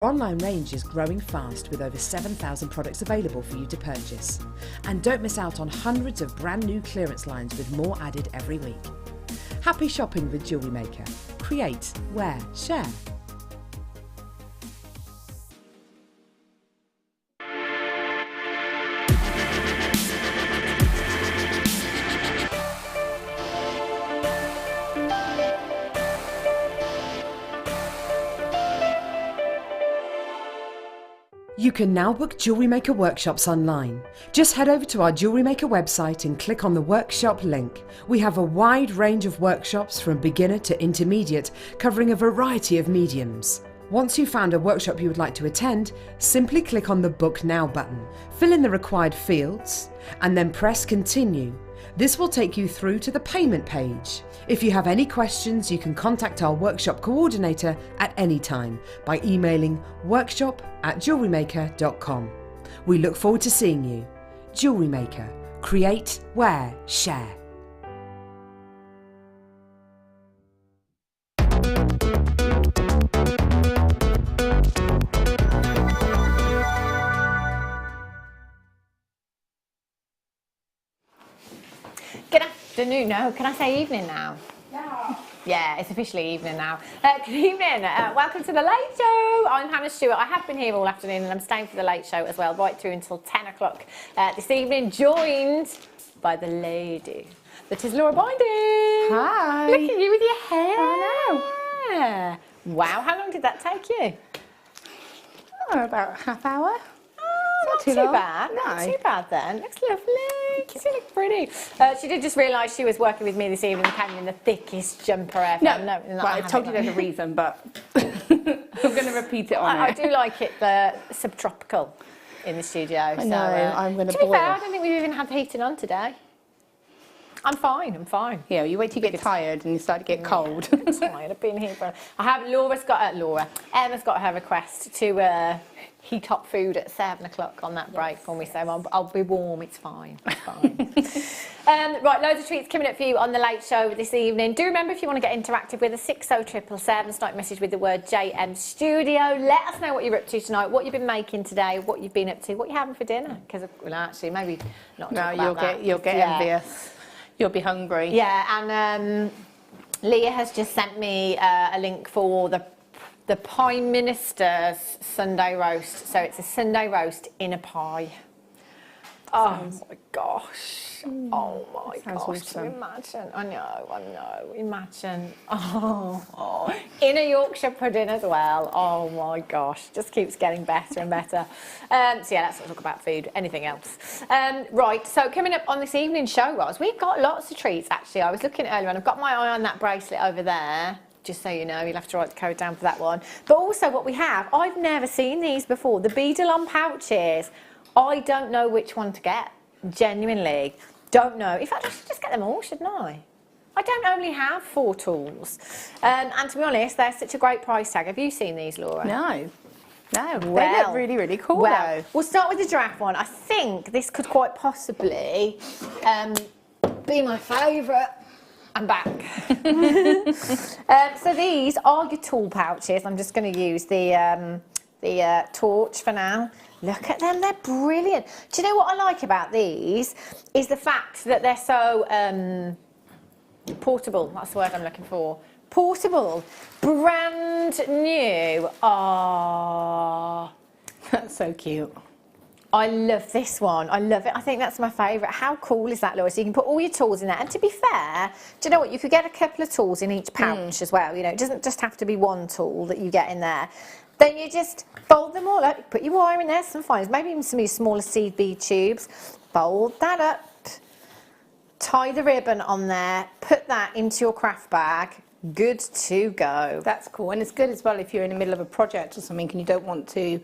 Our online range is growing fast with over 7,000 products available for you to purchase. And don't miss out on hundreds of brand new clearance lines with more added every week. Happy shopping with Jewellery Maker. Create, wear, share. You can now book Jewellery Maker workshops online. Just head over to our Jewellery Maker website and click on the workshop link. We have a wide range of workshops from beginner to intermediate, covering a variety of mediums. Once you've found a workshop you would like to attend, simply click on the Book Now button, fill in the required fields, and then press Continue. This will take you through to the payment page. If you have any questions, you can contact our workshop coordinator at any time by emailing workshop@jewellerymaker.com. We look forward to seeing you. Jewellery Maker. Create, wear, share. Good afternoon. No, can I say evening now? Yeah, it's officially evening now. Good evening. Welcome to the Late Show. I'm Hannah Stuart. I have been here all afternoon and I'm staying for the Late Show as well, right through until 10 o'clock this evening, joined by the lady that is Laura Binding. Hi. Look at you with your hair. I know. Wow, how long did that take you? Oh, about a half hour. Not too bad. No. Not too bad then. Looks lovely. You look pretty. She did just realise she was working with me this evening, came in the thickest jumper ever. No, well, I told you there's a reason, but I'm going to repeat it on I do like it, the subtropical in the studio. I know, I'm going to be fair, I don't think we've even had the heating on today. I'm fine. Yeah, you wait till you get tired and you start to get cold. I'm tired. I've been here for... Emma's got her request to heat up food at 7 o'clock on that break for me, so I'll be warm. It's fine. Right, loads of treats coming up for you on the Late Show this evening. Do remember, if you want to get interactive with us, 60777, start message with the word JM Studio. Let us know what you're up to tonight, what you've been making today, what you've been up to, what you're having for dinner. Because, well, actually, maybe not. No, you'll get envious. You'll be hungry. Yeah, and Leah has just sent me a link for the Prime Minister's Sunday roast. So it's a Sunday roast in a pie. Oh my gosh. Oh my gosh. Awesome. Can you imagine? I know. Imagine. Oh. In a Yorkshire pudding as well. Oh my gosh. Just keeps getting better and better. So yeah, let's not talk about food. Anything else. Right, so coming up on this evening's show, Roz, we've got lots of treats actually. I was looking earlier and I've got my eye on that bracelet over there. Just so you know, you'll have to write the code down for that one. But also what we have, I've never seen these before. The Beadalon pouches. I don't know which one to get. Genuinely. Don't know. In fact, I should just get them all, shouldn't I? I don't only have 4 tools. And to be honest, they're such a great price tag. Have you seen these, Laura? No. Well, they look really, really cool though. We'll start with the giraffe one. I think this could quite possibly be my favourite. I'm back. So these are your tool pouches. I'm just going to use the torch for now. Look at them, they're brilliant. Do you know what I like about these? Is the fact that they're so portable. That's the word I'm looking for. Portable. Brand new. Oh, that's so cute. I love this one. I love it. I think that's my favourite. How cool is that, Laura? So you can put all your tools in there. And to be fair, do you know what? You could get a couple of tools in each pouch as well. You know, it doesn't just have to be one tool that you get in there. Then you just fold them all up, put your wire in there, some fines, maybe even some of your smaller seed bead tubes. Fold that up, tie the ribbon on there, put that into your craft bag. Good to go. That's cool, and it's good as well if you're in the middle of a project or something and you don't want to,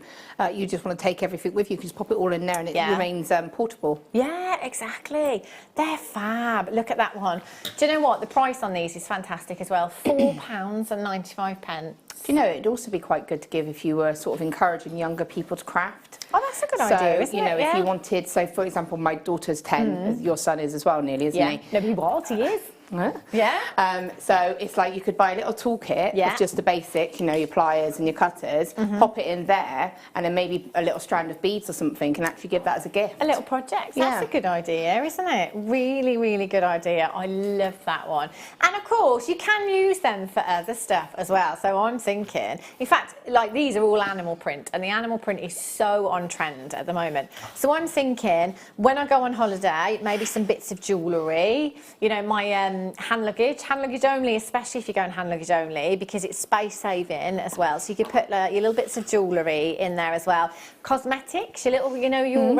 you just want to take everything with you. You can just pop it all in there and it remains portable. Yeah, exactly. They're fab. Look at that one. Do you know what? The price on these is fantastic as well. £4.95. Do you know, it'd also be quite good to give if you were sort of encouraging younger people to craft. Oh, that's a good idea, isn't it? You know, if you wanted, so for example, my daughter's 10, as your son is as well, nearly, isn't he? No, he was, he is. Yeah. So it's like you could buy a little toolkit with just the basic, you know, your pliers and your cutters, pop it in there, and then maybe a little strand of beads or something, and actually give that as a gift. A little project. That's a good idea, isn't it? Really, really good idea. I love that one. And of course, you can use them for other stuff as well. So I'm thinking, in fact, like these are all animal print, and the animal print is so on trend at the moment. So I'm thinking, when I go on holiday, maybe some bits of jewellery, you know, my hand luggage only, especially if you're going hand luggage only, because it's space saving as well. So you could put your little bits of jewellery in there as well. Cosmetics, your little, you know, your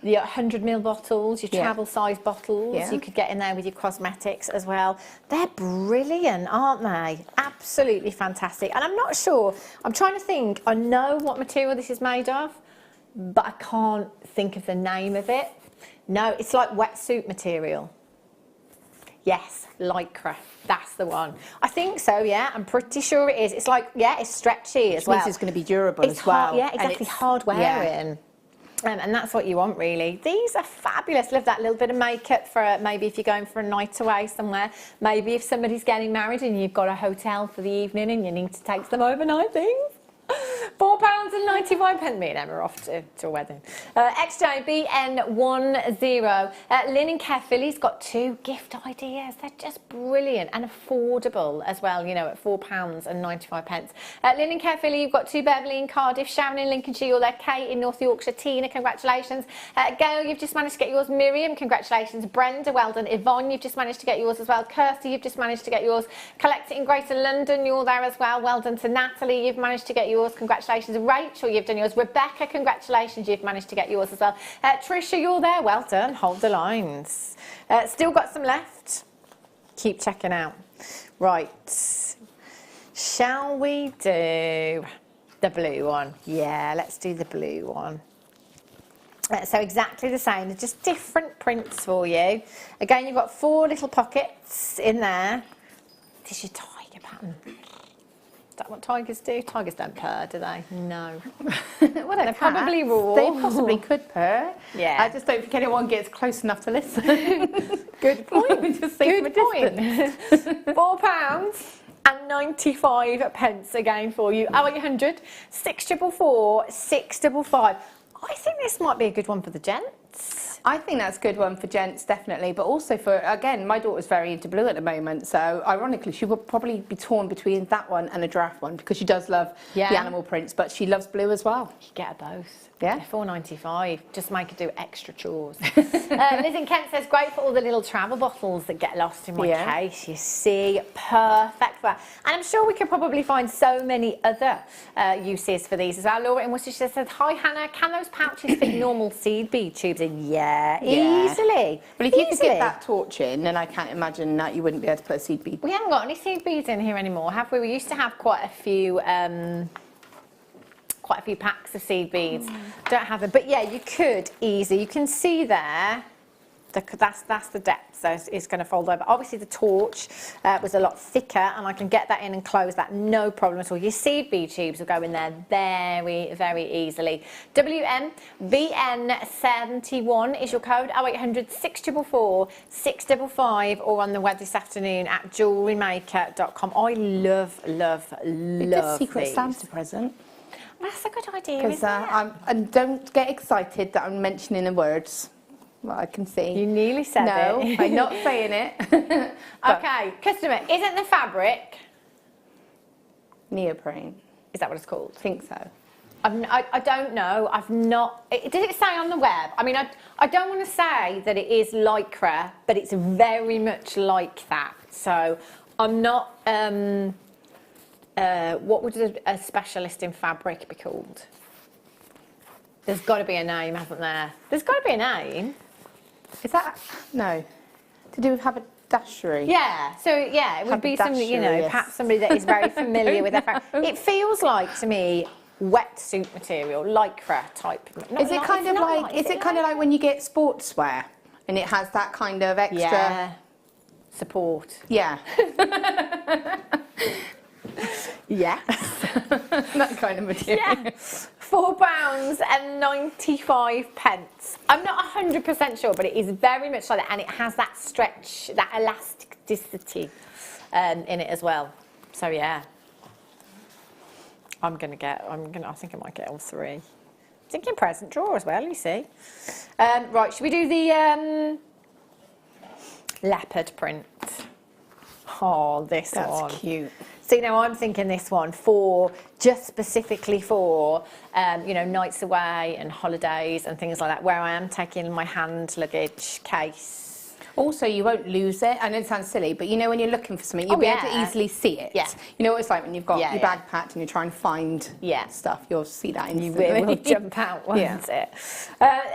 100ml bottles, your travel size bottles, you could get in there with your cosmetics as well. They're brilliant, aren't they? Absolutely fantastic. And I'm not sure, I'm trying to think, I know what material this is made of, but I can't think of the name of it. No, it's like wetsuit material. Yes, lycra, that's the one. I think so, yeah, I'm pretty sure it is. It's like, it's stretchy as well. Which means it's going to be durable as well. Yeah, exactly, hard wearing. And that's what you want, really. These are fabulous. Love that little bit of makeup for maybe if you're going for a night away somewhere. Maybe if somebody's getting married and you've got a hotel for the evening and you need to take some overnight things. £4.95. Me and Emma are off to a wedding. XJBN10. Linen Care Philly's got 2 gift ideas. They're just brilliant and affordable as well, you know, at £4.95. Linen Care Philly, you've got 2 Beverly in Cardiff, Sharon in Lincolnshire, you're there, Kate in North Yorkshire, Tina, congratulations. Gail, you've just managed to get yours. Miriam, congratulations. Brenda, well done. Yvonne, you've just managed to get yours as well. Kirsty, you've just managed to get yours. Collect It in Greater London, you're there as well. Well done to Natalie, you've managed to get yours. Congratulations. Rachel, you've done yours. Rebecca, congratulations, you've managed to get yours as well. Tricia, you're there. Well done. Hold the lines. Still got some left. Keep checking out. Right. Shall we do the blue one? Yeah, let's do the blue one. So exactly the same, just different prints for you. Again, you've got 4 little pockets in there. This is your tiger pattern. Is that what tigers do? Tigers don't purr, do they? No. Well, they're probably raw. They possibly could purr. Yeah. I just don't think anyone gets close enough to listen. Good point. Just good point. £4.95 again for you. 0800 644 655. I think this might be a good one for the gents. I think that's a good one for gents, definitely, but also for, again, my daughter's very into blue at the moment, so ironically she would probably be torn between that one and a giraffe one, because she does love the animal prints, but she loves blue as well. You get her both. Yeah. £4.95. Just make her do extra chores. Liz in Kent says, great for all the little travel bottles that get lost in my case. You see, perfect for that. And I'm sure we could probably find so many other uses for these as well. Laura in Worcestershire says, hi Hannah, can those pouches fit normal seed bead tubes in? Yeah, easily. Well, if you could get that torch in, then I can't imagine that you wouldn't be able to put a seed bead. We haven't got any seed beads in here anymore, have we? We used to have quite a few packs of seed beads. Don't have them, but yeah, you could easily. You can see there, that's the depth, so it's going to fold over. Obviously the torch was a lot thicker, and I can get that in and close that, no problem at all. Your seed bead tubes will go in there very, very easily. WMBN71 is your code, 0800 644 655, or on the web this afternoon at JewelleryMaker.com. I love It's a secret these. Santa present. That's a good idea, isn't it? And don't get excited that I'm mentioning the words. Well, I can see. You nearly said it. No, I'm not saying it. Okay, customer, isn't the fabric neoprene? Is that what it's called? I think so. I don't know. I've not. Did it say on the web? I mean, I don't want to say that it is lycra, but it's very much like that. So I'm not. What would a specialist in fabric be called? There's got to be a name, hasn't there? There's got to be a name. Is that no? To do with haberdashery? Yeah. So yeah, it would be somebody, you know, perhaps somebody that is very familiar with their fabric. It feels like to me wetsuit material, lycra type. Is it kind of like? Is it kind of like when you get sportswear and it has that kind of extra support? Yeah. Yes. That kind of material. Yeah. £4.95. I'm not 100% sure, but it is very much like that, and it has that stretch, that elasticity in it as well. So yeah, I think I might get all three. Thinking present drawer as well, you see. Right, should we do the leopard print? Oh, this one. That's cute. See, now I'm thinking this one just specifically for, you know, nights away and holidays and things like that, where I am taking my hand luggage case. Also, you won't lose it. I know it sounds silly, but you know when you're looking for something, you'll be able to easily see it. Yeah. You know what it's like when you've got your bag packed and you're trying to find stuff, you'll see that instantly. You will jump out, won't it?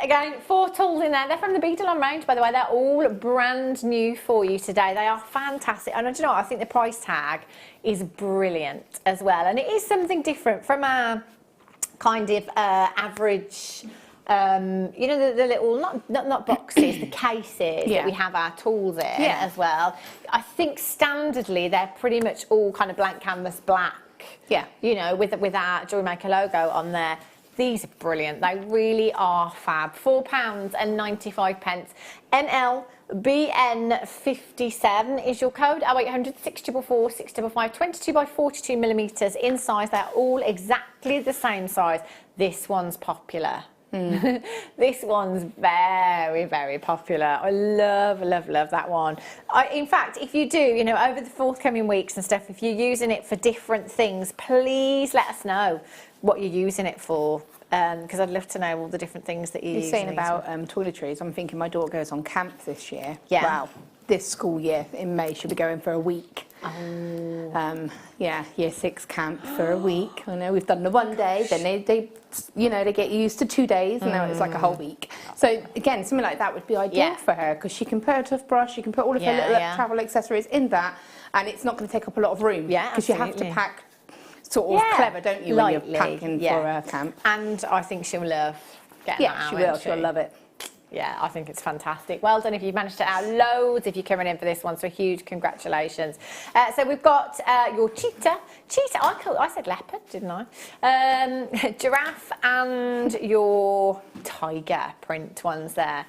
Again, 4 tools in there. They're from the Beadalon range, by the way. They're all brand new for you today. They are fantastic. And do you know what? I think the price tag is brilliant as well. And it is something different from our kind of average... you know, the little, not boxes, the cases that we have our tools in as well. I think standardly they're pretty much all kind of blank canvas black. Yeah. You know, with our Jewellery Maker logo on there. These are brilliant. They really are fab. £4.95. NLBN57 is your code. 0800 644 655, 22 by 42 millimetres in size. They're all exactly the same size. This one's popular. This one's very, very popular. I love that one. In fact, if you do, you know, over the forthcoming weeks and stuff, if you're using it for different things, please let us know what you're using it for, because I'd love to know all the different things that you're using. Saying about toiletries, I'm thinking my daughter goes on camp this year. Yeah. Wow. This school year in May, she'll be going for a week. Yeah, year 6 camp for a week. I know we've done the one day, then they you know, they get used to 2 days, and now it's like a whole week. So again, something like that would be ideal for her, because she can put her toothbrush, she can put all of her little travel accessories in that, and it's not going to take up a lot of room. Yeah, because you have to pack sort of clever, don't you, when you're packing for a camp? And I think she'll love getting that out. She will. She'll love it. Yeah, I think it's fantastic. Well done if you've managed to add loads if you're coming in for this one, so huge congratulations. So we've got your cheetah, I said leopard, didn't I? Giraffe and your tiger print ones there.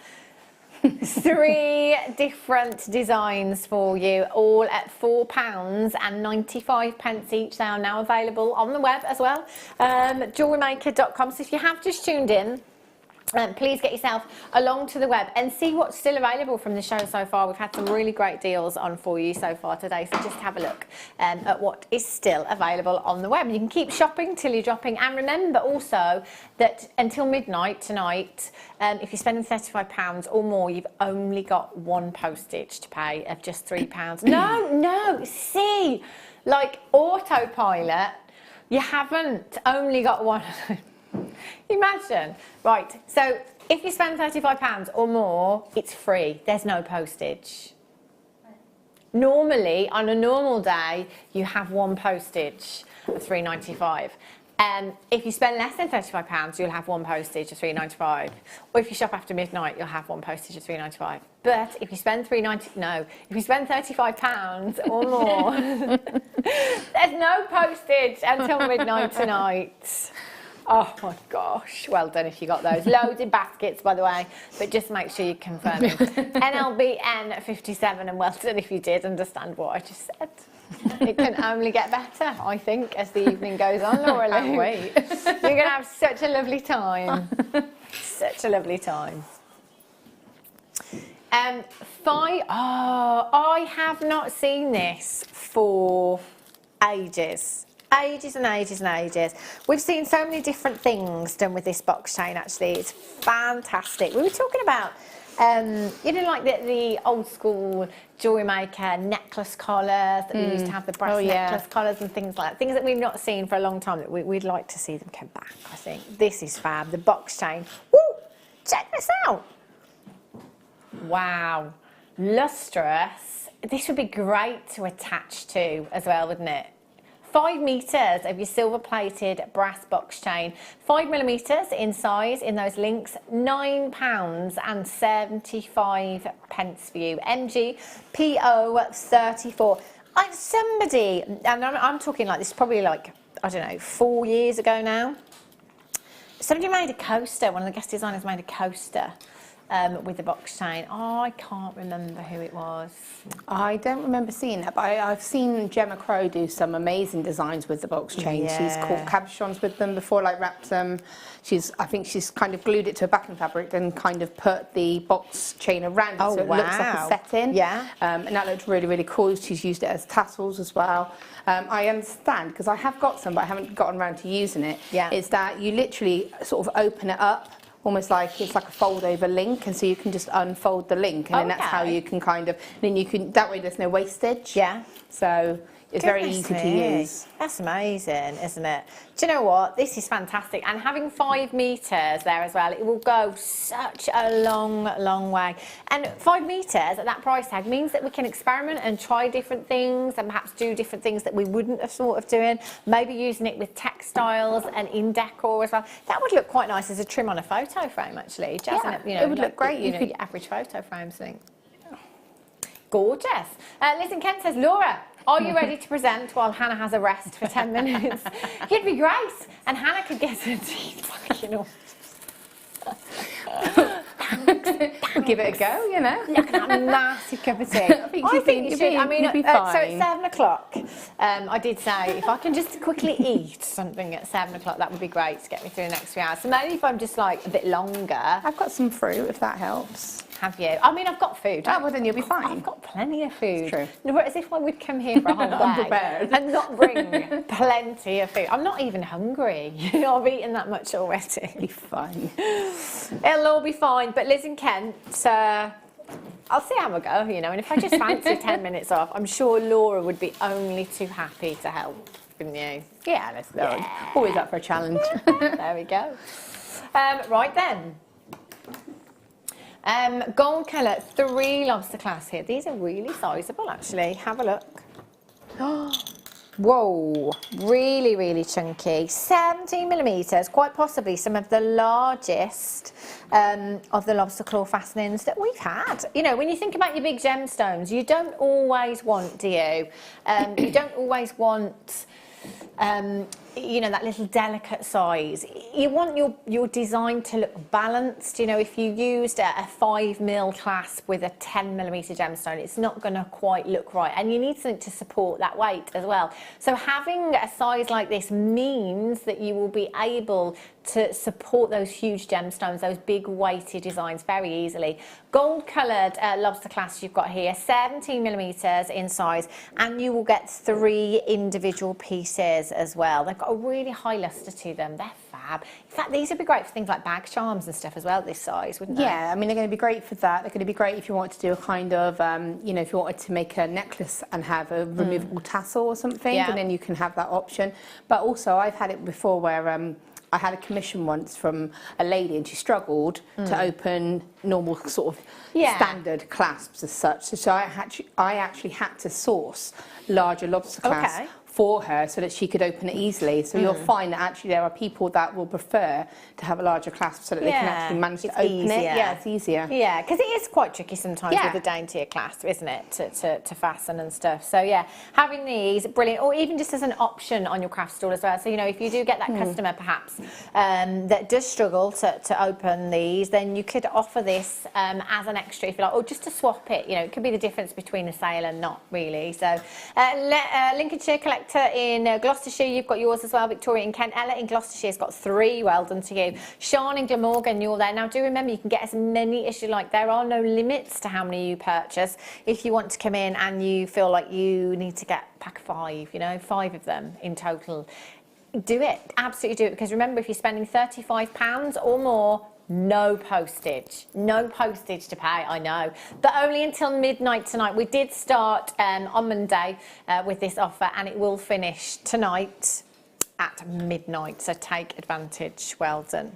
3 different designs for you, all at £4.95 each. They are now available on the web as well, JewelleryMaker.com. So if you have just tuned in, please get yourself along to the web and see what's still available from the show so far. We've had some really great deals on for you so far today, so just have a look at what is still available on the web. You can keep shopping till you're dropping, and remember also that until midnight tonight, if you're spending £35 or more, you've only got 1 postage to pay of just £3. No, see, like autopilot, you haven't only got 1. Imagine. Right, so if you spend £35 or more, it's free. There's no postage. Normally, on a normal day, you have 1 postage of £3.95. If you spend less than £35, you'll have 1 postage of £3.95. Or if you shop after midnight, you'll have 1 postage of £3.95. But if you spend if you spend £35 or more, there's no postage until midnight tonight. Oh my gosh, well done if you got those. Loads in baskets, by the way, but just make sure you confirm it. NLBN57, and well done if you did understand what I just said. It can only get better, I think, as the evening goes on, Laura Lou. Wait. You're going to have such a lovely time. Such a lovely time. I have not seen this for ages. Ages and ages and ages. We've seen so many different things done with this box chain, actually. It's fantastic. We were talking about, you know, like the old school Jewellery Maker necklace collars that we used to have, the brass necklace collars and things like that. Things that we've not seen for a long time that we'd like to see them come back, I think. This is fab. The box chain. Woo! Check this out. Wow. Lustrous. This would be great to attach to as well, wouldn't it? 5 metres of your silver-plated brass box chain, 5 millimetres in size in those links, £9.75 for you. MG PO34. Somebody, and I'm talking like this is probably like, I don't know, 4 years ago now. Somebody made a coaster, one of the guest designers made a coaster with the box chain. Oh, I can't remember who it was. I don't remember seeing that, but I've seen Gemma Crow do some amazing designs with the box chain. Yeah. She's caught cabochons with them before, like wrapped them. I think she's kind of glued it to a backing fabric and kind of put the box chain around it, so it looks like a setting. Yeah. And that looked really, really cool. She's used it as tassels as well. I understand, because I have got some, but I haven't gotten around to using it. Yeah. Is that you literally sort of open it up, almost like it's like a fold over link, and so you can just unfold the link, and then that's how you can kind of, then you can, that way there's no wastage. Yeah. So it's very easy to use. That's amazing, isn't it? Do you know what? This is fantastic. And having 5 metres there as well, it will go such a long, long way. And 5 metres at that price tag means that we can experiment and try different things and perhaps do different things that we wouldn't have thought of doing. Maybe using it with textiles and in decor as well. That would look quite nice as a trim on a photo frame, actually. Yeah, it would look great. You know, your average photo frames thing. Gorgeous. Listen, Ken says, Laura, are you ready to present while Hannah has a rest for 10 minutes? He'd be great. And Hannah could get her teeth fucking off. Give it a go, you know. Look at that massive cup of tea. I think you should. I mean, you'd be so fine. it's 7 o'clock. I did say if I can just quickly eat something at 7 o'clock, that would be great to get me through the next 3 hours. So maybe if I'm just like a bit longer. I've got some fruit, if that helps. Have you? I mean, I've got food. Oh, well, then you'll be fine. I've got plenty of food. It's true. No, as if I would come here for a whole day Unprepared. and not bring plenty of food. I'm not even hungry. You know, I've eaten that much already. It'll be fine. It'll all be fine. But Liz and Kent, I'll see how I go, you know. And if I just fancy 10 minutes off, I'm sure Laura would be only too happy to help, wouldn't you? Yeah, let's go. Always up for a challenge. There we go. Right then. Gold colour, 3 lobster clasps here. These are really sizable, actually. Have a look. Whoa, really, really chunky. 17 millimetres, quite possibly some of the largest of the lobster claw fastenings that we've had. You know, when you think about your big gemstones, you don't always want, do you? You don't always want... you know, that little delicate size. You want your design to look balanced. You know, if you used a 5mm clasp with a 10mm gemstone, it's not going to quite look right. And you need something to support that weight as well. So having a size like this means that you will be able to support those huge gemstones, those big weighty designs very easily. Gold coloured lobster clasps you've got here, 17mm in size, and you will get 3 individual pieces as well. They've got a really high lustre to them. They're fab. In fact, these would be great for things like bag charms and stuff as well at this size, wouldn't they? Yeah, I mean, they're going to be great for that. They're going to be great if you wanted to do a kind of, you know, if you wanted to make a necklace and have a removable tassel or something, and then you can have that option. But also, I've had it before where I had a commission once from a lady and she struggled to open normal sort of standard clasps as such. So I actually had to source larger lobster clasps for her so that she could open it easily. So you'll find that actually there are people that will prefer to have a larger clasp so that they can actually manage to open it. Yeah, it's easier. Yeah, because it is quite tricky sometimes with a daintier clasp, isn't it, to fasten and stuff. So yeah, having these, brilliant. Or even just as an option on your craft stall as well. So, you know, if you do get that customer perhaps that does struggle to open these, then you could offer this as an extra if you like, or just to swap it. You know, it could be the difference between a sale and not really. So Lincolnshire Collector in Gloucestershire, you've got yours as well. Victoria in Kent. Ella in Gloucestershire's got 3. Well done to you. Sean in Glamorgan, you're there. Now do remember, you can get as many as you like. There are no limits to how many you purchase. If you want to come in and you feel like you need to get a pack of 5, you know, 5 of them in total, do it. Absolutely do it. Because remember, if you're spending £35 or more, no postage. No postage to pay, I know. But only until midnight tonight. We did start on Monday with this offer, and it will finish tonight at midnight. So take advantage. Well done.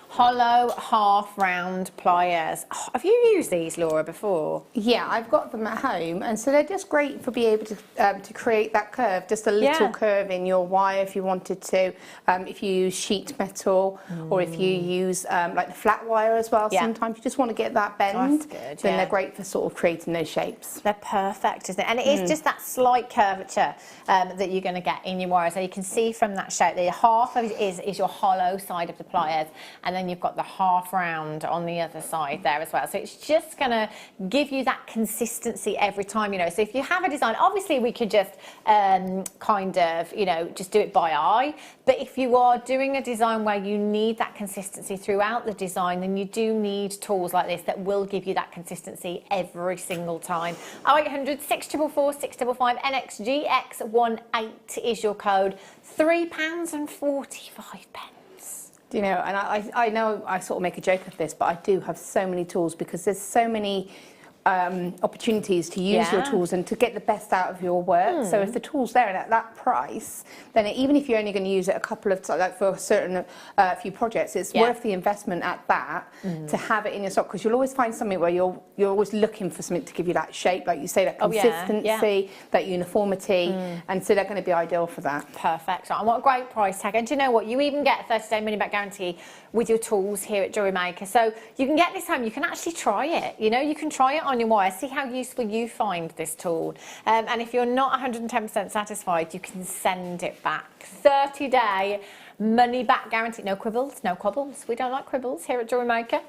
hollow half round pliers. Oh, have you used these, Laura, before? Yeah, I've got them at home, and so they're just great for being able to create that curve, just a little curve in your wire if you wanted to. If you use sheet metal, or if you use like the flat wire as well, sometimes you just want to get that bend. That's good, then they're great for sort of creating those shapes. They're perfect, isn't it? And it is just that slight curvature that you're going to get in your wire. So you can see from that shape, the half of it is your hollow side of the pliers, and then you've got the half round on the other side there as well. So it's just going to give you that consistency every time, you know. So if you have a design, obviously we could just kind of, you know, just do it by eye. But if you are doing a design where you need that consistency throughout the design, then you do need tools like this that will give you that consistency every single time. 0800 644 655 NXGX18 is your code. £3.45. Do you know, and I know I sort of make a joke of this, but I do have so many tools because there's so many opportunities to use your tools and to get the best out of your work. So if the tool's there and at that price, then even if you're only going to use it a couple of times, like for a certain few projects, it's worth the investment at that to have it in your stock, because you'll always find something where you're always looking for something to give you that shape, like you say, that consistency, that uniformity, and so they're going to be ideal for that. Perfect. And what a great price tag. And do you know what? You even get a 30-day money-back guarantee with your tools here at Jewellery Maker. So you can get this home. You can actually try it. You know, you can try it on your wire. See how useful you find this tool. And if you're not 110% satisfied, you can send it back. 30-day money-back guarantee. No quibbles, no quibbles. We don't like quibbles here at Jewellery Maker.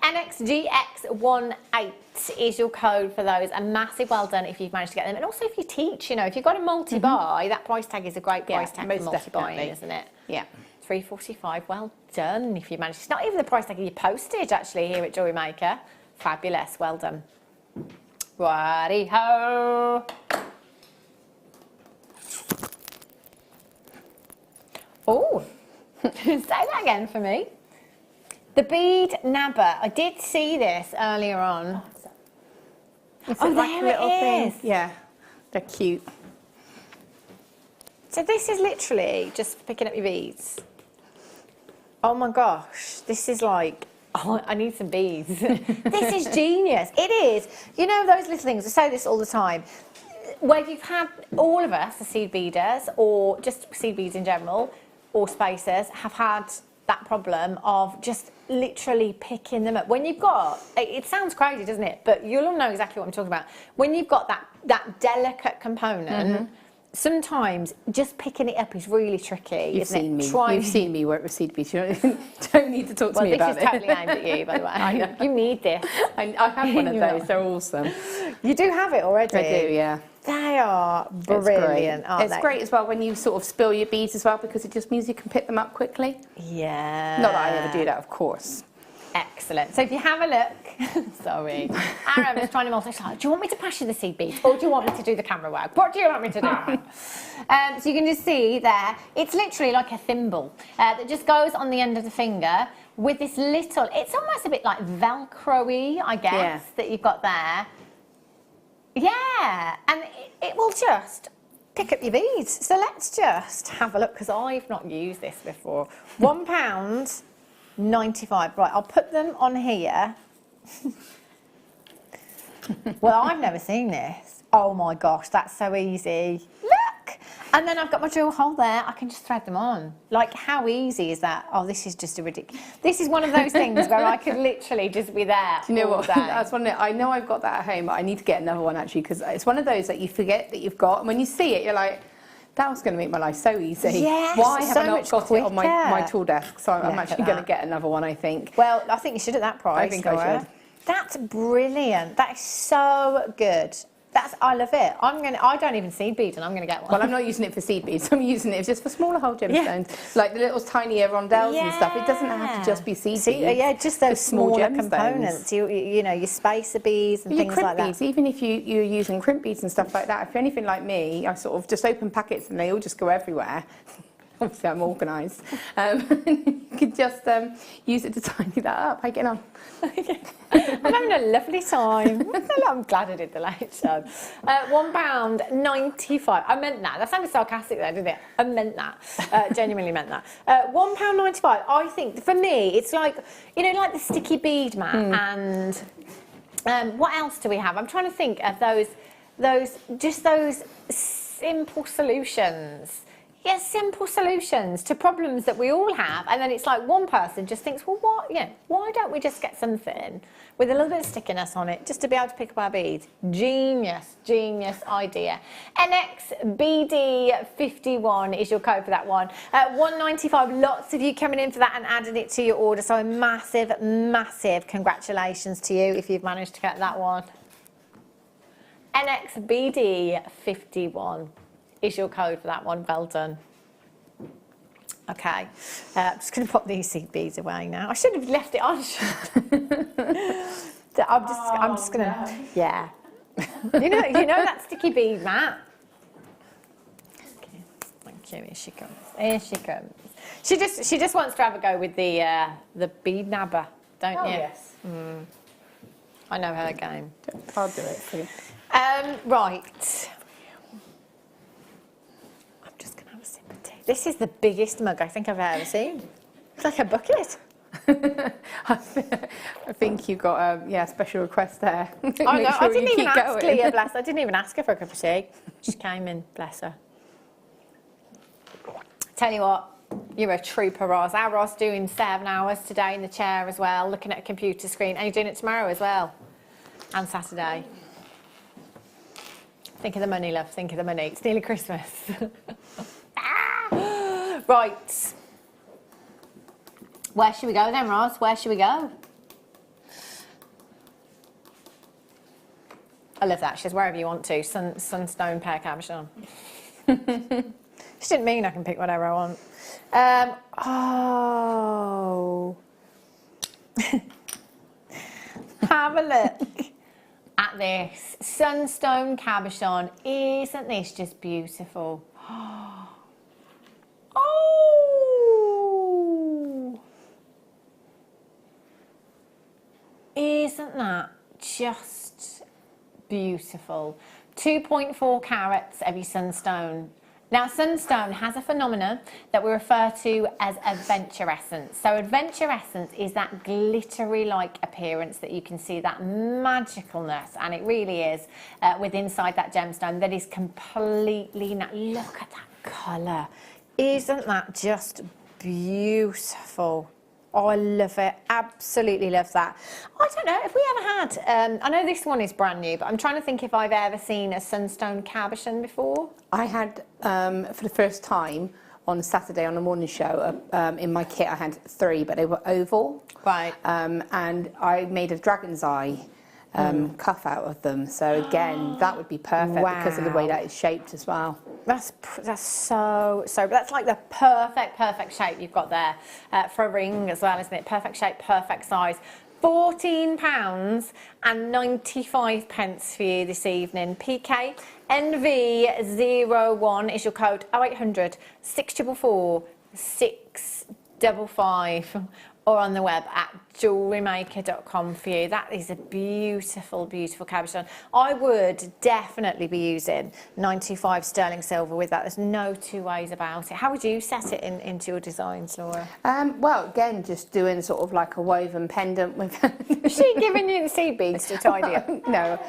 NXGX18 is your code for those. A massive well done if you've managed to get them. And also if you teach, you know, if you've got a multi-buy, that price tag is a great price tag for multi-buying, isn't it? Yeah. £3.45. Well done if you managed. It's not even the price tag of your postage actually here at Jewellery Maker. Fabulous. Well done. Righty-ho. Oh, say that again for me. The bead nabber. I did see this earlier on. It's like a little thing. Yeah, they're cute. So this is literally just picking up your beads. Oh my gosh, this is like, oh, I need some beads. This is genius. It is. You know those little things, I say this all the time, where you've had, all of us, the seed beaders, or just seed beads in general, or spacers, have had that problem of just literally picking them up. When you've got, it sounds crazy, doesn't it? But you'll all know exactly what I'm talking about. When you've got that delicate component, sometimes just picking it up is really tricky. You've seen me. You've seen me work with seed beads. You don't need to talk to me about it. Well, this is totally aimed at you, by the way. You need this. I have one of those. They're awesome. You do have it already? I do, yeah. They are brilliant, aren't they? It's great as well when you sort of spill your beads as well, because it just means you can pick them up quickly. Yeah. Not that I ever do that, of course. Excellent. So if you have a look, sorry, Aaron is trying to multitask. Do you want me to pass you the seed beads, or do you want me to do the camera work? What do you want me to do? So you can just see there, it's literally like a thimble that just goes on the end of the finger with this little, it's almost a bit like Velcro-y, I guess, that you've got there. Yeah, and it will just pick up your beads. So let's just have a look, because I've not used this before. £1.95. Right, I'll put them on here. Well, I've never seen this. Oh my gosh, that's so easy. Look! And then I've got my drill hole there. I can just thread them on. Like, how easy is that? Oh, this is just a ridiculous. This is one of those things where I could literally just be there. Do you know what? That's one. I know I've got that at home, but I need to get another one actually, because it's one of those that you forget that you've got, and when you see it, you're like, that was going to make my life so easy. Yes, why have I not got quicker. it on my tool desk? So I'm actually going to get another one, I think. Well, I think you should at that price. I think I should. That's brilliant. That is so good. I love it. I don't even seed bead, and I'm going to get one. Well, I'm not using it for seed beads. I'm using it just for smaller hole gemstones, like the little tinier rondelles and stuff. It doesn't have to just be seed beads. Yeah, just those smaller components. You know, your spacer beads and things like that. Beads, even if you're using crimp beads and stuff like that. If you're anything like me, I sort of just open packets and they all just go everywhere. obviously I'm organised. You could just use it to tidy that up. How you getting on? I'm having a lovely time. I'm glad I did the late show. £1.95. I meant that. That sounded sarcastic there, didn't it? I meant that. Genuinely meant that. £1.95. I think for me, it's like, you know, like the sticky bead mat and what else do we have? I'm trying to think of those simple solutions. Yes, simple solutions to problems that we all have, and then it's like one person just thinks, well, why don't we just get something with a little bit of stickiness on it just to be able to pick up our beads? Genius idea. NXBD51 is your code for that one. £1.95. Lots of you coming in for that and adding it to your order. So a massive congratulations to you if you've managed to get that one. NXBD51 is your code for that one. Well done. Okay, I'm just going to pop these seed beads away now. I should have left it on. I'm just going to, yeah. You know that sticky bead mat. Okay, thank you. Here she comes. Here she comes. She just wants to have a go with the bead nabber, don't you? Yes. I know her game. I'll do it for you. Right. This is the biggest mug I think I've ever seen. It's like a bucket. I think you got a special request there. Oh no, I didn't even ask Leah, bless her. I didn't even ask her for a cup of tea. She came in, bless her. Tell you what, you're a trooper, Roz. Our Roz doing 7 hours today in the chair as well, looking at a computer screen, and you're doing it tomorrow as well, and Saturday. Think of the money, love. Think of the money. It's nearly Christmas. Right. Where should we go then, Roz? Where should we go? I love that. She says, wherever you want to. Sunstone, pear cabochon. She didn't mean I can pick whatever I want. Oh. Have a look at this. Sunstone cabochon. Isn't this just beautiful? Oh! Isn't that just beautiful? 2.4 carats every sunstone. Now, sunstone has a phenomenon that we refer to as adventurescence. So adventurescence is that glittery-like appearance that you can see, that magicalness, and it really is with inside that gemstone that is completely... Look at that colour. Isn't that just beautiful? Oh, I love it. Absolutely love that. I don't know if we ever had, I know this one is brand new, but I'm trying to think if I've ever seen a sunstone cabochon before. I had, for the first time on Saturday on the morning show, in my kit I had 3, but they were oval. Right. And I made a dragon's eye cuff out of them. So again, that would be perfect because of the way that it's shaped as well. That's so that's like the perfect shape you've got there for a ring as well, isn't it? Perfect shape, perfect size. £14.95 for you this evening. PK NV01 is your code. 0800 644 655. Or on the web at JewelleryMaker.com for you. That is a beautiful, beautiful cabochon. I would definitely be using 95 sterling silver with that. There's no two ways about it. How would you set it into your designs, Laura? Well, again, just doing sort of like a woven pendant with... Is she giving you the seed beads to tidy up? No,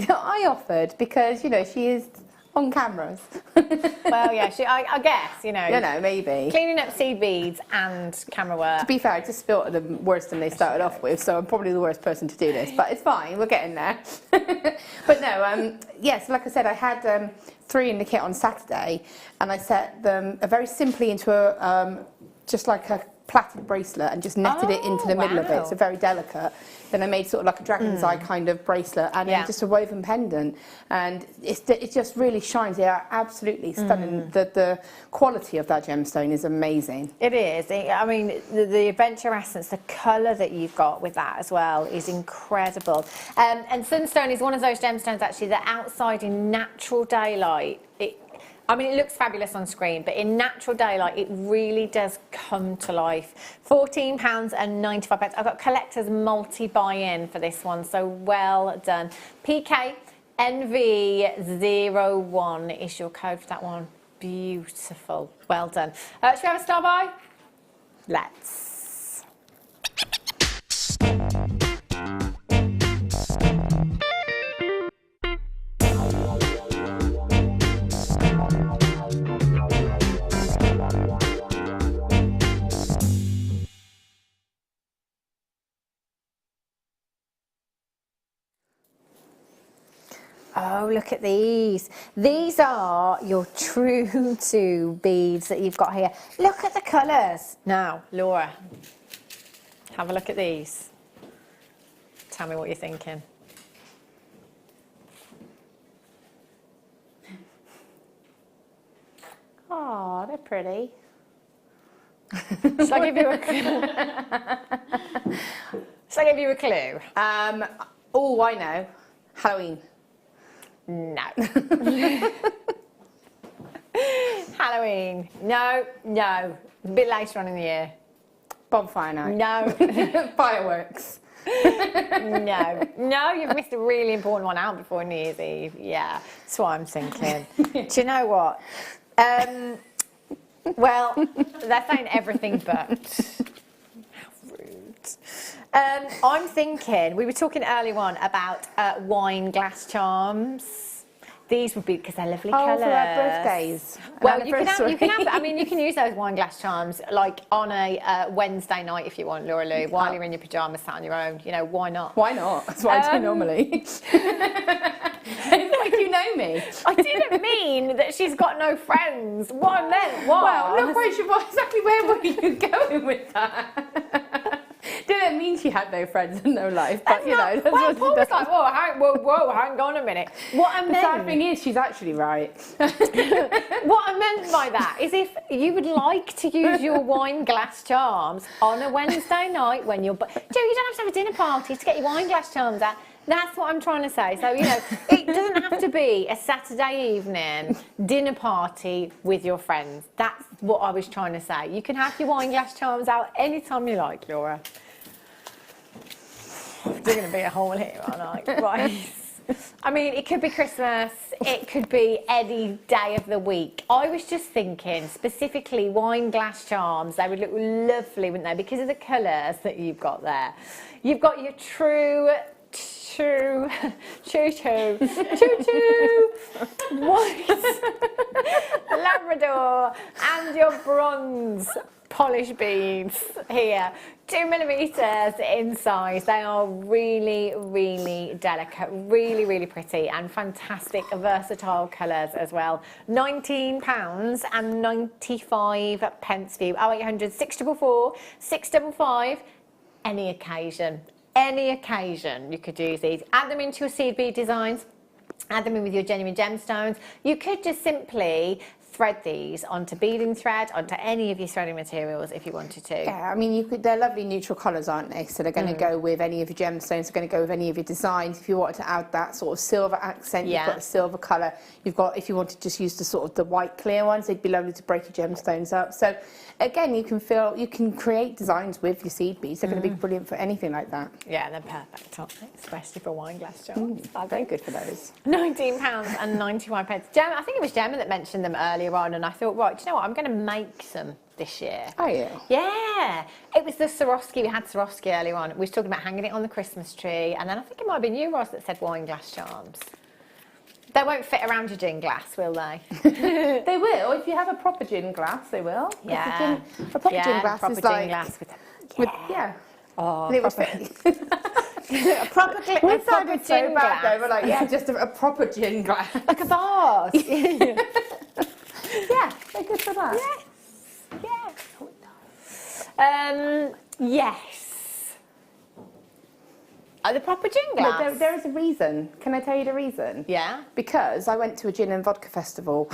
I offered because, you know, she is... on cameras. Well, yeah, I guess, you know. You know, maybe. Cleaning up seed beads and camera work. To be fair, I just built them worse than they started off with, so I'm probably the worst person to do this, but it's fine, we're getting there. But no, yes, like I said, I had 3 in the kit on Saturday, and I set them very simply into a, just like a plaited bracelet and just netted it into the middle of it, so very delicate. Then I made sort of like a dragon's eye kind of bracelet and then just a woven pendant, and it just really shines. They are absolutely stunning. The quality of that gemstone is amazing. It is. I mean, the adventurescence, the colour that you've got with that as well is incredible. And Sunstone is one of those gemstones actually that outside in natural daylight, I mean, it looks fabulous on screen, but in natural daylight, it really does come to life. £14.95. I've got collector's multi-buy-in for this one, so well done. PKNV01 is your code for that one. Beautiful. Well done. Should we have a star buy? Let's. Oh, look at these. These are your true to beads that you've got here. Look at the colours. Now, Laura, have a look at these. Tell me what you're thinking. Oh, they're pretty. Shall I give you a clue? Shall I give you a clue? Oh, I know. Halloween. No. Halloween. No, no. A bit later on in the year. Bonfire night. No. Fireworks. No. No, you've missed a really important one out before New Year's Eve. Yeah, that's what I'm thinking. Do you know what? Well, they're saying everything but. How rude. I'm thinking, we were talking earlier on about wine glass charms. These would be, because they're lovely colours. For our birthdays. Well, you can have, I mean, you can use those wine glass charms like on a Wednesday night if you want, Laura Lou, while you're in your pyjamas sat on your own. You know, why not? Why not? That's what I do normally. Like you know me. I didn't mean that she's got no friends. What I meant was... Well, not quite sure exactly where were you going with that. Didn't mean she had no friends and no life, but you know. Well, Paul was like, whoa, hang on a minute. What I meant... The sad thing is, she's actually right. What I meant by that is if you would like to use your wine glass charms on a Wednesday night when you're... Joe, you don't have to have a dinner party to get your wine glass charms out. That's what I'm trying to say. So, you know, it doesn't have to be a Saturday evening dinner party with your friends. That's what I was trying to say. You can have your wine glass charms out anytime you like, Laura. There's going to be a hole here, aren't I? Right. I mean, it could be Christmas. It could be any day of the week. I was just thinking, specifically wine glass charms. They would look lovely, wouldn't they? Because of the colours that you've got there. You've got your true white Labrador and your bronze polish beads here, 2mm in size. They are really, really delicate, really, really pretty and fantastic, versatile colours as well. £19.95 for you. 0800 644 655. Any occasion. Any occasion you could use these. Add them into your seed bead designs, add them in with your genuine gemstones. You could just simply thread these onto beading thread, onto any of your threading materials if you wanted to. Yeah, I mean, you could. They're lovely neutral colours, aren't they? So they're going to go with any of your gemstones. They're going to go with any of your designs. If you wanted to add that sort of silver accent, you've got a silver colour. You've got, if you wanted to just use the sort of the white clear ones, they'd be lovely to break your gemstones up. So again, you can create designs with your seed beads. They're going to be brilliant for anything like that. Yeah, they're perfect, aren't they? Especially for wine glass charms. Very good for those. £19.95. Gemma, I think it was Gemma that mentioned them earlier on, and I thought, right, do you know what? I'm going to make some this year. Oh, yeah. Yeah. It was the Swarovski. We had Swarovski earlier on. We was talking about hanging it on the Christmas tree, and then I think it might have been you, Ross, that said wine glass charms. They won't fit around your gin glass, will they? They will. If you have a proper gin glass, they will. Yeah. A proper gin glass is like... glass with Oh, a proper gin glass. They were like, yeah, just a proper gin glass. Like a vase. Yeah, they're good for that. Yes. Yes. Oh, the proper gin glass? No, there is a reason. Can I tell you the reason? Yeah. Because I went to a gin and vodka festival.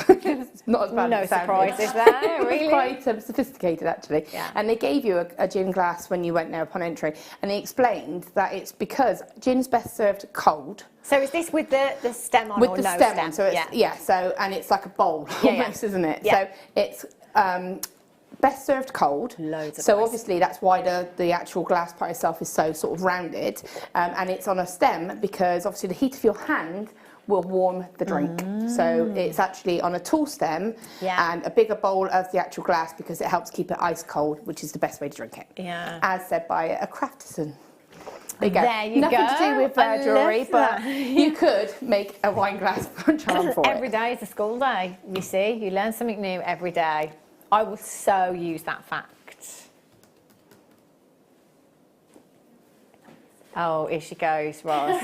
Not as bad No as it sounded. surprises there, really. It's quite sophisticated, actually. Yeah. And they gave you a gin glass when you went there upon entry. And they explained that it's because gin's best served cold. So is this with the stem on With or the no stem on, so it's, yeah. so, and it's like a bowl Yeah, almost, isn't it? Yeah. So it's best served cold. Loads of so ice. obviously that's why the actual glass part itself is so sort of rounded, and it's on a stem because obviously the heat of your hand will warm the drink. So it's actually on a tall stem and a bigger bowl of the actual glass because it helps keep it ice cold, which is the best way to drink it. Yeah. As said by a craftsman. There you go. There you Nothing go. to do with I jewellery, love but that. you could make a wine glass charm for Every it. day is a school day, you see. You learn something new every day. I will so use that fact. Oh, here she goes, Roz.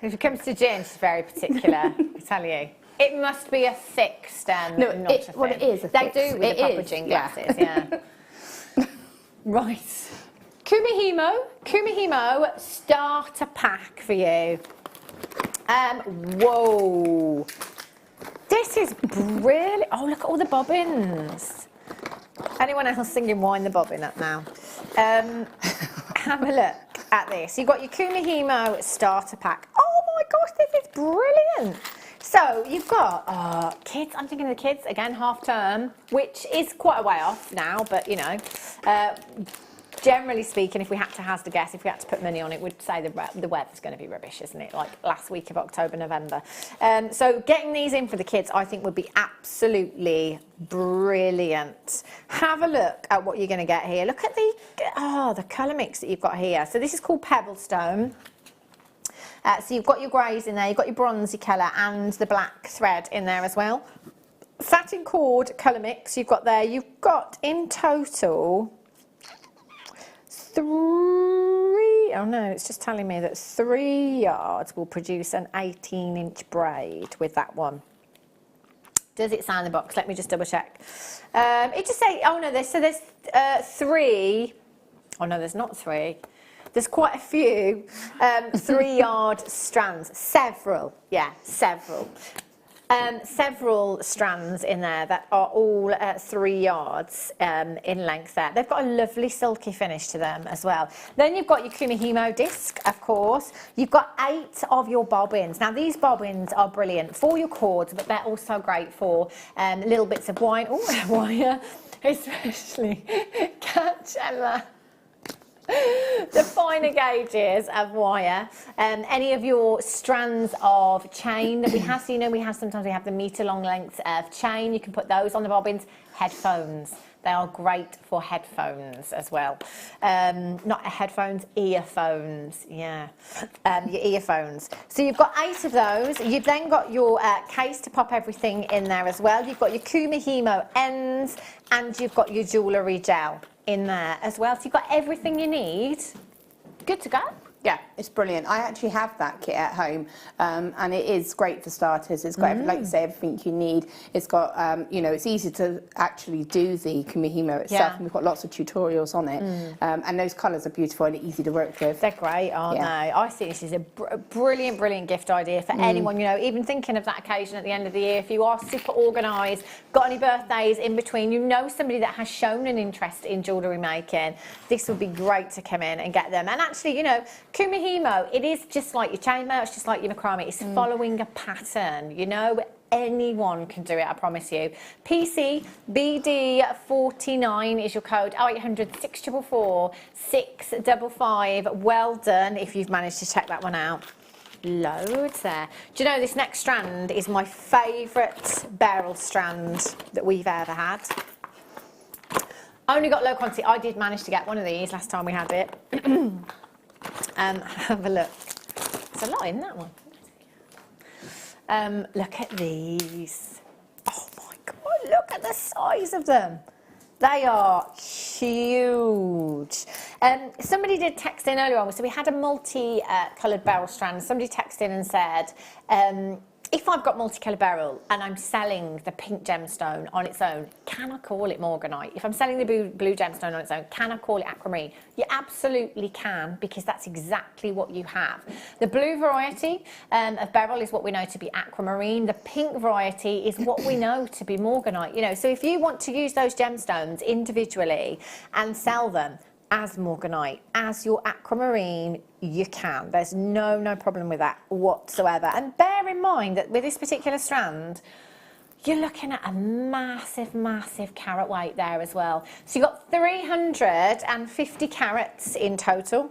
If it comes to gin, she's very particular, I tell you. It must be a thick stem, No, not a thin. well, it is a They thick do with it the proper is, gin yeah. glasses, yeah. Right. Kumihimo starter pack for you. Whoa. This is brilliant. Oh, look at all the bobbins. Anyone else singing Wind the Bobbin up now? Have a look at this. You've got your Kumihimo starter pack. Oh my gosh, this is brilliant. So you've got kids, I'm thinking of the kids, again, half term, which is quite a way off now, but you know, generally speaking, if we had to hazard a guess, if we had to put money on it, we'd say the weather's going to be rubbish, isn't it? Like last week of October, November. So getting these in for the kids, I think, would be absolutely brilliant. Have a look at what you're going to get here. Look at the colour mix that you've got here. So this is called Pebblestone. So you've got your greys in there, you've got your bronzy colour and the black thread in there as well. Satin cord colour mix you've got there. You've got in total... it's just telling me that 3 yards will produce an 18-inch braid with that one. Does it say in the box? Let me just double check. It just say, oh no, there's 3. Oh no, there's not 3. There's quite a few 3-yard strands. Several. Several strands in there that are all 3 yards in length there. They've got a lovely silky finish to them as well. Then you've got your Kumihimo disc, of course. You've got 8 of your bobbins. Now these bobbins are brilliant for your cords, but they're also great for little bits of wire, especially Coachella. The finer gauges of wire, any of your strands of chain that we have. So sometimes we have the metre-long lengths of chain. You can put those on the bobbins. Headphones. They are great for headphones as well. Not headphones, earphones. Yeah, your earphones. So you've got 8 of those. You've then got your case to pop everything in there as well. You've got your Kumihimo ends, and you've got your jewellery gel in there as well. So you've got everything you need. Good to go. Yeah, it's brilliant. I actually have that kit at home, and it is great for starters. It's got, like you say, everything you need. It's got, it's easy to actually do the Kumihimo itself, Yeah. and we've got lots of tutorials on it. And those colours are beautiful and easy to work with. They're great, aren't they? I think this is a brilliant gift idea for anyone, even thinking of that occasion at the end of the year. If you are super organised, got any birthdays in between, somebody that has shown an interest in jewellery making, this would be great to come in and get them. And actually, Kumihimo, it is just like your chainmail, it's just like your macrame. It's following a pattern, anyone can do it, I promise you. PC BD49 is your code, 0800 644 655. Well done if you've managed to check that one out. Loads there. Do you know this next strand is my favourite Beryl strand that we've ever had? Only got low quantity. I did manage to get one of these last time we had it. Have a look. There's a lot in that one. Look at these. Oh my God, look at the size of them. They are huge. Somebody did text in earlier on, so we had a multi-coloured Beryl strand. Somebody texted in and said, if I've got multicolour beryl and I'm selling the pink gemstone on its own, can I call it morganite? If I'm selling the blue gemstone on its own, can I call it aquamarine? You absolutely can, because that's exactly what you have. The blue variety of beryl is what we know to be aquamarine. The pink variety is what we know to be morganite. You know, so if you want to use those gemstones individually and sell them as morganite, as your aquamarine, you can. There's no problem with that whatsoever. And bear in mind that with this particular strand, you're looking at a massive carat weight there as well. So you've got 350 carats in total.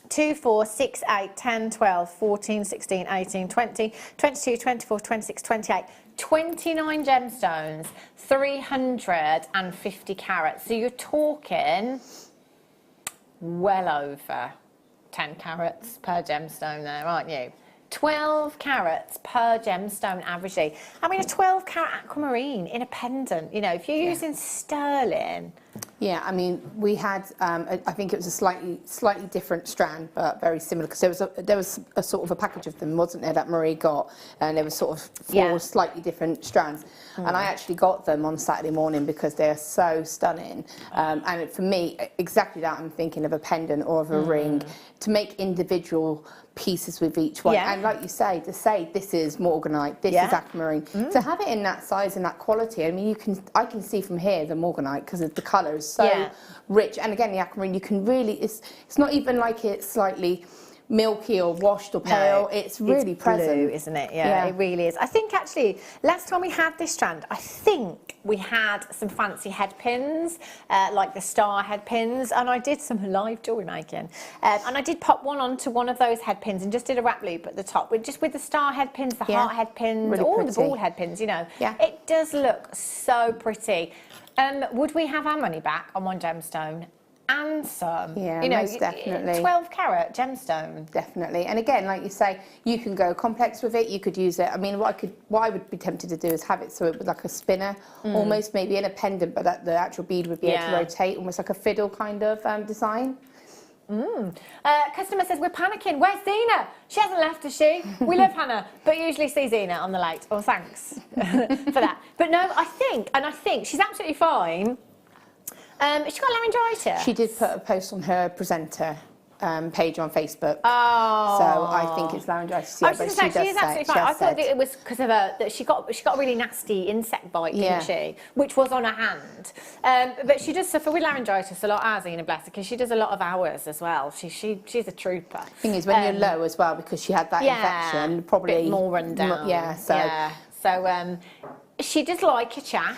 2, 4, 6, 8, 10, 12, 14, 16, 18, 20, 22, 24, 26, 28, 29 gemstones, 350 carats. So you're talking well over 10 carats per gemstone there, aren't you? 12 carats per gemstone averagely. I mean, a 12 carat aquamarine in a pendant, you know, if you're using sterling. Yeah, I mean, we had, I think it was a slightly different strand, but very similar, because there was a sort of a package of them, wasn't there, that Marie got, and there was sort of 4 slightly different strands. And I actually got them on Saturday morning because they're so stunning. And for me, exactly that, I'm thinking of a pendant or of a ring, to make individual pieces with each one. And like you say, to say this is morganite, this is aquamarine, to have it in that size and that quality. I mean, I can see from here the morganite because of the colour is so rich, and again the aquamarine, you can really, it's not even like it's slightly milky or washed or pale. No, it's really present, blue, isn't it? Yeah, it really is. I think actually last time we had this strand, I think we had some fancy head pins, like the star head pins, and I did some live jewellery making, and I did pop one onto one of those head pins and just did a wrap loop at the top with the star head pins, the heart head pins, really all the ball head pins, you know. It does look so pretty. Would we have our money back on one gemstone? And some, you know, most definitely. 12 carat gemstone. Definitely. And again, like you say, you can go complex with it. You could use it. I mean, what I would be tempted to do is have it so it was like a spinner, almost maybe in a pendant, but that the actual bead would be able to rotate, almost like a fiddle kind of design. Customer says, we're panicking. Where's Zena? She hasn't left, has she? We love Hannah, but usually see Zena on the late. Oh, thanks for that. But no, I think she's absolutely fine. She got laryngitis. She did put a post on her presenter page on Facebook. Oh. So I think it's laryngitis. Yeah, I was just going to say, she is absolutely fine. I thought that it was because of that she got a really nasty insect bite, didn't she? Which was on her hand. But she does suffer with laryngitis a lot, Zena, bless her, because she does a lot of hours as well. She's a trooper. The thing is, when you're low as well, because she had that infection, probably a bit more run down. So she does like a chat,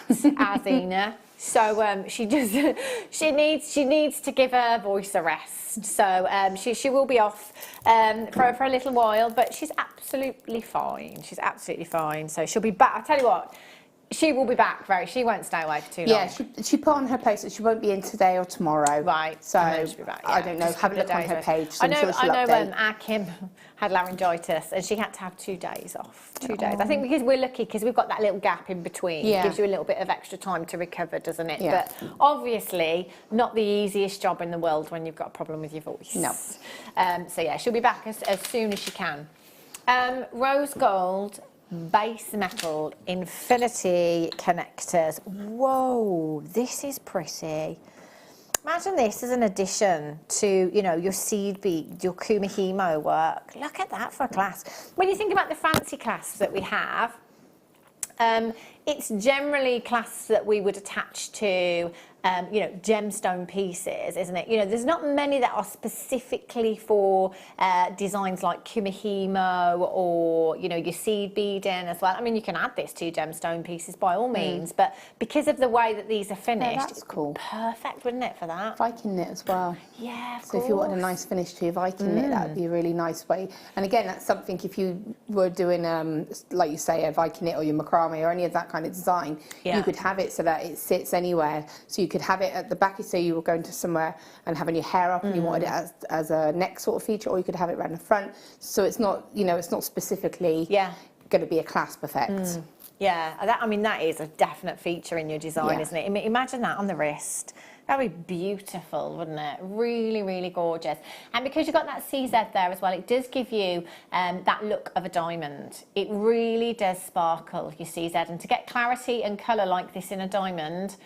Zena. So she needs to give her voice a rest. So she will be off for a little while, but she's absolutely fine. She's absolutely fine. So she'll be back. I tell you what, she will be back she won't stay away for too long. Yeah, she put on her post that she won't be in today or tomorrow. Right. So she'll be back, I don't know. Have a look on her page. I know our Kim had laryngitis and she had to have 2 days off. 2 days. I think because we're lucky because we've got that little gap in between. It gives you a little bit of extra time to recover, doesn't it? Yeah. But obviously not the easiest job in the world when you've got a problem with your voice. No. So yeah, she'll be back as soon as she can. Rose gold base metal infinity connectors. Whoa, this is pretty. Imagine this as an addition to, you know, your seed bead, your Kumihimo work. Look at that for a clasp. When you think about the fancy clasps that we have, it's generally clasps that we would attach to, you know, gemstone pieces, isn't it? You know, there's not many that are specifically for designs like Kumihimo or, you know, your seed beading as well. I mean, you can add this to your gemstone pieces by all means, but because of the way that these are finished, that's cool. Perfect, wouldn't it, for that? Viking knit as well. Yeah, of So course. if you wanted a nice finish to your Viking knit, that would be a really nice way. And again, that's something if you were doing, like you say, a Viking knit or your macrame or any of that kind of design, you could have it so that it sits anywhere. So you could have it at the back, say you were going to somewhere and having your hair up and you wanted it as a neck sort of feature, or you could have it around the front. So it's not, you know, it's not specifically going to be a clasp effect. Yeah, I mean, that is a definite feature in your design, isn't it? Imagine that on the wrist. That would be beautiful, wouldn't it? Really, really gorgeous. And because you've got that CZ there as well, it does give you that look of a diamond. It really does sparkle, your CZ. And to get clarity and colour like this in a diamond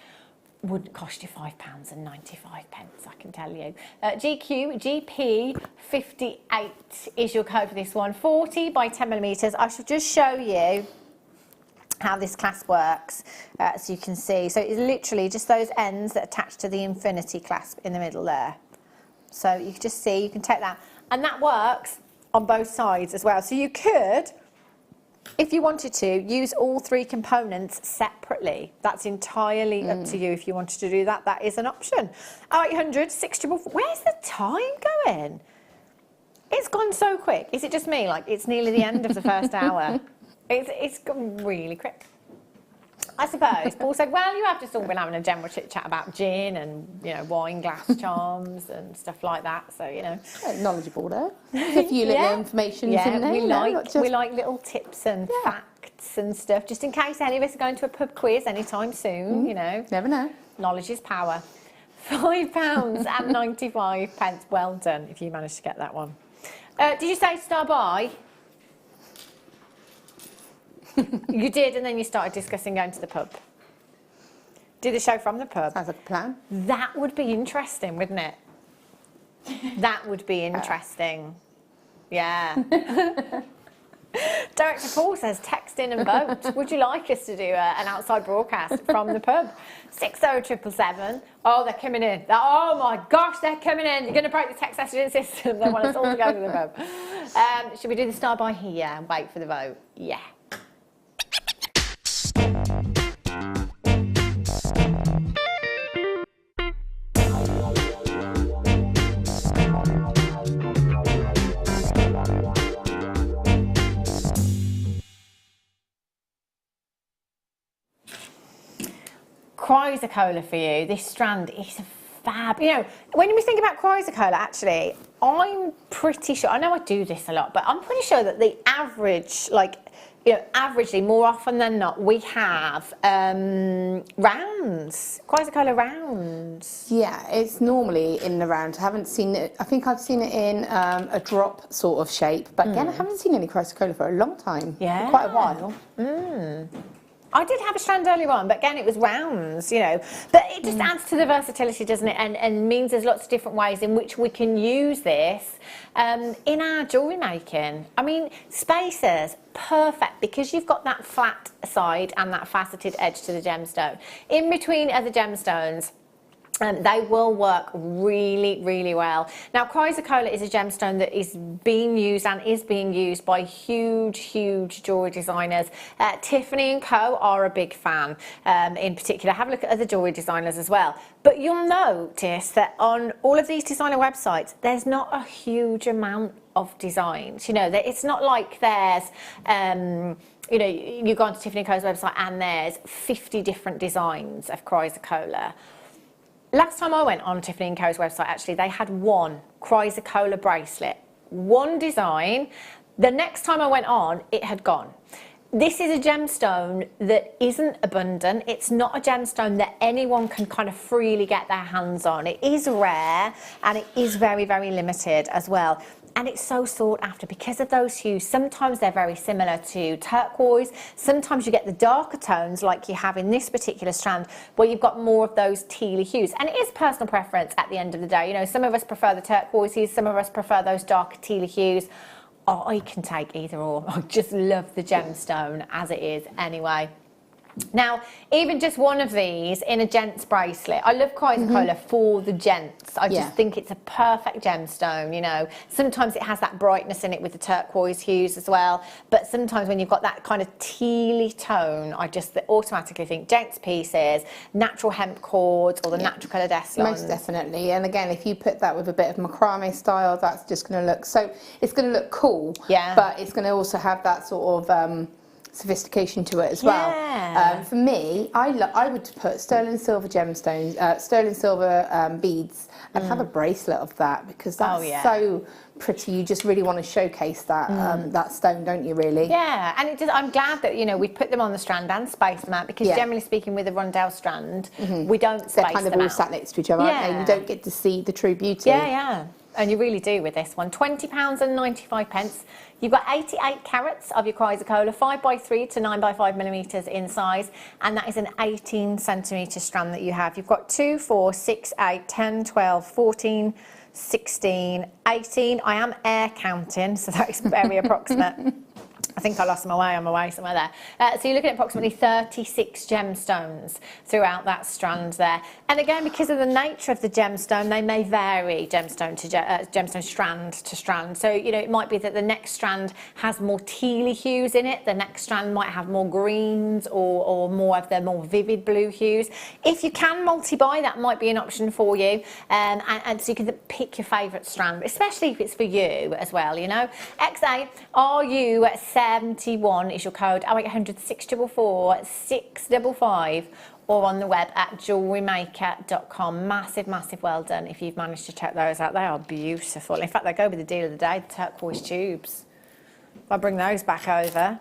would cost you £5.95, I can tell you. GP58 is your code for this one. 40 by 10mm. I should just show you how this clasp works, so you can see. So it's literally just those ends that attach to the infinity clasp in the middle there. So you can just see, you can take that, and that works on both sides as well. So you could, if you wanted to, use all three components separately. That's entirely up to you if you wanted to do that. That is an option. 0800 644. Where's the time going? It's gone so quick. Is it just me? Like, it's nearly the end of the first hour. It's gone really quick, I suppose. Paul said, well, you have just all been having a general chit-chat about gin and, you know, wine glass charms and stuff like that, so, you know. Quite knowledgeable there. A few little information in there. We like little tips and facts and stuff, just in case any of us are going to a pub quiz anytime soon, you know. Never know. Knowledge is power. £5.95. Well done, if you managed to get that one. Did you say star by? You did, and then you started discussing going to the pub. Do the show from the pub. Sounds like a plan. That would be interesting, wouldn't it? That would be interesting. Yeah. Director Paul says, text in and vote. Would you like us to do an outside broadcast from the pub? 60777. Oh, they're coming in. Oh my gosh, they're coming in. You're going to break the text messaging system. They want us all to go to the pub. Should we do the star by here and wait for the vote? Yeah. Chrysocolla for you. This strand is a fab. You know, when we think about Chrysocolla, actually, I'm pretty sure, I know I do this a lot, but I'm pretty sure that the average, like, you know, averagely, more often than not, we have rounds, Chrysocolla rounds. Yeah, it's normally in the round. I haven't seen it, I think I've seen it in a drop sort of shape, but again, I haven't seen any Chrysocolla for a long time. Yeah. For quite a while. I did have a strand earlier on, but again, it was rounds, you know. But it just adds to the versatility, doesn't it? And means there's lots of different ways in which we can use this in our jewellery making. I mean, spacers, perfect, because you've got that flat side and that faceted edge to the gemstone. In between other gemstones, they will work really, really well. Now, Chrysocolla is a gemstone that is being used and is being used by huge, huge jewellery designers. Tiffany & Co. are a big fan in particular. Have a look at other jewellery designers as well. But you'll notice that on all of these designer websites, there's not a huge amount of designs. You know, it's not like there's... you know, you go onto Tiffany & Co.'s website and there's 50 different designs of Chrysocolla. Last time I went on Tiffany & Co.'s website, actually, they had one Chrysocolla bracelet, one design. The next time I went on, it had gone. This is a gemstone that isn't abundant. It's not a gemstone that anyone can kind of freely get their hands on. It is rare and it is very, very limited as well. And it's so sought after because of those hues. Sometimes they're very similar to turquoise. Sometimes you get the darker tones like you have in this particular strand where you've got more of those tealy hues. And it is personal preference at the end of the day. You know, some of us prefer the turquoise hues, some of us prefer those darker tealy hues. Oh, I can take either or. I just love the gemstone as it is anyway. Now, even just one of these in a gent's bracelet, I love Chrysocolla for the gents. I just think it's a perfect gemstone, you know. Sometimes it has that brightness in it with the turquoise hues as well, but sometimes when you've got that kind of tealy tone, I just automatically think gents pieces, natural hemp cords or the natural colour Deslons. Most definitely, and again, if you put that with a bit of macrame style, that's just going to look, so it's going to look cool, but it's going to also have that sort of sophistication to it as well. Yeah. For me, I would put sterling silver gemstones, sterling silver beads, and have a bracelet of that, because that's so pretty. You just really want to showcase that that stone, don't you, really? Yeah, and I'm glad that, you know, we put them on the strand and space them out, because generally speaking with a rondelle strand, we don't space them out. They're kind of all sat next to each other, aren't they? You don't get to see the true beauty. Yeah. And you really do with this one. £20.95. You've got 88 carats of your Chrysocolla, 5x3 to 9x5 millimetres in size, and that is an 18 centimetre strand that you have. You've got 2, 4, 6, 8, 10, 12, 14, 16, 18. I am air counting, so that is very approximate. I think I lost my way on my way somewhere there. So you're looking at approximately 36 gemstones throughout that strand there. And again, because of the nature of the gemstone, they may vary gemstone to gemstone, strand to strand. So, you know, it might be that the next strand has more tealy hues in it. The next strand might have more greens or more of the more vivid blue hues. If you can multi-buy, that might be an option for you. And so you can pick your favourite strand, especially if it's for you as well, you know. XA, RU71 is your code, 0800 644 655, or on the web at JewelleryMaker.com. Massive well done if you've managed to check those out. They are beautiful. In fact, they go with the deal of the day, the turquoise tubes. If I bring those back over,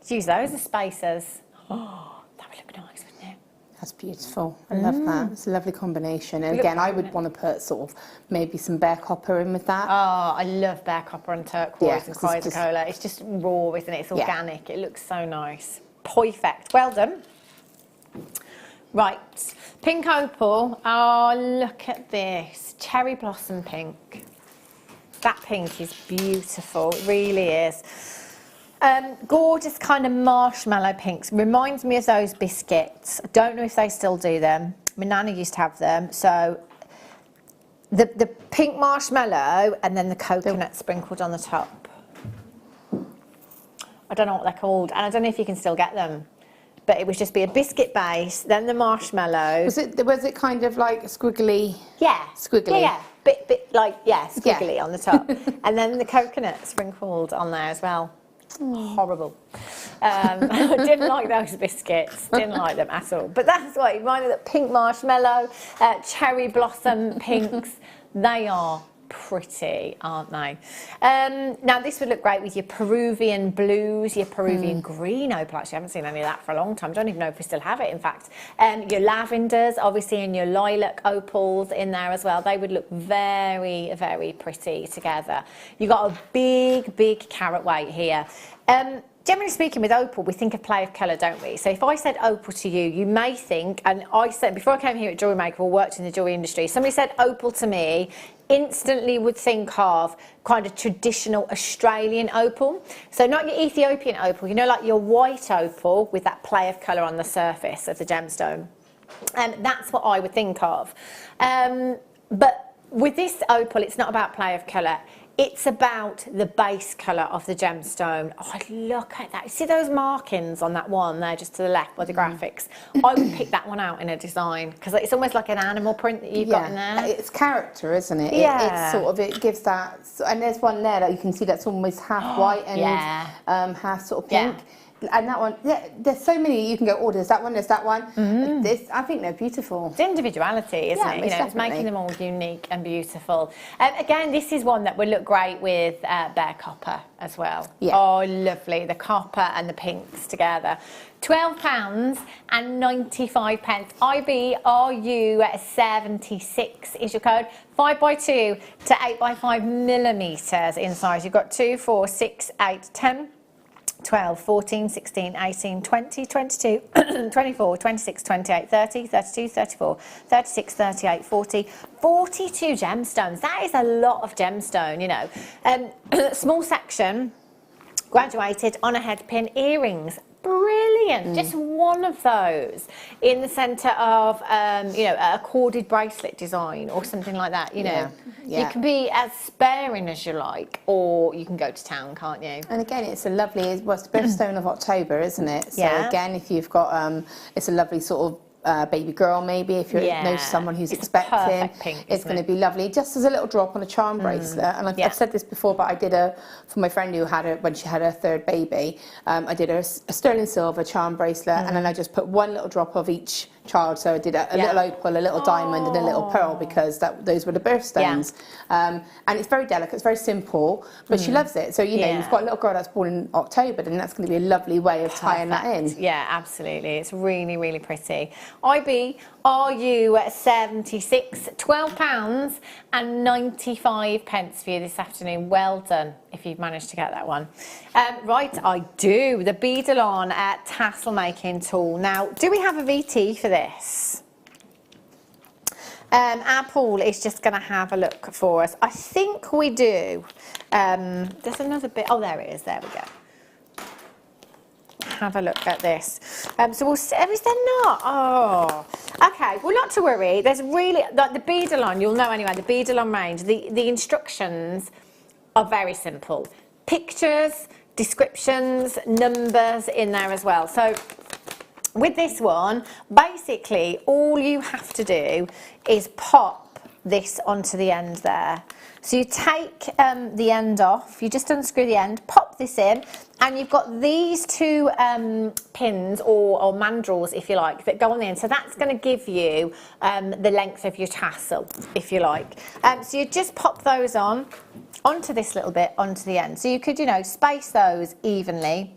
use those as spacers. Oh, that would look nice, wouldn't it? That's beautiful. I love that. It's a lovely combination. And again, I would want to put sort of maybe some bare copper in with that. Oh, I love bare copper and turquoise and Chrysocolla. It's just raw, isn't it? It's organic. It looks so nice. Perfect. Well done. Right. Pink opal. Oh, look at this. Cherry blossom pink. That pink is beautiful. It really is. Gorgeous kind of marshmallow pinks. Reminds me of those biscuits. I don't know if they still do them. My nana used to have them. So the pink marshmallow and then the coconut sprinkled on the top. I don't know what they're called, and I don't know if you can still get them. But it would just be a biscuit base, then the marshmallow. Was it kind of like squiggly? Yeah. Squiggly. Yeah. Bit like squiggly on the top, and then the coconut sprinkled on there as well. Horrible. I didn't like those biscuits. Didn't like them at all. But that's what it reminded me of. Pink marshmallow, cherry blossom pinks. They are pretty, aren't they? Now this would look great with your Peruvian blues, your Peruvian green opal. Actually, I haven't seen any of that for a long time. I don't even know if we still have it, in fact. Your lavenders, obviously, and your lilac opals in there as well. They would look very pretty together. You've got a big carat weight here. Generally speaking, with opal, we think of play of colour, don't we? So if I said opal to you, you may think, and I said, before I came here at Jewellery Maker or worked in the jewellery industry, somebody said opal to me, instantly would think of kind of traditional Australian opal. So not your Ethiopian opal, you know, like your white opal with that play of colour on the surface of the gemstone. And that's what I would think of. But with this opal, it's not about play of colour. It's about the base colour of the gemstone. Oh, look at that. See those markings on that one there just to the left by the graphics? I would pick that one out in a design because it's almost like an animal print that you've got in there. It's character, isn't it? Yeah. It's sort of, it gives that, and there's one there that you can see that's almost half white and half sort of pink. Yeah. And that one, there's so many you can go, oh, there's that one, there's that one. This, I think they're beautiful. It's individuality, isn't it? You know, it's making them all unique and beautiful. Again, this is one that would look great with bare copper as well. Yeah. Oh, lovely. The copper and the pinks together. £12.95. IBRU76 is your code. 5x2 to 8x5 millimetres in size. You've got 2, 4, 6, 8, 10. 12, 14, 16, 18, 20, 22, 24, 26, 28, 30, 32, 34, 36, 38, 40, 42 gemstones. That is a lot of gemstone, you know. Small section, graduated on a head pin, earrings. Brilliant. Just one of those in the centre of, you know, a corded bracelet design or something like that, you know. You can be as sparing as you like, or you can go to town, can't you? And again, it's a lovely, well, it's the birthstone of October, isn't it? So again, if you've got, it's a lovely sort of baby girl, maybe if you know someone who's it's expecting, pink, it's going to be lovely. Just as a little drop on a charm bracelet. And I've said this before, but I did for my friend who had when she had her third baby, I did a sterling silver charm bracelet, and then I just put one little drop of each child. So I did a little opal, a little diamond, and a little pearl, because those were the birthstones. And it's very delicate, it's very simple, but she loves it. So, you know, you've got a little girl that's born in October, then that's going to be a lovely way of tying that in. Yeah, absolutely. It's really, really pretty. IB, RU76, £12.95 for you this afternoon. Well done if you've managed to get that one. Right, I do. The Abalone tassel making tool. Now, do we have a VT for this? Our Paul is just going to have a look for us. I think we do. There's another bit. Oh, there it is. There we go. Have a look at this. So we'll see. Is there not? Oh, okay. Well, not to worry. There's really, like the Beadalon, you'll know anyway, the Beadalon range, the instructions are very simple. Pictures, descriptions, numbers in there as well. So with this one, basically all you have to do is pop this onto the end there. So you take the end off, you just unscrew the end, pop this in, and you've got these two pins or mandrels, if you like, that go on the end. So that's going to give you the length of your tassel, if you like. So you just pop those onto this little bit, onto the end. So you could, you know, space those evenly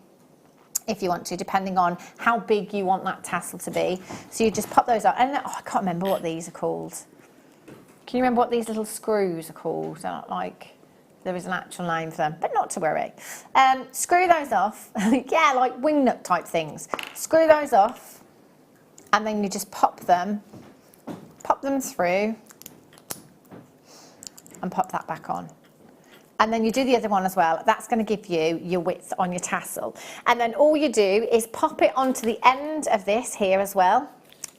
if you want to, depending on how big you want that tassel to be. So you just pop those on. And I can't remember what these are called. Can you remember what these little screws are called? They're not like, there is an actual name for them, but not to worry. Screw those off. Yeah, like wing nut type things. Screw those off, and then you just pop them through, and pop that back on. And then you do the other one as well. That's going to give you your width on your tassel. And then all you do is pop it onto the end of this here as well.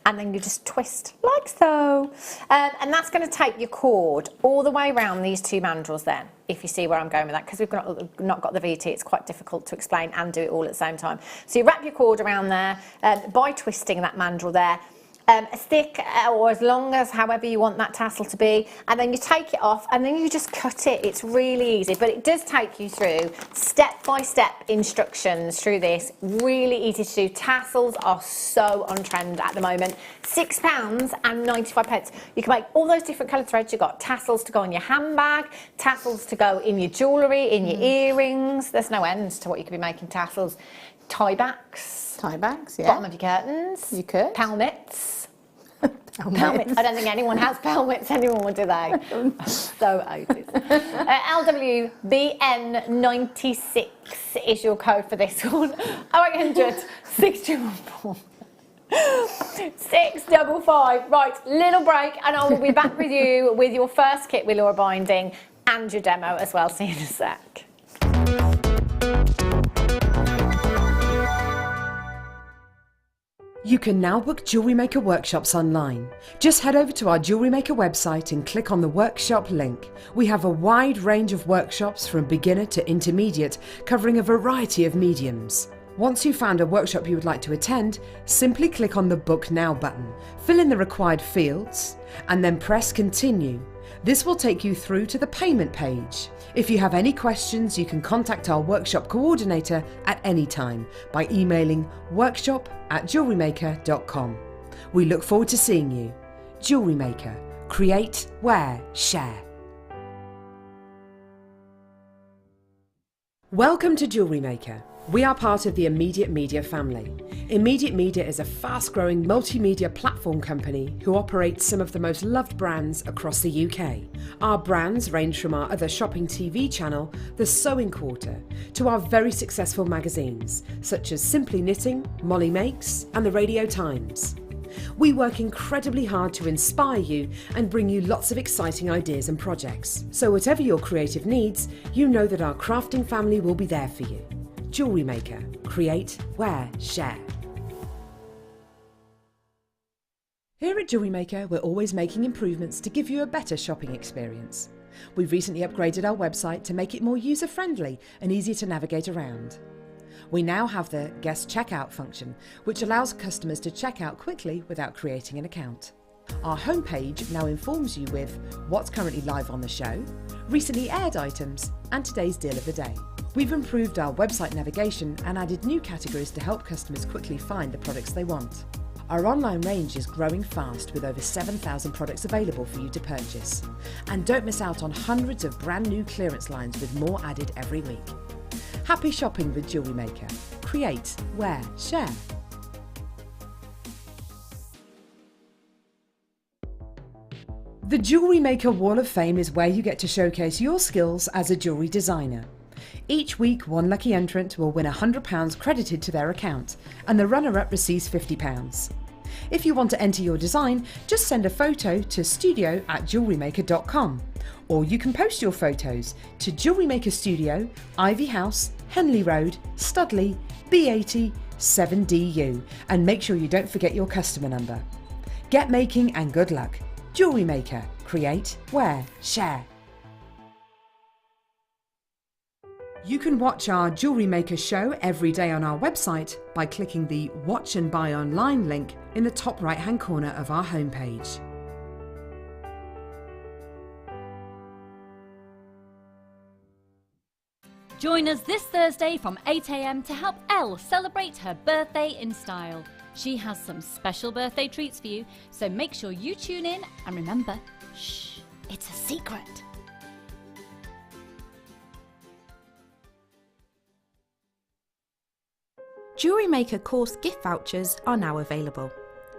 And then you just twist like so. And that's going to take your cord all the way around these two mandrels then, if you see where I'm going with that, because we've not got the VT, it's quite difficult to explain and do it all at the same time. So you wrap your cord around there by twisting that mandrel there. A stick or as long as however you want that tassel to be, and then you take it off and then you just cut it. It's really easy, but it does take you through step-by-step instructions through this. Really easy to do. Tassels are so on trend at the moment. £6.95. You can make all those different coloured threads. You've got tassels to go on your handbag, tassels to go in your jewellery, in your earrings. There's no end to what you could be making tassels. Tie backs. Tie backs, yeah. Bottom of your curtains. You could. Pelmets. Pelmets. I don't think anyone has pelmets anymore, do they? So 80s. LWBN96 is your code for this one. 0800 644 655. Right, little break, and I will be back with you with your first kit with Laura binding and your demo as well. See you in a sec. You can now book Jewellery Maker workshops online. Just head over to our Jewellery Maker website and click on the workshop link. We have a wide range of workshops from beginner to intermediate, covering a variety of mediums. Once you've found a workshop you would like to attend, simply click on the Book Now button, fill in the required fields, and then press Continue. This will take you through to the payment page. If you have any questions, you can contact our workshop coordinator at any time by emailing workshop@jewellerymaker.com. We look forward to seeing you. Jewellery Maker. Create, wear, share. Welcome to Jewellery Maker. We are part of the Immediate Media family. Immediate Media is a fast-growing multimedia platform company who operates some of the most loved brands across the UK. Our brands range from our other shopping TV channel, The Sewing Quarter, to our very successful magazines, such as Simply Knitting, Molly Makes, and The Radio Times. We work incredibly hard to inspire you and bring you lots of exciting ideas and projects. So whatever your creative needs, you know that our crafting family will be there for you. Jewellery Maker. Create, wear, share. Here at Jewellery Maker, we're always making improvements to give you a better shopping experience. We've recently upgraded our website to make it more user-friendly and easier to navigate around. We now have the guest checkout function, which allows customers to check out quickly without creating an account. Our homepage now informs you with what's currently live on the show, recently aired items, and today's deal of the day. We've improved our website navigation and added new categories to help customers quickly find the products they want. Our online range is growing fast with over 7,000 products available for you to purchase. And don't miss out on hundreds of brand new clearance lines with more added every week. Happy shopping with Jewellery Maker. Create, wear, share. The Jewellery Maker Wall of Fame is where you get to showcase your skills as a jewellery designer. Each week, one lucky entrant will win £100 credited to their account, and the runner-up receives £50. If you want to enter your design, just send a photo to studio@jewellerymaker.com, or you can post your photos to Jewellery Maker Studio, Ivy House, Henley Road, Studley, B80 7DU, and make sure you don't forget your customer number. Get making and good luck. Jewellery Maker. Create, wear, share. You can watch our Jewellery Maker show every day on our website by clicking the Watch and Buy Online link in the top right-hand corner of our homepage. Join us this Thursday from 8 AM to help Elle celebrate her birthday in style. She has some special birthday treats for you, so make sure you tune in and remember, shh, it's a secret. Jewellery Maker course gift vouchers are now available.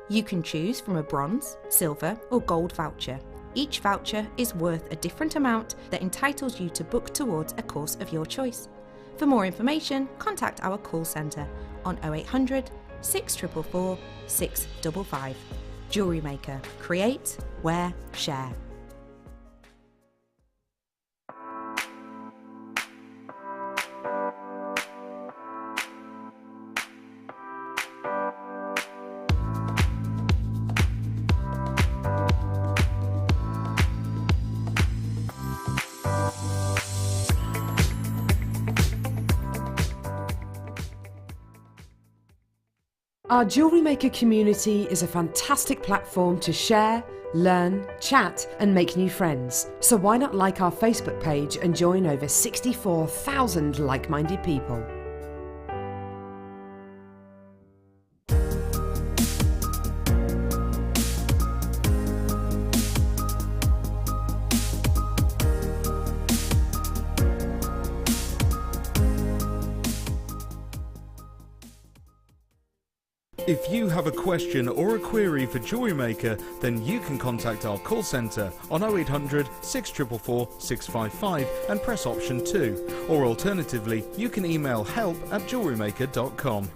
You can choose from a bronze, silver or gold voucher. Each voucher is worth a different amount that entitles you to book towards a course of your choice. For more information, contact our call centre on 0800 644 655. Jewellery Maker. Create, wear, share. Our Jewellery Maker community is a fantastic platform to share, learn, chat and make new friends. So why not like our Facebook page and join over 64,000 like-minded people? If you have a question or a query for Jewellery Maker, then you can contact our call centre on 0800 644 655 and press option 2, or alternatively you can email help@jewellerymaker.com.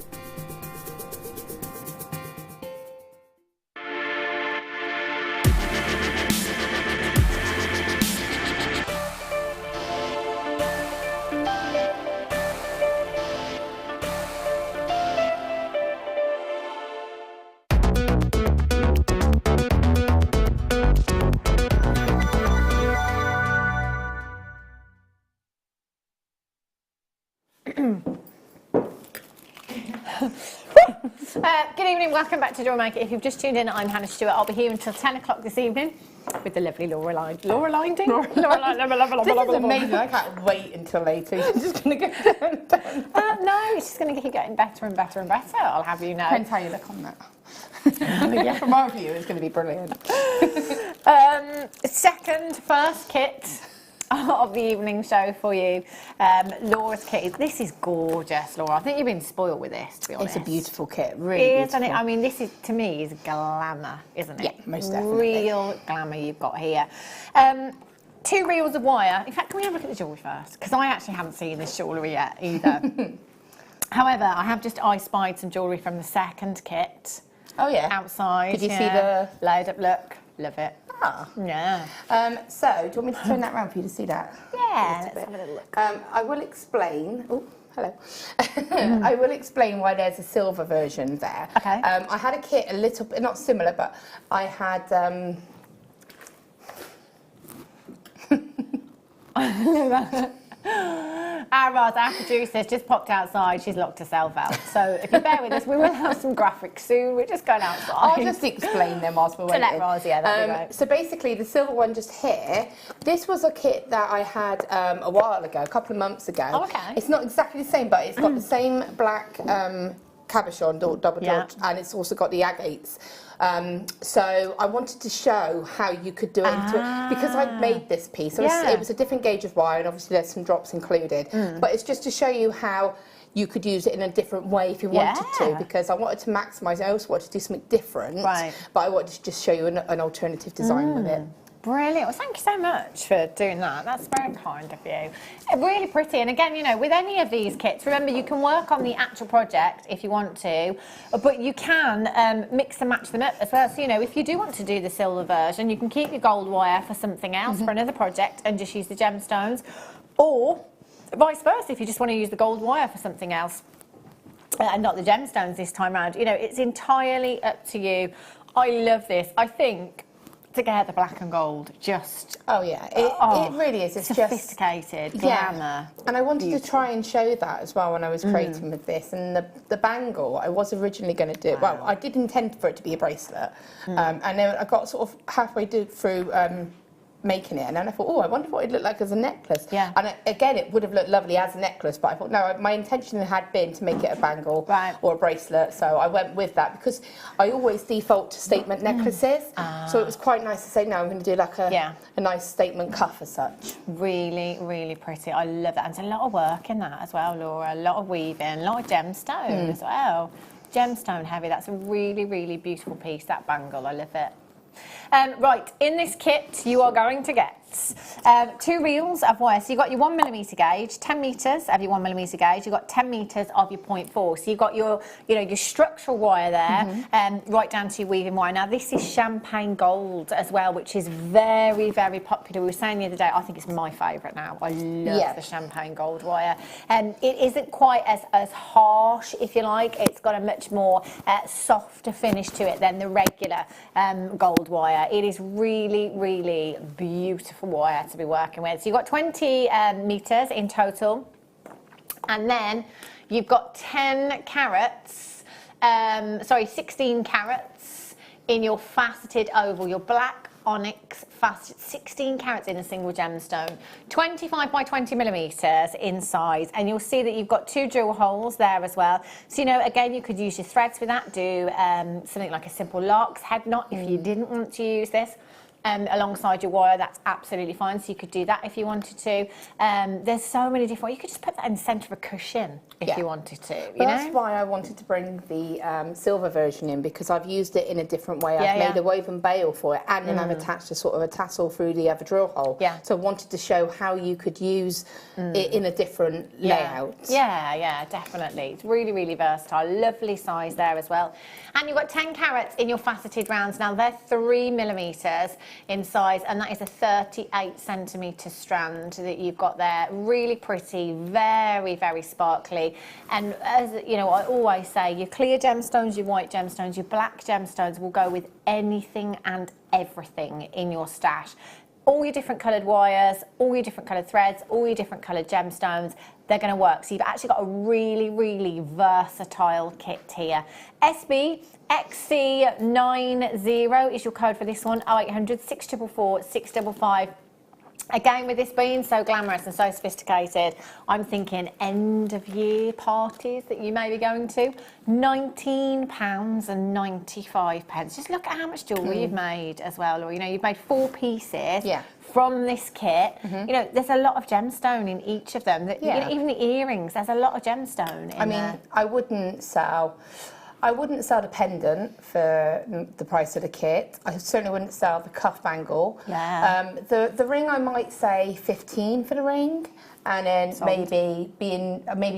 Good evening, welcome back to Jewellery Maker. If you've just tuned in, I'm Hannah Stuart. I'll be here until 10 o'clock this evening with the lovely Laura This is amazing. I can't wait until later. You're just going to go down. No, it's just going to keep getting better and better and better, I'll have you know. Depends how you look on that. Yeah, from our view, it's going to be brilliant. First kit of the evening show for you. Laura's kit. This is gorgeous, Laura. I think you've been spoiled with this, to be honest. It's a beautiful kit, really beautiful. Isn't it? I mean, this is, to me, is glamour, isn't it? Yeah, most definitely. Real glamour you've got here. 2 reels of wire. In fact, can we have a look at the jewellery first? Because I actually haven't seen this jewellery yet either. However, I have just spied some jewellery from the second kit. Oh, yeah. Outside. Could you see the laid up look? Love it. Ah. Yeah. So, do you want me to turn that around for you to see that? Yeah, let's have a little look. I will explain. Oh, hello. I will explain why there's a silver version there. Okay. I had a kit a little bit, not similar, but I had. Our producer's just popped outside. She's locked herself out. So if you bear with us, we will have some graphics soon. We're just going outside. I'll just explain them whilst we're waiting. To let Roz, yeah, that'd be great. So basically, the silver one just here, this was a kit that I had a while ago, a couple of months ago. Oh, okay. It's not exactly the same, but it's got the same black cabochon, double dodge, and it's also got the agates. So I wanted to show how you could do it because I'd made this piece. So it was a different gauge of wire, and obviously there's some drops included. But it's just to show you how you could use it in a different way if you wanted to, because I wanted to maximise. I also wanted to do something different, but I wanted to just show you an alternative design with it. Brilliant. Well, thank you so much for doing that. That's very kind of you. Really pretty. And again, you know, with any of these kits, remember, you can work on the actual project if you want to, but you can mix and match them up as well. So, you know, if you do want to do the silver version, you can keep your gold wire for something else, for another project, and just use the gemstones. Or vice versa, if you just want to use the gold wire for something else and not the gemstones this time around. You know, it's entirely up to you. I love this. I think together, black and gold, just it really is. It's sophisticated, just glamour. And I wanted to try and show that as well when I was creating with this. And the bangle, I was originally going to do. Well, I did intend for it to be a bracelet, and then I got sort of halfway through making it, and then I thought, oh, I wonder what it'd look like as a necklace. And again, it would have looked lovely as a necklace, but I thought, no, my intention had been to make it a bangle or a bracelet, so I went with that because I always default to statement necklaces, so it was quite nice to say, no, I'm going to do like a nice statement cuff as such. Really, really pretty. I love that. And there's a lot of work in that as well, Laura. A lot of weaving, a lot of gemstone as well. Gemstone heavy. That's a really, really beautiful piece, that bangle. I love it. Right, in this kit you are going to get 2 reels of wire. So you've got your 1mm gauge, 10 metres of your 1mm gauge, you've got 10 metres of your 0.4. So you've got your, you know, your structural wire there, right down to your weaving wire. Now this is champagne gold as well, which is very, very popular. We were saying the other day, I think it's my favourite now. I love the champagne gold wire. It isn't quite as harsh, if you like. It's got a much more softer finish to it than the regular gold wire. It is really, really beautiful wire to be working with. So you've got 20 metres in total, and then you've got 10 carats, 16 carats in your faceted oval, your black onyx faceted, 16 carats in a single gemstone, 25 by 20 millimetres in size, and you'll see that you've got 2 drill holes there as well. So, you know, again, you could use your threads with that, do something like a simple lark's head knot if you didn't want to use this. Alongside your wire, that's absolutely fine. So you could do that if you wanted to. There's so many different. You could just put that in the centre of a cushion if you wanted to. You know? That's why I wanted to bring the silver version in, because I've used it in a different way. I've made a woven bail for it, and then I've attached a sort of a tassel through the other drill hole. So I wanted to show how you could use it in a different layout. Yeah, definitely. It's really, really versatile. Lovely size there as well. And you've got 10 carats in your faceted rounds. Now they're 3 millimetres in size, and that is a 38 centimetre strand that you've got there. Really pretty, very, very sparkly. And as you know, I always say, your clear gemstones, your white gemstones, your black gemstones will go with anything and everything in your stash. All your different coloured wires, all your different coloured threads, all your different coloured gemstones, they're going to work. So you've actually got a really, really versatile kit here. SBXC90 is your code for this one, 0800 644 655. Again, with this being so glamorous and so sophisticated, I'm thinking end of year parties that you may be going to. £19.95. Just look at how much jewellery you've made as well, or you know, you've made 4 pieces from this kit. You know, there's a lot of gemstone in each of them. You know, even the earrings, there's a lot of gemstone in there. I wouldn't sell the pendant for the price of the kit. I certainly wouldn't sell the cuff bangle. The ring, I might say 15 for the ring, and then maybe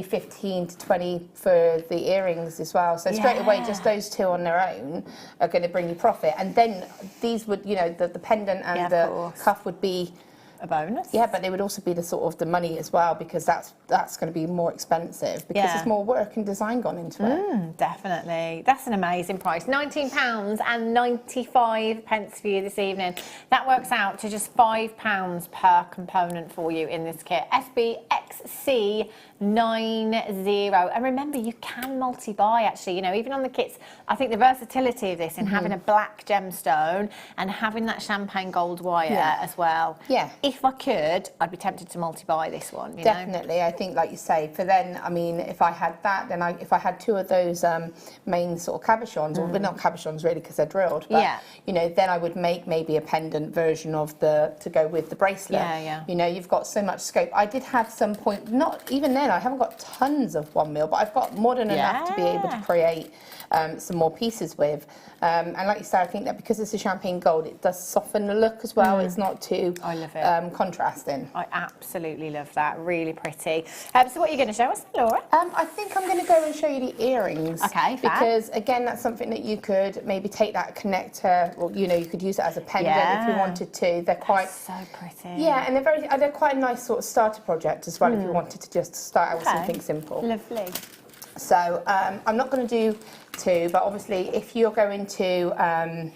15 to 20 for the earrings as well. So straight away, just those 2 on their own are going to bring you profit. And then these would, you know, the pendant and the cuff would be a bonus. Yeah, but they would also be the sort of the money as well, because that's going to be more expensive, because there's more work and design gone into it. Definitely. That's an amazing price. £19.95 for you this evening. That works out to just £5 per component for you in this kit. SBX XC90. And remember, you can multi-buy actually, you know, even on the kits. I think the versatility of this in having a black gemstone and having that champagne gold wire as well. Yeah. If I could, I'd be tempted to multi-buy this one, you Definitely. know? I think, like you say, for then, I mean, if I had that, then if I had two of those main sort of cabochons, or not cabochons really because they're drilled, but, you know, then I would make maybe a pendant version of to go with the bracelet. Yeah. You know, you've got so much scope. I did have some point, not even then, I haven't got tons of 1 mil, but I've got more than enough to be able to create some more pieces with. And like you said, I think that because it's a champagne gold, it does soften the look as well. It's not too contrasting. I absolutely love that. Really pretty. So what are you going to show us, Laura? I think I'm going to go and show you the earrings. Okay, because again, that's something that you could maybe take that connector, or you know, you could use it as a pendant if you wanted to. They're quite so pretty. Yeah, and they're quite a nice sort of starter project as well if you wanted to just start out with something simple. Lovely. So I'm not going to do two, but obviously if you're going to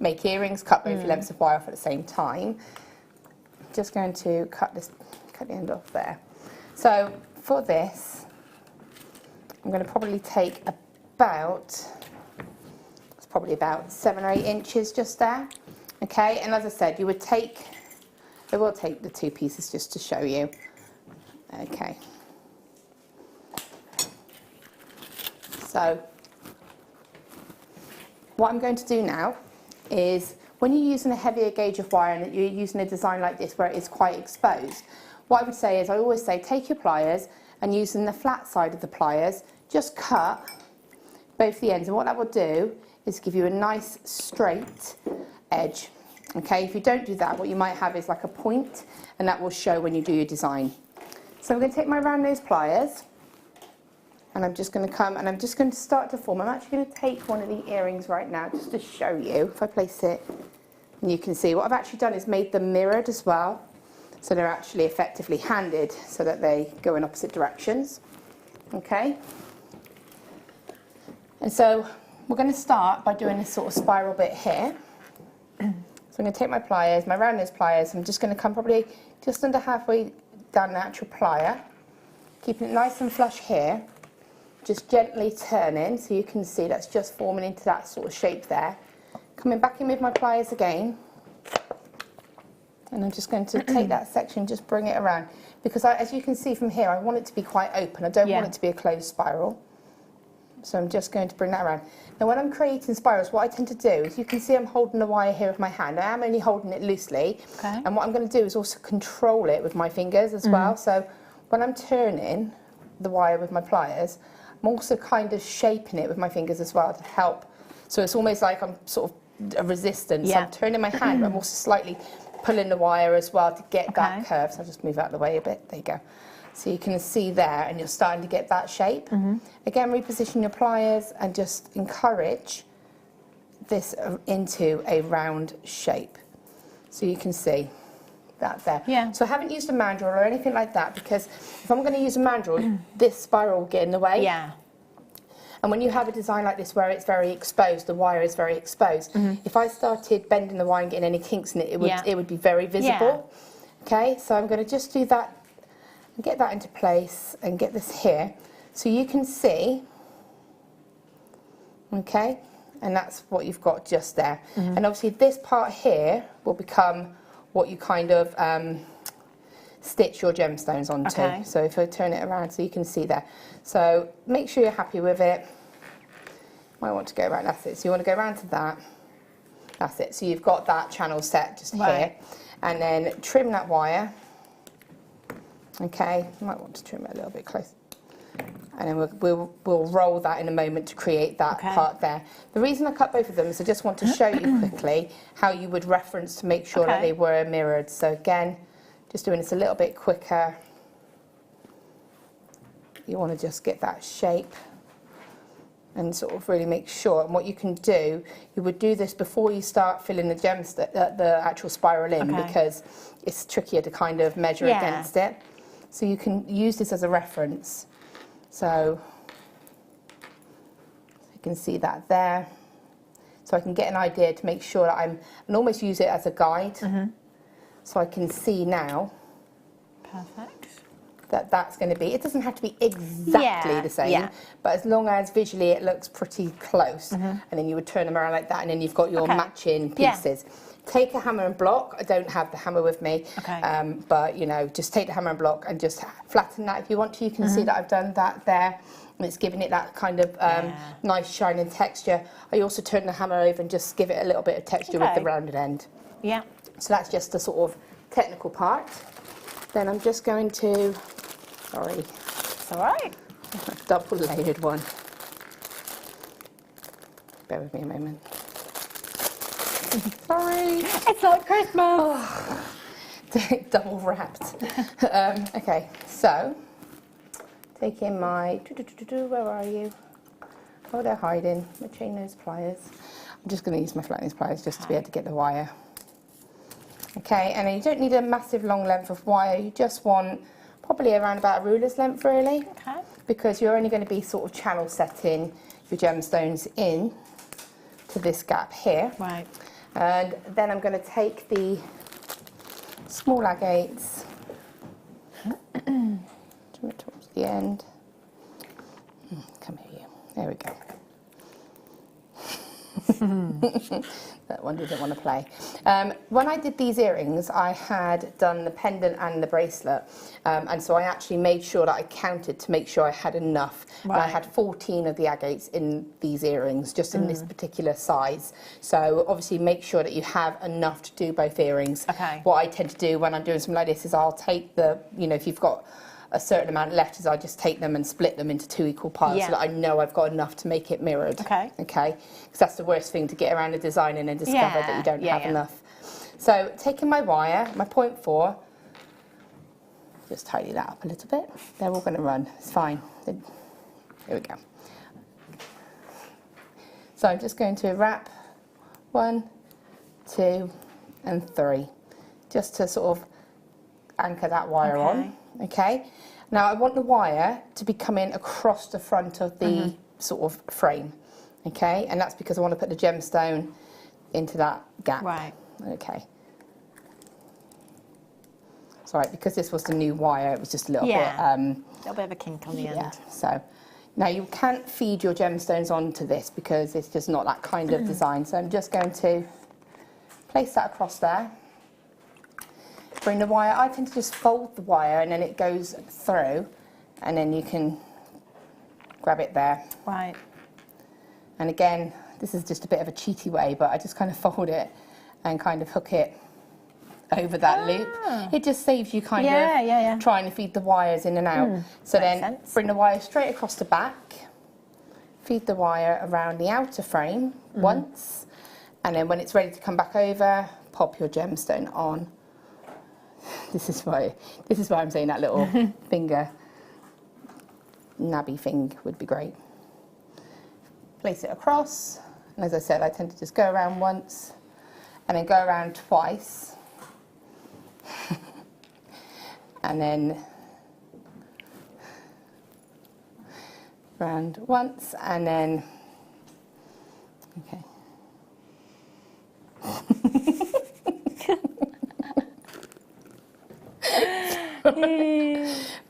make earrings, cut both lengths of wire off at the same time. I'm just going to cut the end off there. So for this, I'm going to probably take about 7 or 8 inches just there. Okay, and as I said, I will take the two pieces just to show you. Okay. So what I'm going to do now is, when you're using a heavier gauge of wire and you're using a design like this where it is quite exposed, what I would say is, I always say, take your pliers and using the flat side of the pliers, just cut both the ends. And what that will do is give you a nice straight edge. Okay, if you don't do that, what you might have is like a point, and that will show when you do your design. So I'm going to take my round nose pliers, and I'm just going to come and I'm just going to start to form. I'm actually going to take one of the earrings right now just to show you. If I place it, and you can see what I've actually done is made them mirrored as well. So they're actually effectively handed so that they go in opposite directions. Okay. And so we're going to start by doing this sort of spiral bit here. So I'm going to take my pliers, my round nose pliers. I'm just going to come probably just under halfway down the actual plier, keeping it nice and flush here. Just gently turning, so you can see that's just forming into that sort of shape there. Coming back in with my pliers again, and I'm just going to take that section, just bring it around, because as you can see from here, I want it to be quite open. I don't want it to be a closed spiral. So I'm just going to bring that around. Now when I'm creating spirals, what I tend to do is, you can see I'm holding the wire here with my hand. I am only holding it loosely, and what I'm going to do is also control it with my fingers as well. So when I'm turning the wire with my pliers, I'm also kind of shaping it with my fingers as well to help. So it's almost like I'm sort of a resistance. So I'm turning my hand, but I'm also slightly pulling the wire as well to get that curve. So I'll just move out of the way a bit. There you go. So you can see there, and you're starting to get that shape. Again, reposition your pliers and just encourage this into a round shape. So you can see that there. So I haven't used a mandrel or anything like that, because if I'm going to use a mandrel, this spiral will get in the way. And when you have a design like this where it's very exposed, the wire is very exposed, if I started bending the wire and getting any kinks in it, it would be very visible. Okay, so I'm going to just do that and get that into place and get this here. So you can see, okay, and that's what you've got just there. And obviously this part here will become what you kind of stitch your gemstones onto. So if I turn it around so you can see there. So make sure you're happy with it. Might want to go around, that's it. So you want to go around to that. That's it. So you've got that channel set just here. And then trim that wire. Okay, you might want to trim it a little bit close. And then we'll roll that in a moment to create that part there. The reason I cut both of them is I just want to show you quickly how you would reference to make sure that they were mirrored. So again, just doing this a little bit quicker. You want to just get that shape and sort of really make sure. And what you can do, you would do this before you start filling the the actual spiral in, because it's trickier to kind of measure against it. So you can use this as a reference. So you can see that there. So I can get an idea to make sure that and almost use it as a guide. So I can see now. Perfect. that's going to be. It doesn't have to be exactly the same, but as long as visually it looks pretty close, and then you would turn them around like that, and then you've got your matching pieces. Take a hammer and block. I don't have the hammer with me, but you know, just take the hammer and block and just flatten that if you want to. You can see that I've done that there, and it's giving it that kind of nice shining texture. I also turn the hammer over and just give it a little bit of texture with the rounded end. Yeah. So that's just the sort of technical part. Then I'm just going to, sorry. It's all right. Double layered one. Bear with me a moment. Sorry. It's like Christmas. Oh. Double wrapped. Okay, so taking my, where are you? Oh, they're hiding. My chain nose pliers. I'm just going to use my flat nose pliers just to be able to get the wire. Okay, and then you don't need a massive long length of wire. You just want probably around about a ruler's length, really. Okay. Because you're only going to be sort of channel setting your gemstones in to this gap here. Right. And then I'm going to take the small agates towards the end. Come here, you. There we go. That one didn't want to play. When I did these earrings, I had done the pendant and the bracelet, and so I actually made sure that I counted to make sure I had enough. Right. And I had 14 of the agates in these earrings, just in this particular size. So obviously make sure that you have enough to do both earrings. Okay. What I tend to do when I'm doing something like this is I'll take the, you know, if you've got a certain amount left, is I just take them and split them into 2 equal piles so that I know I've got enough to make it mirrored. Okay. Okay. Because that's the worst thing, to get around a design and then discover that you don't have enough. So taking my wire, my 0.4, just tidy that up a little bit. They're all going to run. It's fine. Here we go. So I'm just going to wrap 1, 2, and 3, just to sort of anchor that wire on. Okay, now I want the wire to be coming across the front of the sort of frame, okay, and that's because I want to put the gemstone into that gap. Right. Okay. Sorry, because this was the new wire, it was just a little bit... a little bit of a kink on the end. So now you can't feed your gemstones onto this because it's just not that kind of design, so I'm just going to place that across there. Bring the wire, I tend to just fold the wire and then it goes through, and then you can grab it there. Right. And again, this is just a bit of a cheaty way, but I just kind of fold it and kind of hook it over that loop. It just saves you kind of trying to feed the wires in and out. So then bring the wire straight across the back, feed the wire around the outer frame once, and then when it's ready to come back over, pop your gemstone on. This is why I'm saying that little finger nabby thing would be great. Place it across, and as I said, I tend to just go around once and then go around twice, and then round once, and then okay.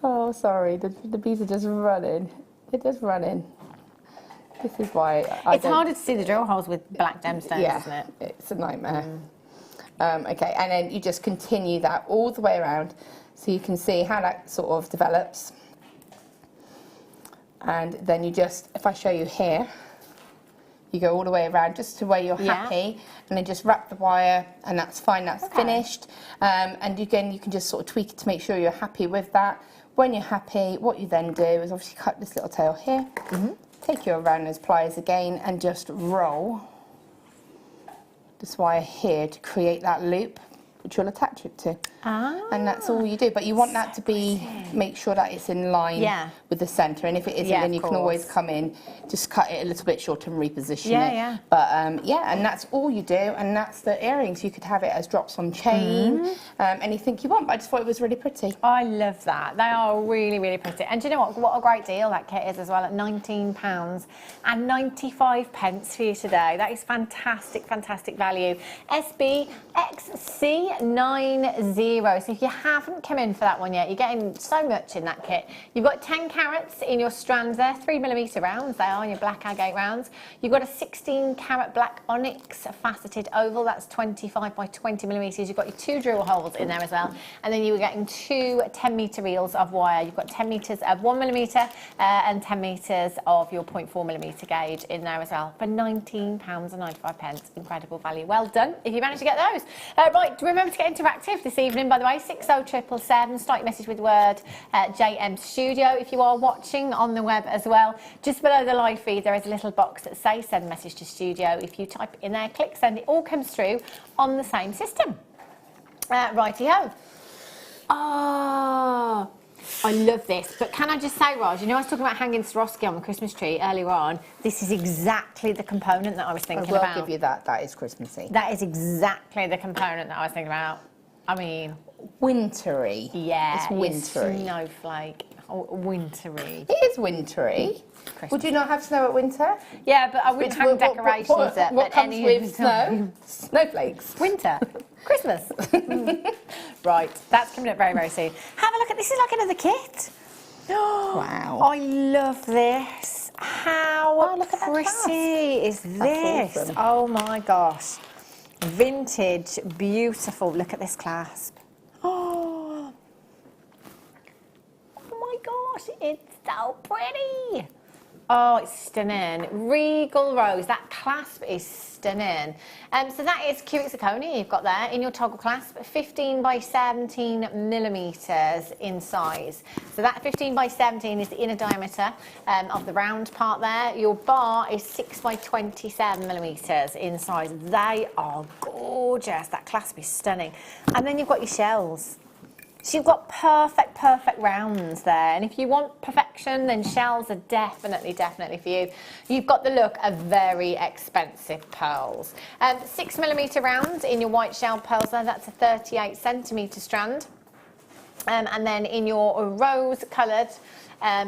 Oh, sorry, the beads are just running. They're just running. This is why it's harder to see the drill holes with black gemstones, isn't it? It's a nightmare. Okay, and then you just continue that all the way around, so you can see how that sort of develops. And then you just, if I show you here, you go all the way around just to where you're happy, and then just wrap the wire, and that's fine, that's finished. And again, you can just sort of tweak it to make sure you're happy with that. When you're happy, what you then do is obviously cut this little tail here, take your round nose pliers again, and just roll this wire here to create that loop, which you'll attach it to. And that's all you do. But you want that to be, make sure that it's in line with the centre. And if it isn't, then you can always come in, just cut it a little bit short and reposition it. But and that's all you do. And that's the earrings. You could have it as drops on chain, anything you want. But I just thought it was really pretty. I love that. They are really, really pretty. And do you know what? What a great deal that kit is as well, at £19.95 for you today. That is fantastic, fantastic value. SBXC 390. So if you haven't come in for that one yet, you're getting so much in that kit. You've got 10 carats in your strands there, 3mm rounds, they are your black agate rounds. You've got a 16 carat black onyx faceted oval, that's 25 by 20mm. You've got your 2 drill holes in there as well. And then you were getting 2 10-metre reels of wire. You've got 10 metres of 1mm and 10 metres of your 0.4mm gauge in there as well for £19.95. Incredible value. Well done if you managed to get those. Right, remember to get interactive this evening, by the way. 60777, start your message with the word JM Studio. If you are watching on the web as well, just below the live feed there is a little box that says send message to studio. If you type in there, click send, it all comes through on the same system. Righty-ho. Oh, I love this, but can I just say, Raj, you know I was talking about hanging Swarovski on the Christmas tree earlier on. This is exactly the component that I was thinking about. I will give you that. That is Christmassy. That is exactly the component that I was thinking about. I mean... Wintry. Yeah, it's wintry. It's snowflake. Oh, wintry. It is wintry. Christmas. Would you not have snow at winter? Yeah, but I wouldn't hang decorations what comes with snow? Snowflakes. Winter. Christmas. Right, that's coming up very, very soon. Have a look at this. Is like another kit. Wow. I love this. How look at that pretty is this? Awesome. Oh my gosh. Vintage, beautiful. Look at this clasp. Oh my gosh, it's so pretty. Oh, it's stunning. Regal Rose, that clasp is stunning. So that is cubic zirconia you've got there in your toggle clasp, 15 by 17 millimeters in size. So that 15 by 17 is the inner diameter of the round part there. Your bar is 6 by 27 millimeters in size. They are gorgeous. That clasp is stunning. And then you've got your shells. So you've got perfect rounds there. And if you want perfection, then shells are definitely for you. You've got the look of very expensive pearls. 6mm rounds in your white shell pearls there, that's a 38cm strand. And then in your rose-coloured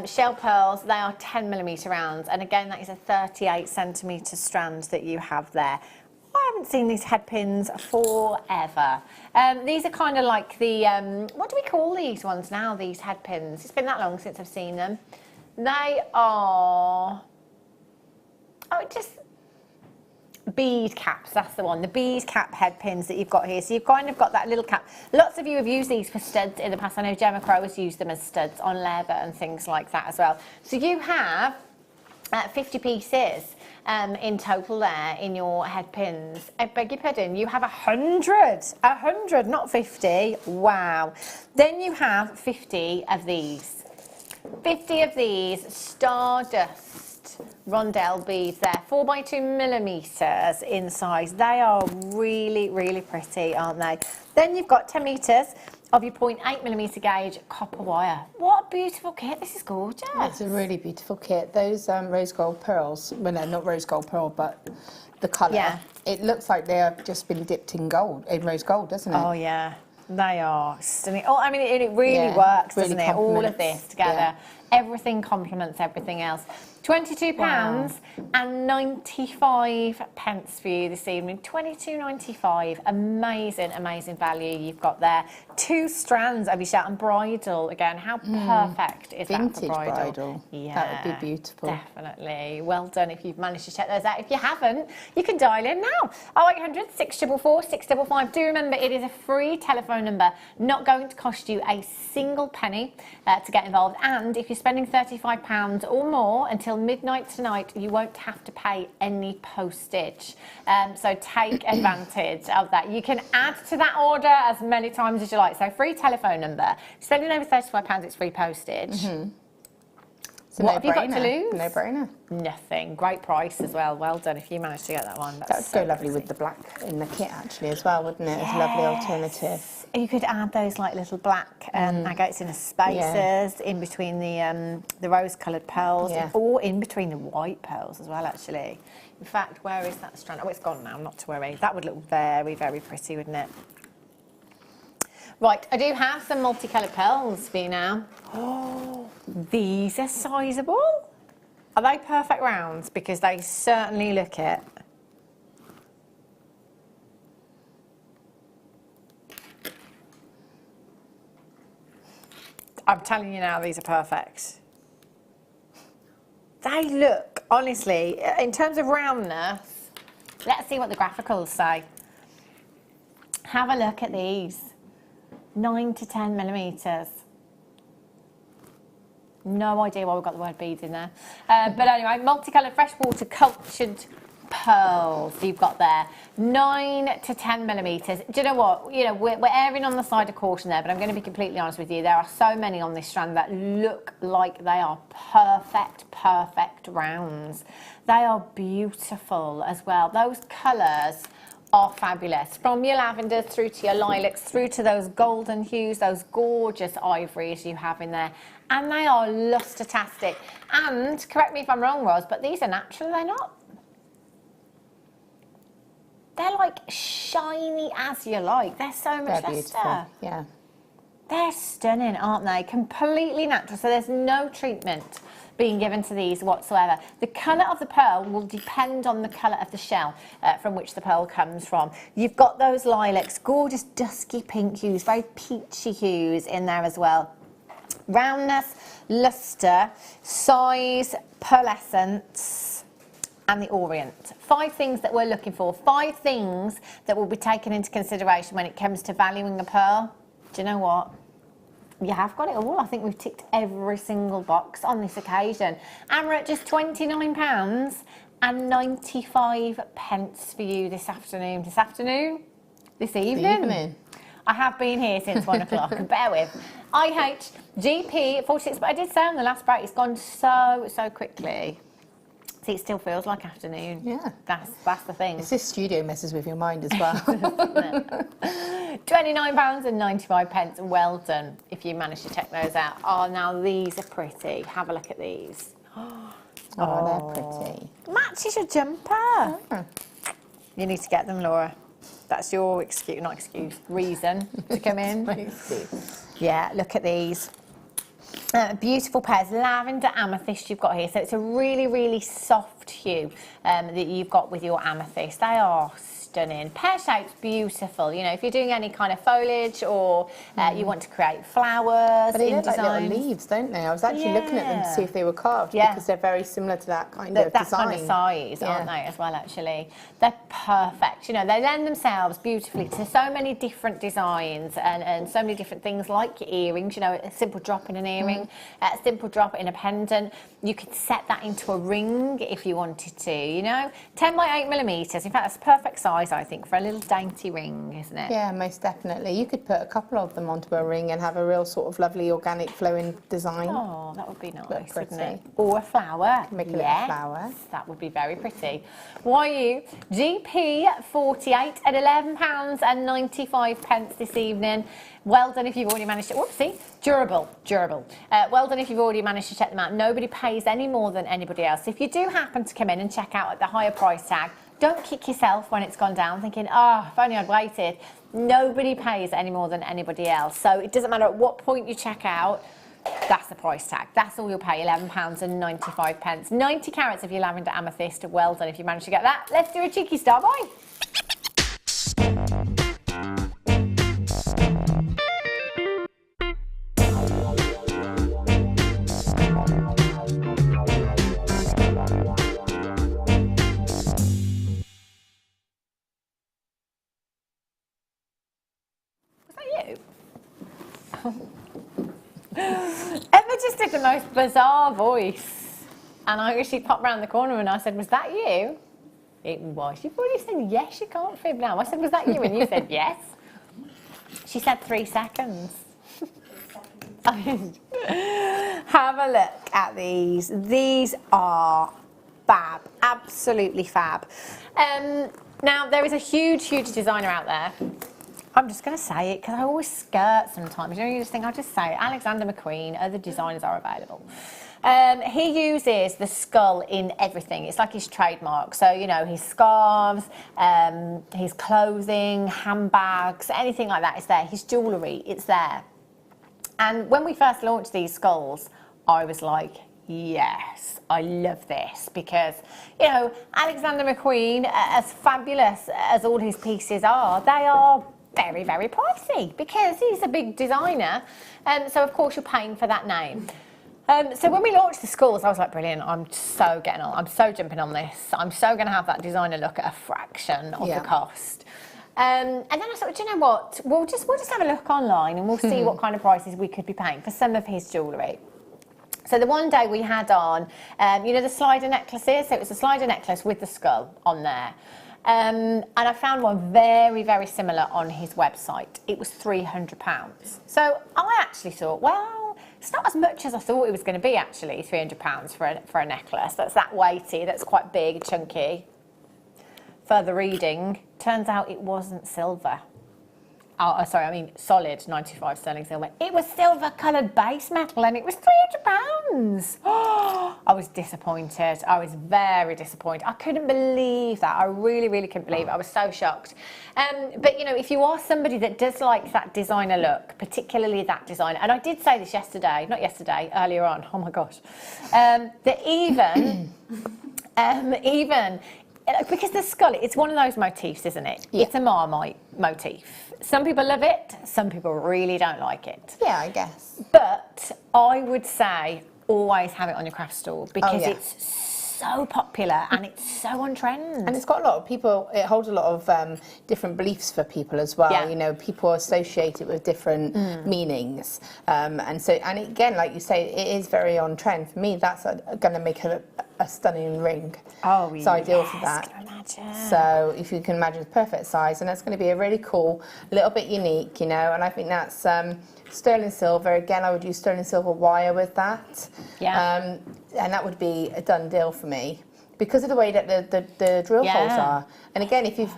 shell pearls, they are 10mm rounds. And again, that is a 38cm strand that you have there. I haven't seen these head pins forever. These are kind of like the, what do we call these ones now, these head pins? It's been that long since I've seen them. They are, just bead caps, that's the one. The bead cap head pins that you've got here. So you've kind of got that little cap. Lots of you have used these for studs in the past. I know Gemma Crow has used them as studs on leather and things like that as well. So you have 50 pieces. In total there in your head pins. I beg your pardon, you have 100, not 50. Wow. Then you have 50 of these. 50 of these Stardust rondelle beads there, 4 by 2 millimeters in size. They are really pretty, aren't they? Then you've got 10 meters of your 0.8mm gauge copper wire. What a beautiful kit. This is gorgeous. It's a really beautiful kit. Those rose gold pearls, well, no, not rose gold pearl, but the colour. Yeah. It looks like they've just been dipped in gold, in rose gold, doesn't it? Oh, yeah. They are stunning. Oh, I mean, it really works, really doesn't it? All of this together. Yeah. Everything complements everything else. £22.95 for you this evening. £22.95. Amazing value you've got there. 2 strands of your shell and bridal. Again, how perfect is that for bridal? Yeah, that would be beautiful. Definitely. Well done if you've managed to check those out. If you haven't, you can dial in now. 0800 644 655. Do remember, it is a free telephone number. Not going to cost you a single penny to get involved. And if you're spending £35 or more until midnight tonight, you won't have to pay any postage. So take advantage of that. You can add to that order as many times as you like. So free telephone number. Spending over £35, it's free postage. What have you got to lose? No brainer. Nothing. Great price as well. Well done if you managed to get that one. That would go lovely with the black in the kit actually as well, wouldn't it? It's a lovely alternative. You could add those like little black agates in the spaces, in between the rose-coloured pearls, or in between the white pearls as well, actually. In fact, where is that strand? Oh, it's gone now, not to worry. That would look very pretty, wouldn't it? Right, I do have some multicoloured pearls for you now. Oh, these are sizable. Are they perfect rounds? Because they certainly look it. I'm telling you now, these are perfect. They look, honestly, in terms of roundness, let's see what the graphicals say. Have a look at these. 9 to 10 millimetres. No idea why we've got the word beads in there. But anyway, multicoloured freshwater cultured pearls you've got there. 9 to 10 millimetres. Do you know what? You know, we're erring on the side of caution there, but I'm going to be completely honest with you. There are so many on this strand that look like they are perfect rounds. They are beautiful as well. Those colours are fabulous. From your lavenders through to your lilacs, through to those golden hues, those gorgeous ivories you have in there. And they are lustre-tastic. And, correct me if I'm wrong, Ros, but these are natural, they're not? They're like shiny as you like. They're so much luster. Yeah. They're stunning, aren't they? Completely natural, so there's no treatment being given to these whatsoever. The colour of the pearl will depend on the colour of the shell from which the pearl comes from. You've got those lilacs, gorgeous dusky pink hues, very peachy hues in there as well. Roundness, lustre, size, pearlescence, and the orient. 5 things that we're looking for, 5 things that will be taken into consideration when it comes to valuing a pearl. Do you know what? You have got it all. I think we've ticked every single box on this occasion. And we're at just £29.95 for you this afternoon. This evening. I have been here since 1 o'clock, bear with. IHGP 46, but I did say on the last break, it's gone so quickly. See, it still feels like afternoon. Yeah. That's the thing. It's this studio messes with your mind as well. £29.95. Well done if you managed to check those out. Oh, now these are pretty. Have a look at these. Oh, they're pretty. Matches your jumper. Oh. You need to get them, Laura. That's your reason to come in. Yeah, look at these. Beautiful pairs, lavender amethyst you've got here. So it's a really soft hue that you've got with your amethyst. They are stunning. Pear shapes, beautiful. You know, if you're doing any kind of foliage or you want to create flowers. But they look like little leaves, don't they? I was actually looking at them to see if they were carved because they're very similar to that kind of design. That kind of size, aren't they, as well, actually? They're perfect. You know, they lend themselves beautifully to so many different designs and so many different things like your earrings. You know, a simple drop in an earring, a simple drop in a pendant. You could set that into a ring if you wanted to, you know. 10 by 8 millimetres. In fact, that's a perfect size, I think, for a little dainty ring, isn't it? Yeah, most definitely. You could put a couple of them onto a ring and have a real sort of lovely organic flowing design. Oh, that would be nice, wouldn't it? Or a flower. Make a little flower. That would be very pretty. YU GP48 at £11.95 this evening. Well done if you've already managed to, whoopsie, durable. Well done if you've already managed to check them out. Nobody pays any more than anybody else. If you do happen to come in and check out at the higher price tag, don't kick yourself when it's gone down thinking, oh, if only I'd waited. Nobody pays any more than anybody else. So it doesn't matter at what point you check out, that's the price tag. That's all you'll pay, £11.95. 90 carats of your lavender amethyst. Well done if you managed to get that. Let's do a cheeky star buy. Emma just did the most bizarre voice, and I actually popped round the corner and I said, was that you? It was. You've already said yes, you can't fib now. I said, was that you? And you said yes. She said 3 seconds. Have a look at these. These are fab, absolutely fab. Now, there is a huge designer out there. I'm just going to say it because I always skirt sometimes. You know, you just think, I'll just say it. Alexander McQueen, other designers are available. He uses the skull in everything. It's like his trademark. So, you know, his scarves, his clothing, handbags, anything like that is there. His jewellery, it's there. And when we first launched these skulls, I was like, yes, I love this because, you know, Alexander McQueen, as fabulous as all his pieces are, they are very, very pricey because he's a big designer. So, of course, you're paying for that name. So when we launched the schools, I was like, brilliant, I'm so getting on, I'm so jumping on this. I'm so going to have that designer look at a fraction of the cost. And then I thought, do you know what, we'll just have a look online and we'll see what kind of prices we could be paying for some of his jewellery. So the one day we had on, you know, the slider necklaces, so it was a slider necklace with the skull on there. And I found one very, very similar on his website. It was £300. So I actually thought, well, it's not as much as I thought it was going to be, actually, £300 for a necklace. That's that weighty, that's quite big, chunky. Further reading, turns out it wasn't silver. Oh, sorry, I mean solid 95 sterling silver. It was silver-coloured base metal and it was £300. Oh, I was disappointed. I was very disappointed. I couldn't believe that. I really, really couldn't believe it. I was so shocked. But, you know, if you are somebody that does like that designer look, particularly that designer, and I did say this yesterday, not yesterday, earlier on, oh my gosh, that even, because the skull, it's one of those motifs, isn't it? Yeah. It's a Marmite motif. Some people love it, some people really don't like it. Yeah, I guess. But I would say always have it on your craft store because it's so popular and it's so on trend. And it's got a lot of people, it holds a lot of different beliefs for people as well. Yeah. You know, people associate it with different meanings. And again, like you say, it is very on trend. For me, that's going to make a stunning ring. Oh, it's ideal for that. Can imagine. So if you can imagine the perfect size, and that's going to be a really cool, a little bit unique, you know, and I think that's sterling silver. Again, I would use sterling silver wire with that. Yeah. And that would be a done deal for me because of the way that the drill holes are. And again, if you've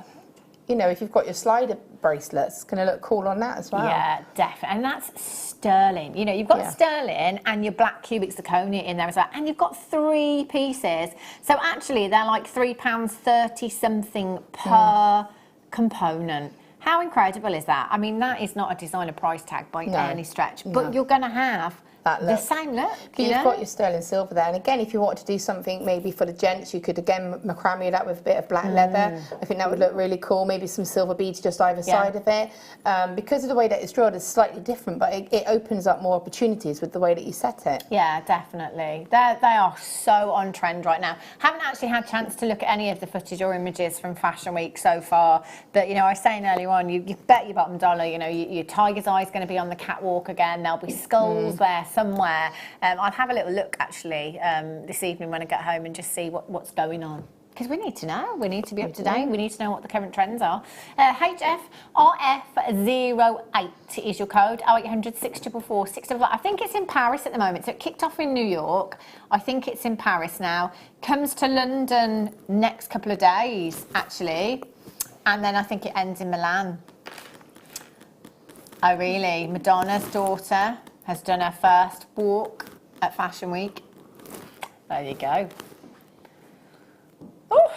got your slider bracelets, it's going to look cool on that as well. Yeah, definitely. And that's sterling. You know, you've got sterling and your black cubic zirconia in there as well. And you've got 3 pieces. So actually, they're like £3.30 something per component. How incredible is that? I mean, that is not a designer price tag by any stretch, but you're going to have the same look. You've got your sterling silver there, and again, if you want to do something maybe for the gents, you could again macrame that with a bit of black leather. I think that would look really cool. Maybe some silver beads just either side of it. Because of the way that it's drilled, it's slightly different, but it opens up more opportunities with the way that you set it. Yeah, definitely. They are so on trend right now. Haven't actually had a chance to look at any of the footage or images from Fashion Week so far, but you know, I was saying earlier on, you bet your bottom dollar, you know, your tiger's eye is going to be on the catwalk again. There'll be skulls there somewhere. I'll have a little look actually this evening when I get home and just see what's going on. Because we need to know, we need to be up to date, we need to know what the current trends are. HFRF08 is your code, 0800 644 655. I think it's in Paris at the moment, so it kicked off in New York. I think it's in Paris now. Comes to London next couple of days, actually. And then I think it ends in Milan. Oh, really? Madonna's daughter has done her first walk at Fashion Week. There you go. Oh,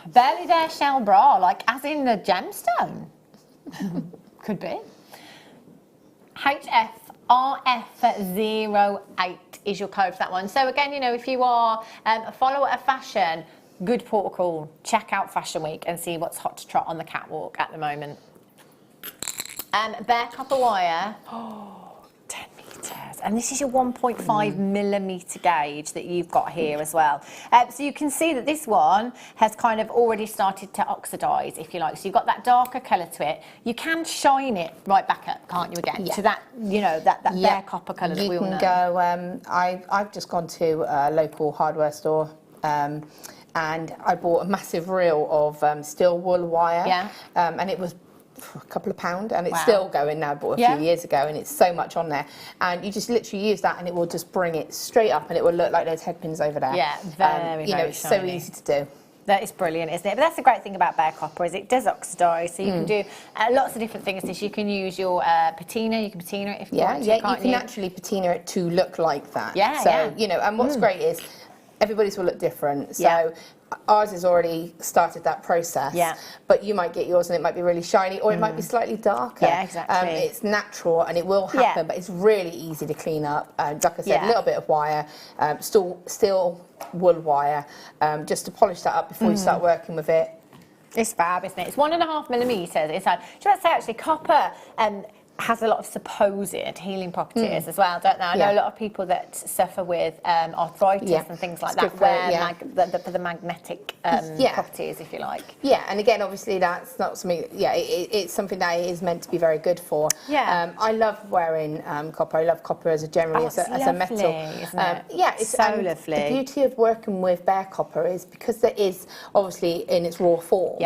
barely there shell bra, like as in the gemstone. Could be. HFRF08 is your code for that one. So again, you know, if you are a follower of fashion, good port of call. Check out Fashion Week and see what's hot to trot on the catwalk at the moment. Bare copper wire. Oh, 10 metres. And this is your 1.5 millimetre gauge that you've got here as well. So you can see that this one has kind of already started to oxidise, if you like. So you've got that darker colour to it. You can shine it right back up, can't you, again? To that, you know, that bare copper colour that we all know. You can go, I've just gone to a local hardware store and I bought a massive reel of steel wool wire. Yeah. And it was a couple of £1 and it's still going now. I bought a few years ago and it's so much on there, and you just literally use that and it will just bring it straight up and it will look like those headpins over there. Yeah, very, you know, it's shiny. so easy to do. That is brilliant, isn't it? But that's the great thing about bare copper is it does oxidise, so you can do lots of different things. You can use your patina, you can patina it if you want to. Yeah, you can actually patina it to look like that. Yeah, so, you know, and what's great is everybody's will look different. So ours has already started that process. Yeah. But you might get yours and it might be really shiny or it might be slightly darker. Yeah, exactly. It's natural and it will happen, but it's really easy to clean up. Like I said, a little bit of wire, steel wool wire, just to polish that up before you start working with it. It's fab, isn't it? It's 1.5 millimetres inside. Do you want to say actually copper has a lot of supposed healing properties as well, don't they? I know a lot of people that suffer with arthritis and things like that, where for the magnetic properties, if you like. Yeah, and again, obviously that's not something, it's something that is meant to be very good for. Yeah. I love wearing copper. I love copper as a generally as a metal. Isn't it? Yeah, it's so lovely. The beauty of working with bare copper is because it is obviously in its raw form,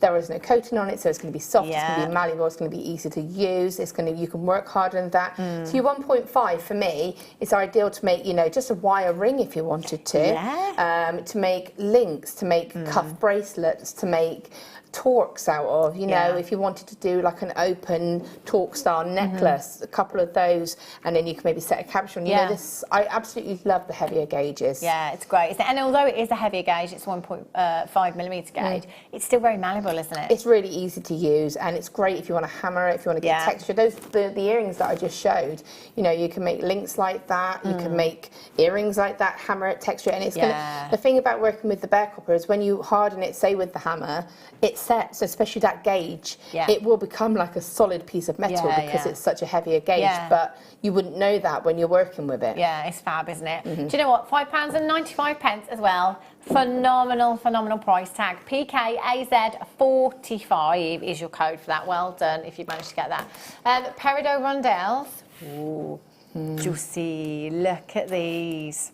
there is no coating on it, so it's going to be soft, it's going to be malleable, it's going to be easy to use, you can work harder than that. So your 1.5 for me is ideal to make, just a wire ring if you wanted to, to make links, to make cuff bracelets, to make torques out of, if you wanted to do like an open torque style necklace, a couple of those, and then you can maybe set a cabochon. I absolutely love the heavier gauges. Yeah, it's great, isn't it? And although it is a heavier gauge, it's 1.5 millimetre gauge, it's still very malleable, isn't it? It's really easy to use, and it's great if you want to hammer it, if you want to get texture. The earrings that I just showed, you can make links like that, you can make earrings like that, hammer it, texture it, and it's gonna, the thing about working with the bare copper is when you harden it, say with the hammer, it sets, especially that gauge, it will become like a solid piece of metal because it's such a heavier gauge, but you wouldn't know that when you're working with it. Yeah, it's fab, isn't it? Do you know what? £5.95 as well. Phenomenal price tag. PKAZ45 is your code for that. Well done if you managed to get that. Peridot rondelles. Ooh, juicy. Look at these.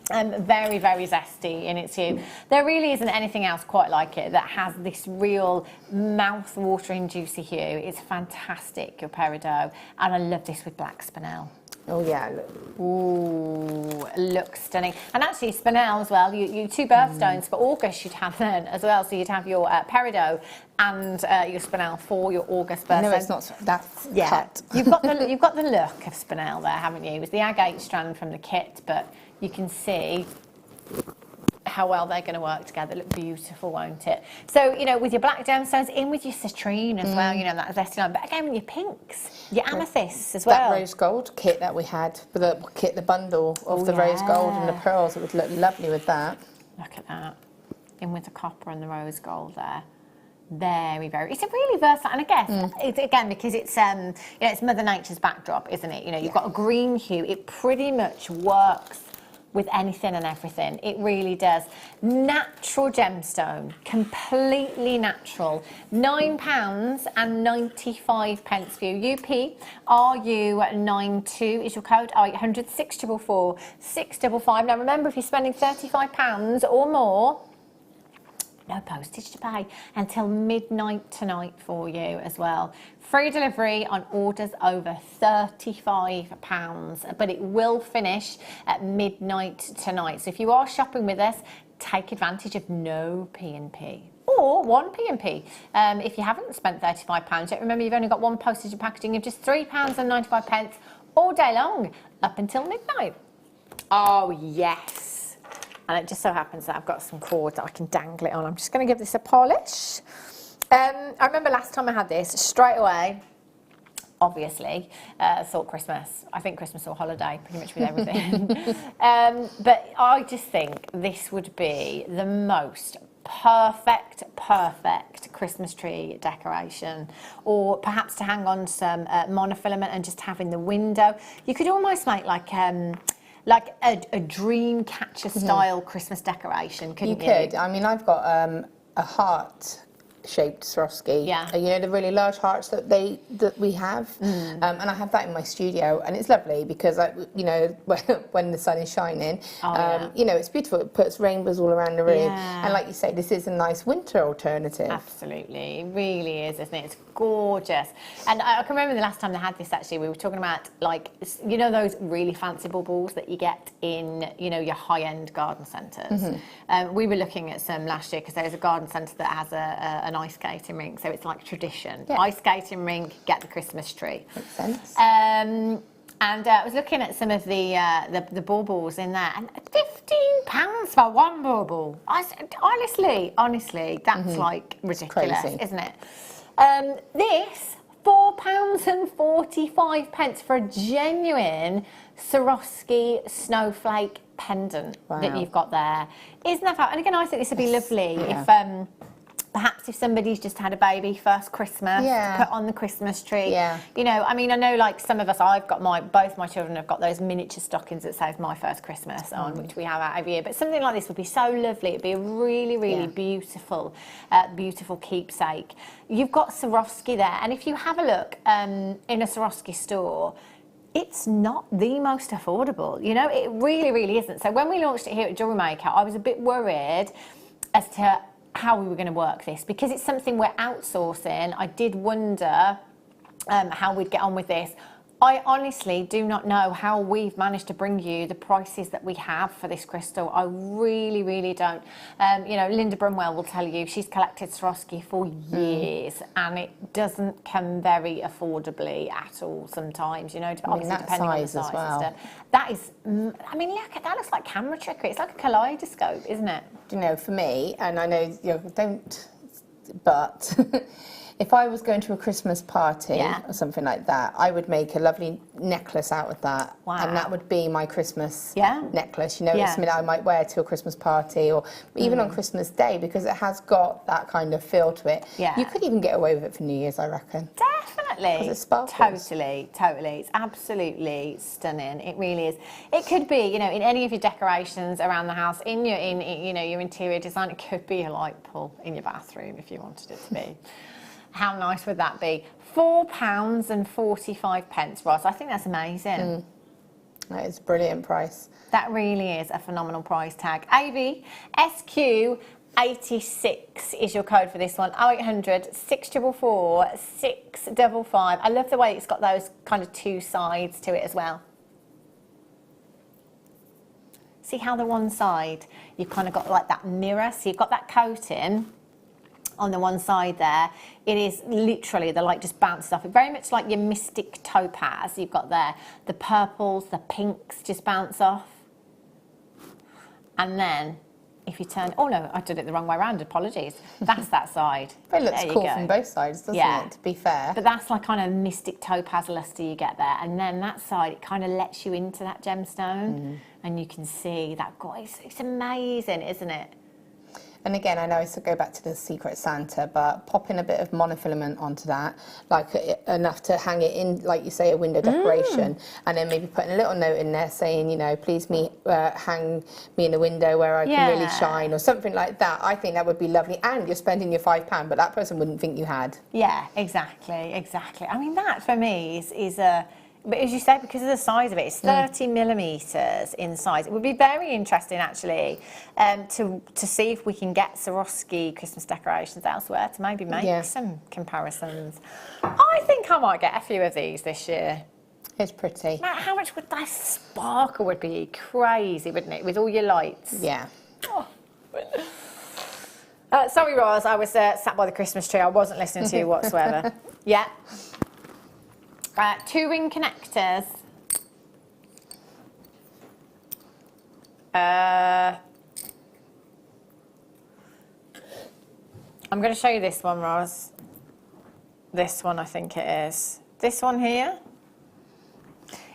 Very zesty in its hue. There really isn't anything else quite like it that has this real mouth-watering juicy hue. It's fantastic, your Peridot, and I love this with black spinel. Oh yeah, look. Ooh, looks stunning. And actually spinel as well, you two birthstones for August you'd have then as well, so you'd have your Peridot and your spinel for your August birthstone. No, it's not, that's cut. You've got the look of spinel there, haven't you? It was the agate strand from the kit, but you can see how well they're going to work together. Look beautiful, won't it? So, with your black gemstones, in with your citrine as well, that zesty line. But again, with your pinks, your amethysts as well. That rose gold kit that we had, the bundle of the rose gold and the pearls, it would look lovely with that. Look at that. In with the copper and the rose gold there. Very. It's a really versatile, and I guess it's, again, because it's it's Mother Nature's backdrop, isn't it? You've got a green hue. It pretty much works with anything and everything. It really does. Natural gemstone, completely natural. £9.95 for you. UP RU92 is your code. 0800 644 655. Now remember, if you're spending £35 or more, no postage to pay until midnight tonight for you as well. Free delivery on orders over £35, but it will finish at midnight tonight. So if you are shopping with us, take advantage of no P&P. Or one P&P. If you haven't spent £35 yet, remember you've only got one postage and packaging of just £3.95 all day long, up until midnight. Oh yes. And it just so happens that I've got some cord that I can dangle it on. I'm just going to give this a polish. I remember last time I had this, straight away, obviously, thought Christmas. I think Christmas or holiday, pretty much with everything. But I just think this would be the most perfect Christmas tree decoration, or perhaps to hang on some monofilament and just have in the window. You could almost make like a dream catcher style Christmas decoration, couldn't you? You could. I mean, I've got a heart-shaped Swarovski. Yeah. The really large hearts that we have, and I have that in my studio, and it's lovely because when the sun is shining, it's beautiful. It puts rainbows all around the room, and like you say, this is a nice winter alternative. Absolutely, it really is, isn't it? It's gorgeous. And I can remember the last time they had this, actually, we were talking about, those really fancy baubles that you get in, your high-end garden centres. We were looking at some last year because there's a garden centre that has an ice skating rink, so it's like tradition. Yeah. Ice skating rink, get the Christmas tree. Makes sense. And I was looking at some of the baubles in there, and £15 for one bauble. Honestly, that's like ridiculous, crazy, isn't it? This £4.45 for a genuine Swarovski snowflake pendant that you've got there. Isn't that fab? And again, I think this would be lovely if Perhaps if somebody's just had a baby, first Christmas, to put on the Christmas tree. Yeah. You know, I mean, I know like some of us, both my children have got those miniature stockings that says my first Christmas on, which we have out every year. But something like this would be so lovely. It'd be a really, really beautiful, beautiful keepsake. You've got Swarovski there. And if you have a look in a Swarovski store, it's not the most affordable. You know, it really, really isn't. So when we launched it here at Jewellery Maker, I was a bit worried as to how we were going to work this, because it's something we're outsourcing. I did wonder how we'd get on with this. I honestly do not know how we've managed to bring you the prices that we have for this crystal. I really, really don't. You know, Linda Brumwell will tell you she's collected Swarovski for years and it doesn't come very affordably at all sometimes, you know, obviously depending on the size as well. And stuff. That is, I mean, look, that looks like camera trickery. It's like a kaleidoscope, isn't it? You know, for me, and I know you don't, but if I was going to a Christmas party or something like that, I would make a lovely necklace out of that. Wow. And that would be my Christmas necklace. You know, it's something that I might wear to a Christmas party or even on Christmas Day, because it has got that kind of feel to it. Yeah. You could even get away with it for New Year's, I reckon. Definitely. Because it sparkles. Totally, totally. It's absolutely stunning. It really is. It could be, you know, in any of your decorations around the house, in your, you know, your interior design. It could be a light pole in your bathroom if you wanted it to be. How nice would that be? £4.45, Ross. I think that's amazing. That is a brilliant price. That really is a phenomenal price tag. ABSQ86 is your code for this one. 0800 644 655. I love the way it's got those kind of two sides to it as well. See how the one side, you've kind of got like that mirror. So you've got that coating on the one side there. It is literally, the light just bounces off it, very much like your Mystic Topaz you've got there. The purples, the pinks just bounce off. And then if you turn, oh no, I did it the wrong way around, apologies. That's that side. But it looks cool from both sides, doesn't it, to be fair? But that's like kind of Mystic Topaz luster you get there. And then that side, it kind of lets you into that gemstone. And you can see that, it's amazing, isn't it? And again, I know it's to go back to the Secret Santa, but popping a bit of monofilament onto that, like enough to hang it in, like you say, a window decoration, and then maybe putting a little note in there saying, you know, please hang me in the window where I can really shine, or something like that. I think that would be lovely. And you're spending your £5, but that person wouldn't think you had. Yeah, exactly, exactly. I mean, that for me is a... But as you said, because of the size of it, it's 30 millimetres in size. It would be very interesting, actually, to see if we can get Swarovski Christmas decorations elsewhere to maybe make some comparisons. I think I might get a few of these this year. It's pretty. How much would that sparkle would be? Crazy, wouldn't it? With all your lights. Yeah. Oh. Sorry, Roz, I was sat by the Christmas tree. I wasn't listening to you whatsoever. Yeah. 2-ring connectors. I'm going to show you this one, Roz. This one, I think it is. This one here.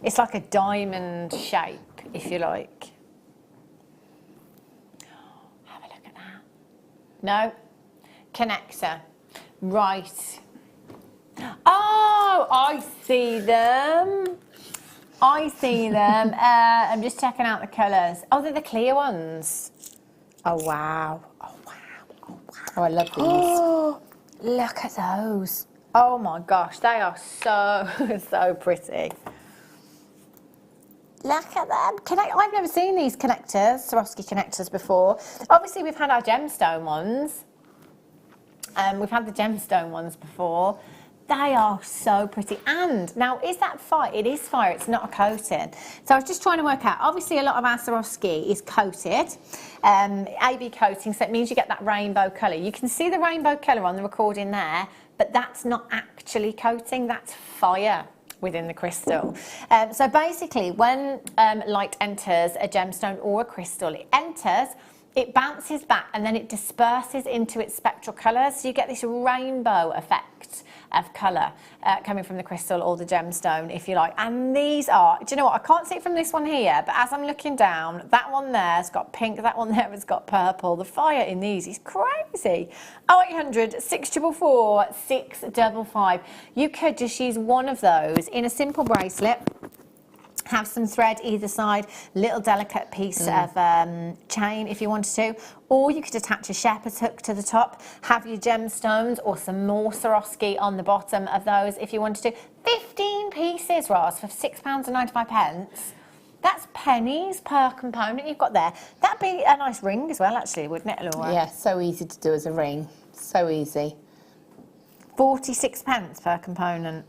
It's like a diamond shape, if you like. Have a look at that. No. Connector. Right. Oh, I see them. I see them. I'm just checking out the colours. Oh, they're the clear ones. Oh, wow. Oh, wow. Oh, wow. Oh, I love these. Oh, look at those. Oh, my gosh. They are so, so pretty. Look at them. I've never seen these connectors, Swarovski connectors, before. Obviously, we've had our gemstone ones. We've had the gemstone ones before. They are so pretty. And now, is that fire? It is fire, it's not a coating. So I was just trying to work out, obviously a lot of our Swarovski is coated, AB coating, so it means you get that rainbow colour. You can see the rainbow colour on the recording there, but that's not actually coating, that's fire within the crystal. So basically, when light enters a gemstone or a crystal, it enters, it bounces back and then it disperses into its spectral colours. So you get this rainbow effect of colour coming from the crystal or the gemstone, if you like. And these are, do you know what, I can't see it from this one here, but as I'm looking down, that one there's got pink, that one there has got purple. The fire in these is crazy. 0800 644 655. You could just use one of those in a simple bracelet, have some thread either side, little delicate piece of chain if you wanted to, or you could attach a shepherd's hook to the top, have your gemstones or some more Swarovski on the bottom of those if you wanted to. 15 pieces, Ross, for £6.95. That's pennies per component you've got there. That'd be a nice ring as well, actually, wouldn't it, Laura? Yeah, so easy to do as a ring. So easy. 46 pence per component.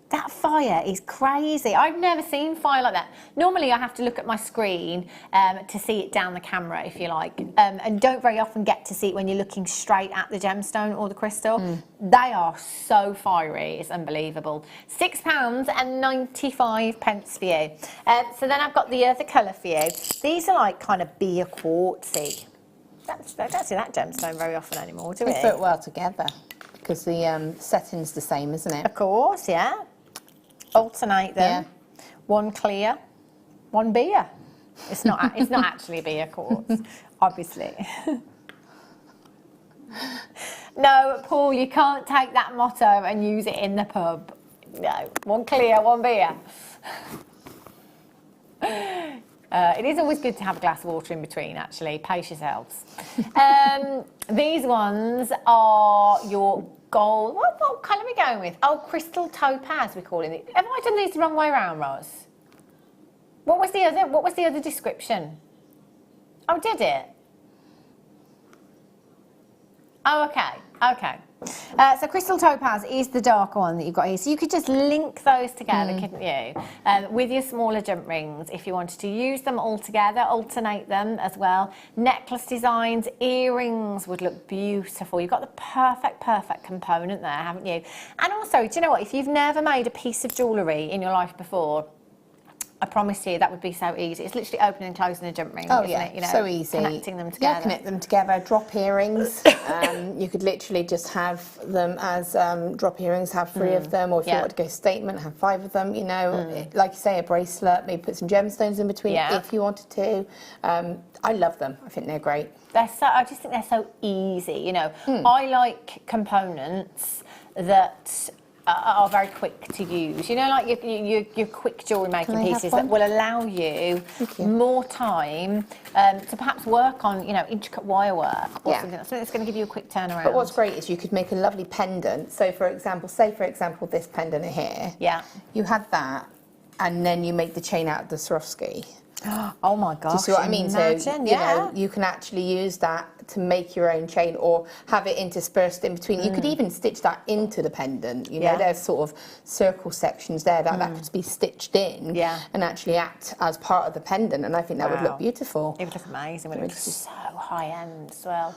That fire is crazy. I've never seen fire like that. Normally I have to look at my screen to see it down the camera, if you like, and don't very often get to see it when you're looking straight at the gemstone or the crystal. They are so fiery, it's unbelievable. £6.95 for you. So then I've got the other colour for you. These are like kind of beer quartzy. I don't see that gemstone very often anymore, do we? They fit well together because the setting's the same, isn't it? Of course, yeah. Alternate them. Yeah. One clear, one beer. It's not actually a beer quartz, obviously. No, Paul, you can't take that motto and use it in the pub. No, one clear, one beer. It is always good to have a glass of water in between, actually. Pace yourselves. These ones are your gold. What colour are we going with? Oh, crystal topaz, we're calling it. Have I done these the wrong way around, Roz? What was the other description? Oh, did it? Oh, okay. So crystal topaz is the darker one that you've got here. So you could just link those together, couldn't you? With your smaller jump rings, if you wanted to use them all together, alternate them as well. Necklace designs, earrings would look beautiful. You've got the perfect component there, haven't you? And also, do you know what? If you've never made a piece of jewellery in your life before, I promise you that would be so easy. It's literally opening and closing a jump ring, isn't it? You know, so easy. Connecting them together. Yeah, connect them together. Drop earrings. You could literally just have them as drop earrings, have 3 of them, or if you want to go statement, have 5 of them. You know, like you say, a bracelet, maybe put some gemstones in between if you wanted to. I love them. I think they're great. I just think they're so easy, you know. I like components that are very quick to use. You know, like your quick jewellery making pieces that will allow you more time to perhaps work on, you know, intricate wire work or something that's going to give you a quick turnaround. But what's great is you could make a lovely pendant. So, for example, this pendant here. Yeah. You had that, and then you make the chain out of the Swarovski. Oh my gosh! Do you see what I mean? Imagine, so you know, you can actually use that to make your own chain, or have it interspersed in between. You could even stitch that into the pendant. You know, there's sort of circle sections there that could be stitched in, and actually act as part of the pendant. And I think that would look beautiful. It would look amazing. It would look so high end as well.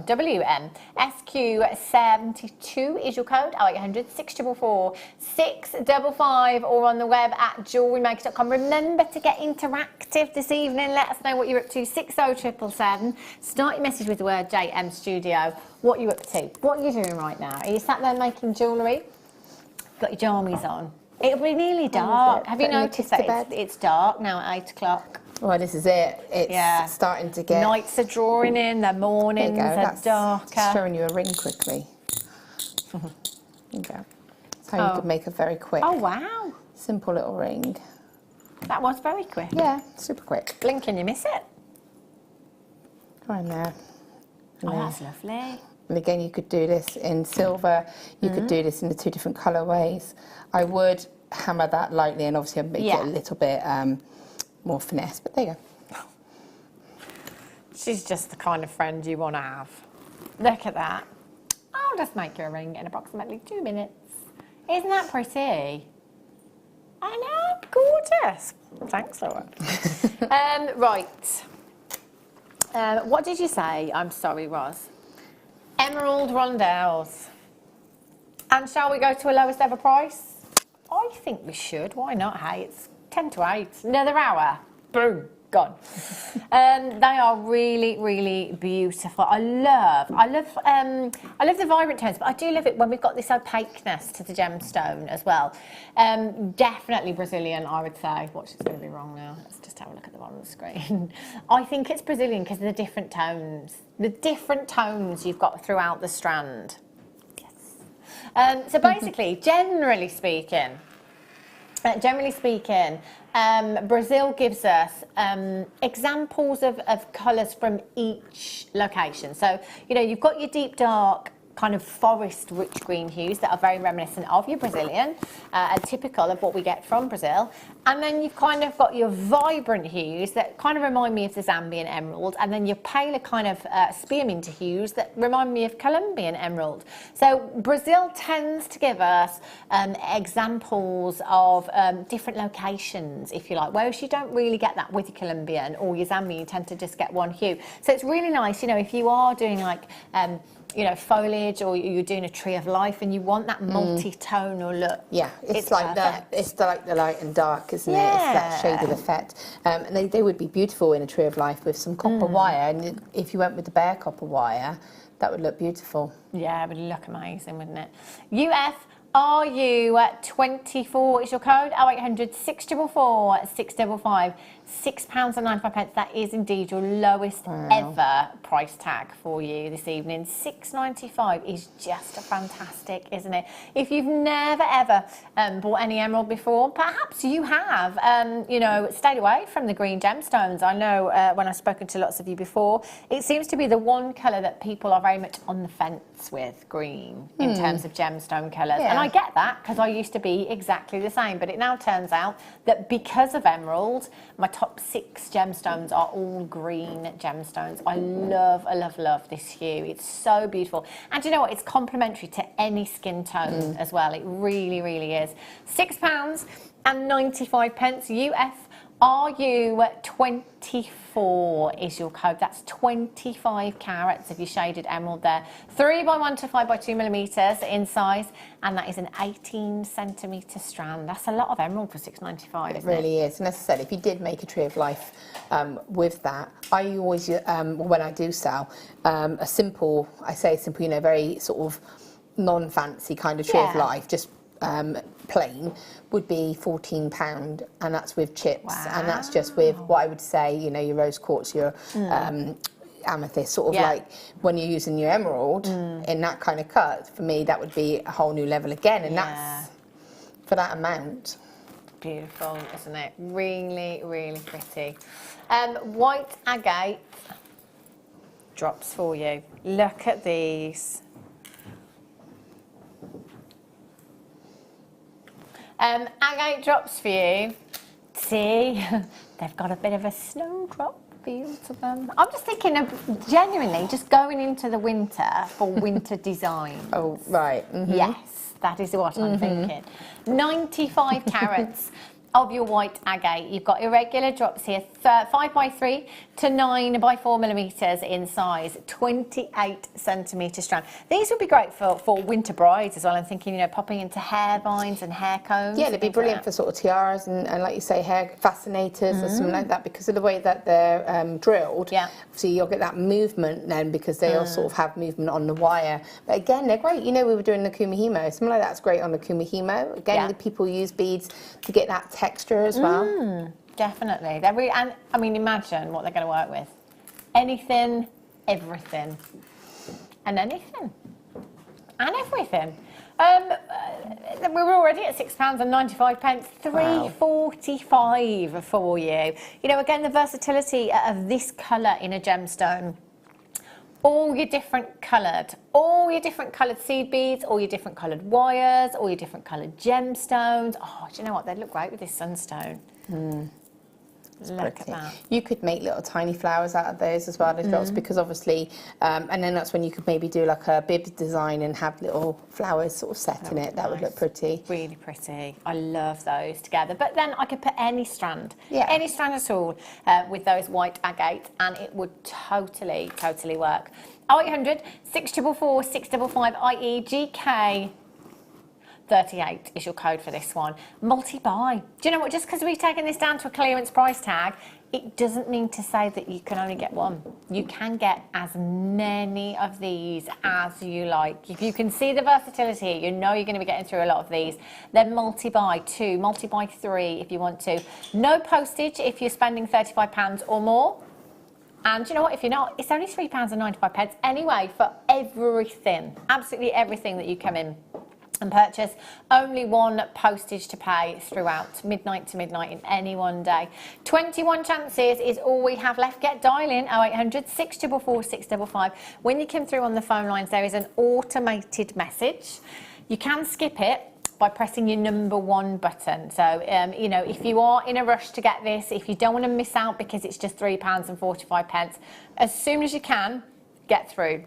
WM SQ72 is your code. 0800 644 655, or on the web at JewelleryMaker.com. Remember to get interactive this evening. Let us know what you're up to. 60777. Start your message with the word JM Studio. What are you up to? What are you doing right now? Are you sat there making jewellery? Got your jammies on? It'll be nearly dark. Have you noticed that it's dark now at 8 o'clock? Well, this is it. It's starting to get... Nights are drawing in, the mornings are darker. Just showing you a ring quickly. There you go. That's how you could make a very quick... Oh, wow. Simple little ring. That was very quick. Yeah, super quick. Blink and you miss it. Right there. Oh, that's lovely. And again, you could do this in silver. You could do this in the 2 different colourways. I would hammer that lightly, and obviously I'd make it a little bit more finesse. But there you go. She's just the kind of friend you want to have. Look at that. I'll just make you a ring in approximately 2 minutes. Isn't that pretty? I know, gorgeous. Thanks, Laura. Right. What did you say? I'm sorry, Roz. Emerald rondelles. And shall we go to a lowest ever price? I think we should. Why not? Hey, it's 10 to 8. Another hour. Boom. gone. They are really, really beautiful. I love the vibrant tones, but I do love it when we've got this opaqueness to the gemstone as well. Definitely Brazilian, I would say. Watch, it's going to be wrong now. Let's just have a look at the bottom of the screen. I think it's Brazilian because of the different tones. The different tones you've got throughout the strand. Yes. So basically, generally speaking, Brazil gives us examples of colours from each location. So, you know, you've got your deep dark kind of forest rich green hues that are very reminiscent of your Brazilian and typical of what we get from Brazil. And then you've kind of got your vibrant hues that kind of remind me of the Zambian emerald, and then your paler kind of spearmint hues that remind me of Colombian emerald. So Brazil tends to give us examples of different locations, if you like, whereas you don't really get that with your Colombian or your Zambian. You tend to just get one hue. So it's really nice, you know, if you are doing like you know, foliage, or you're doing a tree of life and you want that multi-tonal look. Yeah, it's like the light and dark, isn't it? It's that shaded effect. And they would be beautiful in a tree of life with some copper wire. And if you went with the bare copper wire, that would look beautiful. Yeah, it would look amazing, wouldn't it? UFRU24 is your code. 0800 644 655. £6.95. That is indeed your lowest ever price tag for you this evening. £6.95 is just fantastic, isn't it? If you've never ever bought any emerald before, perhaps you have, you know, stayed away from the green gemstones. I know when I've spoken to lots of you before, it seems to be the one colour that people are very much on the fence with, green, in terms of gemstone colours. And I get that, because I used to be exactly the same, but it now turns out that because of emerald, my top 6 gemstones are all green gemstones. I love this hue. It's so beautiful. And you know what? It's complementary to any skin tone as well. It really, really is. £6.95. UFRU24 is your code. That's 25 carats of your shaded emerald there. 3x1 to 5x2 millimetres in size, and that is an 18 centimetre strand. That's a lot of emerald for £6.95. It really is. And as I said, if you did make a tree of life with that, I always, when I do sell, a simple, you know, very sort of non-fancy kind of tree of life, just plain, would be £14, and that's with chips, and that's just with what I would say, you know, your rose quartz, your amethyst, sort of like when you're using your emerald in that kind of cut. For me, that would be a whole new level again, and that's for that amount. Beautiful, isn't it? Really, really pretty. White agate drops for you. Look at these. Agate drops for you. See, they've got a bit of a snowdrop feel to them. I'm just thinking of genuinely just going into the winter for winter design. Oh, right. Yes, that is what I'm thinking. 95 carats of your white agate. You've got irregular drops here, 5x3 to 9x4 millimetres in size, 28 centimetre strand. These would be great for winter brides as well. I'm thinking, you know, popping into hair binds and hair combs. Yeah, they'd be brilliant for sort of tiaras and like you say, hair fascinators or something like that, because of the way that they're drilled. Yeah. So you'll get that movement then, because they all sort of have movement on the wire. But again, they're great. You know, we were doing the Kumihimo. Something like that's great on the Kumihimo. Again, the people use beads to get that texture as well. Definitely. They're really, and I mean, imagine what they're going to work with. Anything, everything, and anything, and everything. We were already at £6.95, £3.45 for you. You know, again, the versatility of this colour in a gemstone. All your different coloured seed beads, all your different coloured wires, all your different coloured gemstones. Oh, do you know what? They'd look great with this sunstone. Look at that. You could make little tiny flowers out of those as well, those drops, because obviously, and then that's when you could maybe do like a bib design and have little flowers sort of set in it. That would look pretty. Really pretty. I love those together. But then I could put any strand at all with those white agates, and it would totally work. 0800 644 655, i.e. GK 38 is your code for this one. Multi-buy. Do you know what? Just because we've taken this down to a clearance price tag, it doesn't mean to say that you can only get one. You can get as many of these as you like. If you can see the versatility, you know you're going to be getting through a lot of these. Then multi-buy 2, multi-buy 3 if you want to. No postage if you're spending £35 or more. And you know what, if you're not, it's only £3.95 anyway for everything, absolutely everything that you come in and purchase. Only one postage to pay throughout, midnight to midnight in any one day. 21 chances is all we have left. Get dialing 0800 644 655. When you come through on the phone lines, there is an automated message. You can skip it by pressing your number 1 button. So, you know, if you are in a rush to get this, if you don't want to miss out because it's just £3.45, as soon as you can, get through.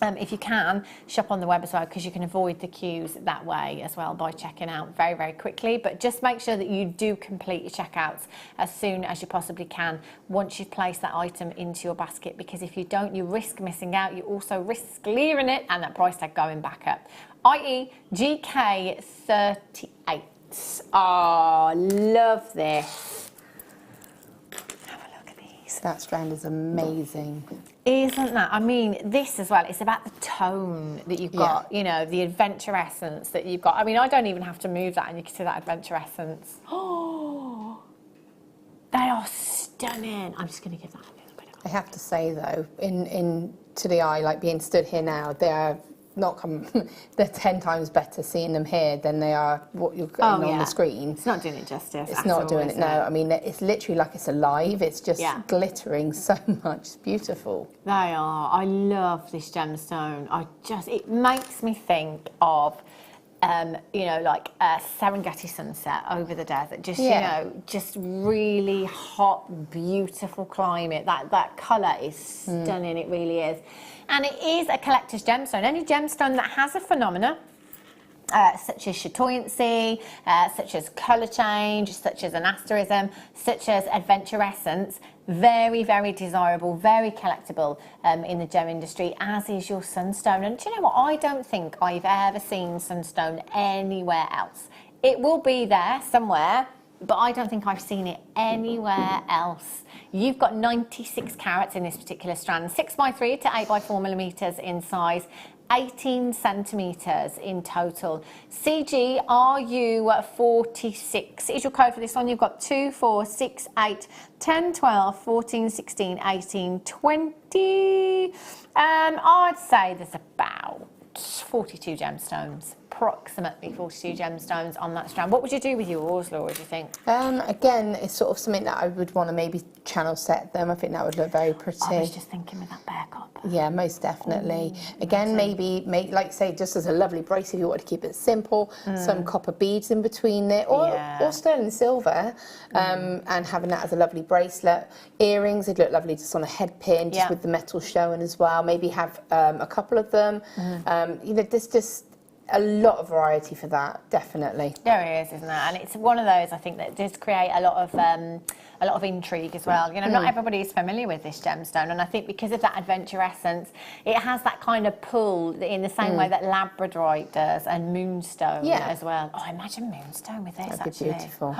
If you can, shop on the web as well, because you can avoid the queues that way as well by checking out very, very quickly. But just make sure that you do complete your checkouts as soon as you possibly can once you've placed that item into your basket, because if you don't, you risk missing out. You also risk clearing it and that price tag going back up, i.e. GK38. Oh, love this. Have a look at these. That strand is amazing. Isn't that? I mean, this as well, it's about the tone that you've got, you know, the adventure essence that you've got. I mean, I don't even have to move that and you can see that adventure essence. Oh, they are stunning. I'm just going to give that a little bit of... I have to say though, in to the eye, like being stood here now, they are not they're 10 times better seeing them here than they are what you're getting on the screen. It's not doing it justice. It's not doing it, no. I mean, it's literally like it's alive. It's just glittering so much. It's beautiful. They are. I love this gemstone. It makes me think of, you know, like a Serengeti sunset over the desert. Just, you know, just really hot, beautiful climate. That colour is stunning. It really is. And it is a collector's gemstone. Any gemstone that has a phenomena, such as chatoyancy, such as colour change, such as an asterism, such as adventure essence, very, very desirable, very collectible in the gem industry, as is your Sunstone. And do you know what? I don't think I've ever seen Sunstone anywhere else. It will be there somewhere, but I don't think I've seen it anywhere else. You've got 96 carats in this particular strand, 6x3 to 8x4 millimeters in size, 18 centimeters in total. CG RU46 is your code for this one. You've got 2, 4, 6, 8, 10, 12, 14, 16, 18, 20. I'd say there's about 42 gemstones, approximately 42 gemstones on that strand. What would you do with yours, Laura, do you think? Again, it's sort of something that I would want to maybe channel set them. I think that would look very pretty. I was just thinking with that bear copper. Yeah, most definitely. Again, maybe make, like say, just as a lovely bracelet, if you want to keep it simple, some copper beads in between there, or sterling silver, and having that as a lovely bracelet. Earrings, they'd look lovely just on a head pin, just with the metal showing as well. Maybe have a couple of them. You know, there's just a lot of variety for that, definitely. There is, isn't there? And it's one of those, I think, that does create a lot of intrigue as well. You know, not everybody is familiar with this gemstone, and I think because of that adventure essence, it has that kind of pull in the same way that Labradorite does, and moonstone as well. Oh, imagine moonstone with this. That'd be beautiful.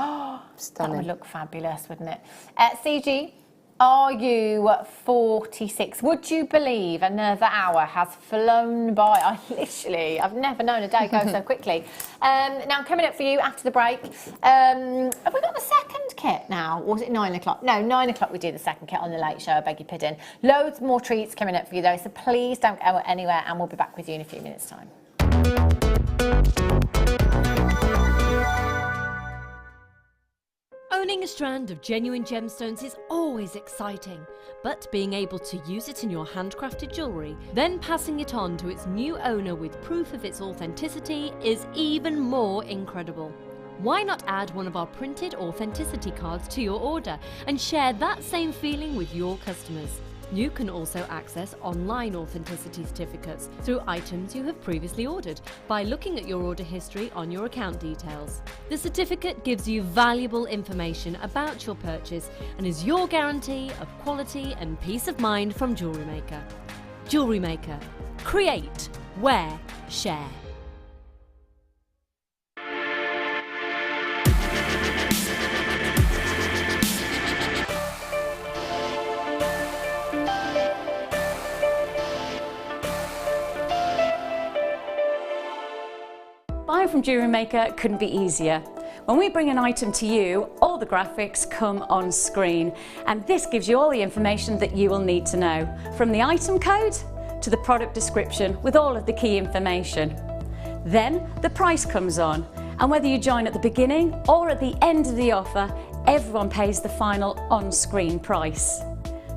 Stunning. That would look fabulous, wouldn't it? CG RU46. Would you believe another hour has flown by? I've never known a day go so quickly. Now, coming up for you after the break, have we got the second kit now? Or was it 9 o'clock? No, 9 o'clock we do the second kit on the late show, I beg your pardon. Loads more treats coming up for you though, so please don't go anywhere, and we'll be back with you in a few minutes' time. Owning a strand of genuine gemstones is always exciting, but being able to use it in your handcrafted jewellery, then passing it on to its new owner with proof of its authenticity is even more incredible. Why not add one of our printed authenticity cards to your order and share that same feeling with your customers? You can also access online authenticity certificates through items you have previously ordered by looking at your order history on your account details. The certificate gives you valuable information about your purchase and is your guarantee of quality and peace of mind from Jewellery Maker. Jewellery Maker. Create, wear, share. from Jewellery Maker couldn't be easier. When we bring an item to you, all the graphics come on screen, and this gives you all the information that you will need to know, from the item code to the product description with all of the key information. Then the price comes on, and whether you join at the beginning or at the end of the offer, everyone pays the final on-screen price.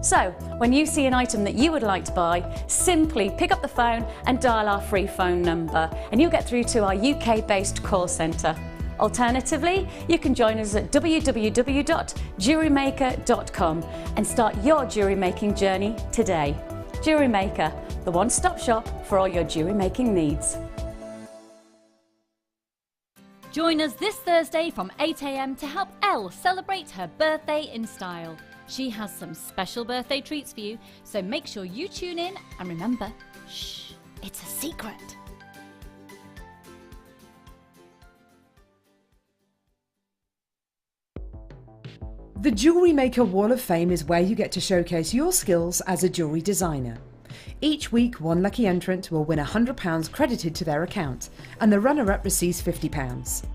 So, when you see an item that you would like to buy, simply pick up the phone and dial our free phone number, and you'll get through to our UK-based call centre. Alternatively, you can join us at www.jewellerymaker.com and start your jewellery making journey today. Jewellery Maker, the one-stop shop for all your jewellery making needs. Join us this Thursday from 8 AM to help Elle celebrate her birthday in style. She has some special birthday treats for you, so make sure you tune in and remember, shh, it's a secret. The Jewellery Maker Wall of Fame is where you get to showcase your skills as a jewellery designer. Each week, one lucky entrant will win £100 credited to their account, and the runner-up receives £50.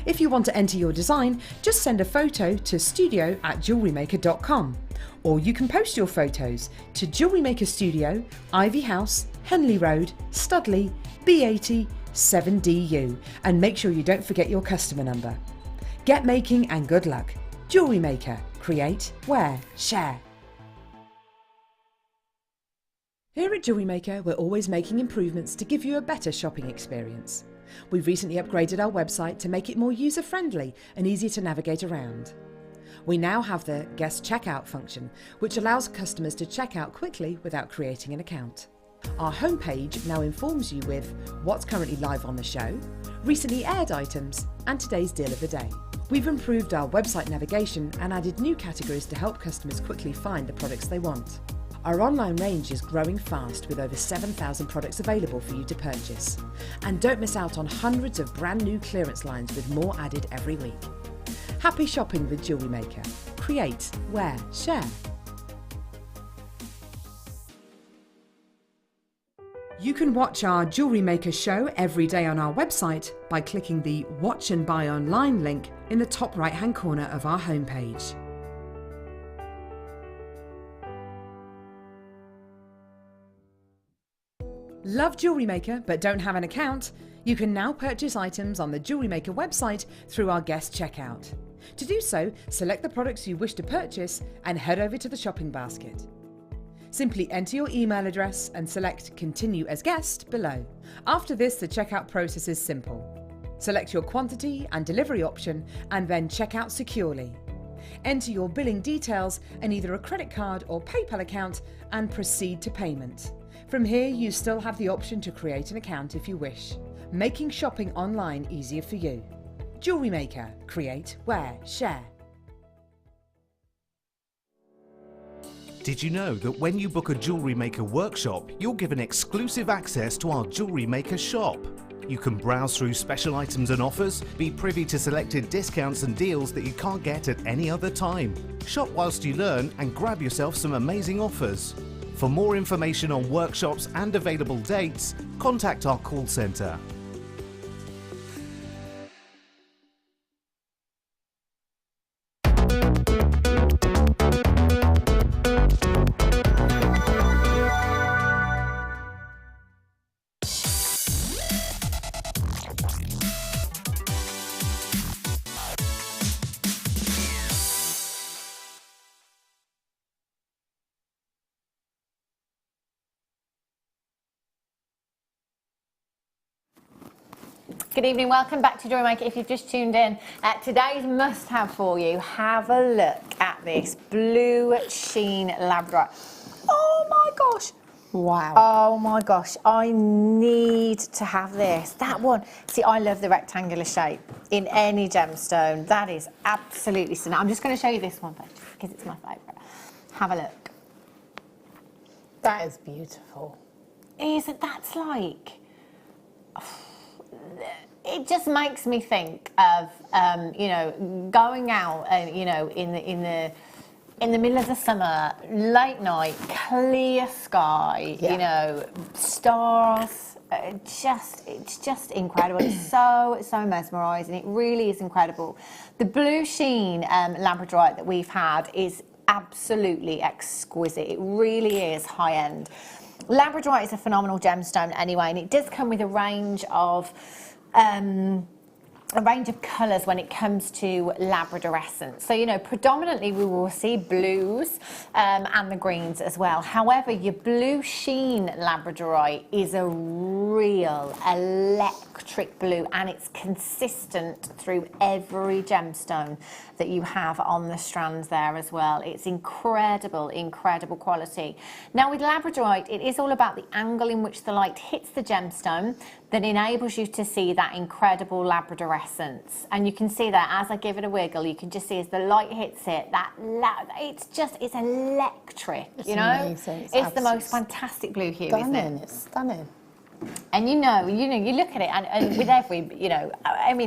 If you want to enter your design, just send a photo to studio@jewellerymaker.com, or you can post your photos to Jewellery Maker Studio, Ivy House, Henley Road, Studley, B80 7DU, and make sure you don't forget your customer number. Get making and good luck. Jewellery Maker. Create, wear, share. Here at Jewellery Maker, we're always making improvements to give you a better shopping experience. We've recently upgraded our website to make it more user-friendly and easier to navigate around. We now have the guest checkout function, which allows customers to check out quickly without creating an account. Our homepage now informs you with what's currently live on the show, recently aired items, and today's deal of the day. We've improved our website navigation and added new categories to help customers quickly find the products they want. Our online range is growing fast with over 7,000 products available for you to purchase. And don't miss out on hundreds of brand new clearance lines with more added every week. Happy shopping with Jewellery Maker. Create, wear, share. You can watch our Jewellery Maker show every day on our website by clicking the Watch and Buy Online link in the top right-hand corner of our homepage. Love Jewellery Maker but don't have an account? You can now purchase items on the Jewellery Maker website through our guest checkout. To do so, select the products you wish to purchase and head over to the shopping basket. Simply enter your email address and select Continue as Guest below. After this, the checkout process is simple. Select your quantity and delivery option and then check out securely. Enter your billing details and either a credit card or PayPal account and proceed to payment. From here, you still have the option to create an account if you wish, making shopping online easier for you. Jewellery Maker. Create, wear, share. Did you know that when you book a Jewellery Maker workshop, you're given exclusive access to our Jewellery Maker shop? You can browse through special items and offers, be privy to selected discounts and deals that you can't get at any other time. Shop whilst you learn and grab yourself some amazing offers. For more information on workshops and available dates, contact our call centre. Good evening, welcome back to Jewellery Maker. If you've just tuned in, today's must-have for you, have a look at this blue sheen Labradorite. Oh my gosh! Wow. Oh my gosh, I need to have this. That one. See, I love the rectangular shape in any gemstone. That is absolutely stunning. I'm just going to show you this one first, because it's my favourite. Have a look. That is beautiful. Isn't that's like... It just makes me think of, you know, going out and, you know, in the in the middle of the summer, late night, clear sky, you know, stars. It's just incredible. It's so mesmerising. It really is incredible. The blue sheen Labradorite that we've had is absolutely exquisite. It really is high end. Labradorite is a phenomenal gemstone anyway, and it does come with a range of colours when it comes to labradorescence. So, you know, predominantly we will see blues and the greens as well. However, your blue sheen labradorite is a real electric blue, and it's consistent through every gemstone that you have on the strands there as well. It's incredible, incredible quality. Now with labradorite, it is all about the angle in which the light hits the gemstone that enables you to see that incredible labradorescence. And you can see that as I give it a wiggle, you can just see as the light hits it, it's electric, you know? Amazing. It's the most fantastic blue hue, isn't it? It's stunning. And you look at it, and with every,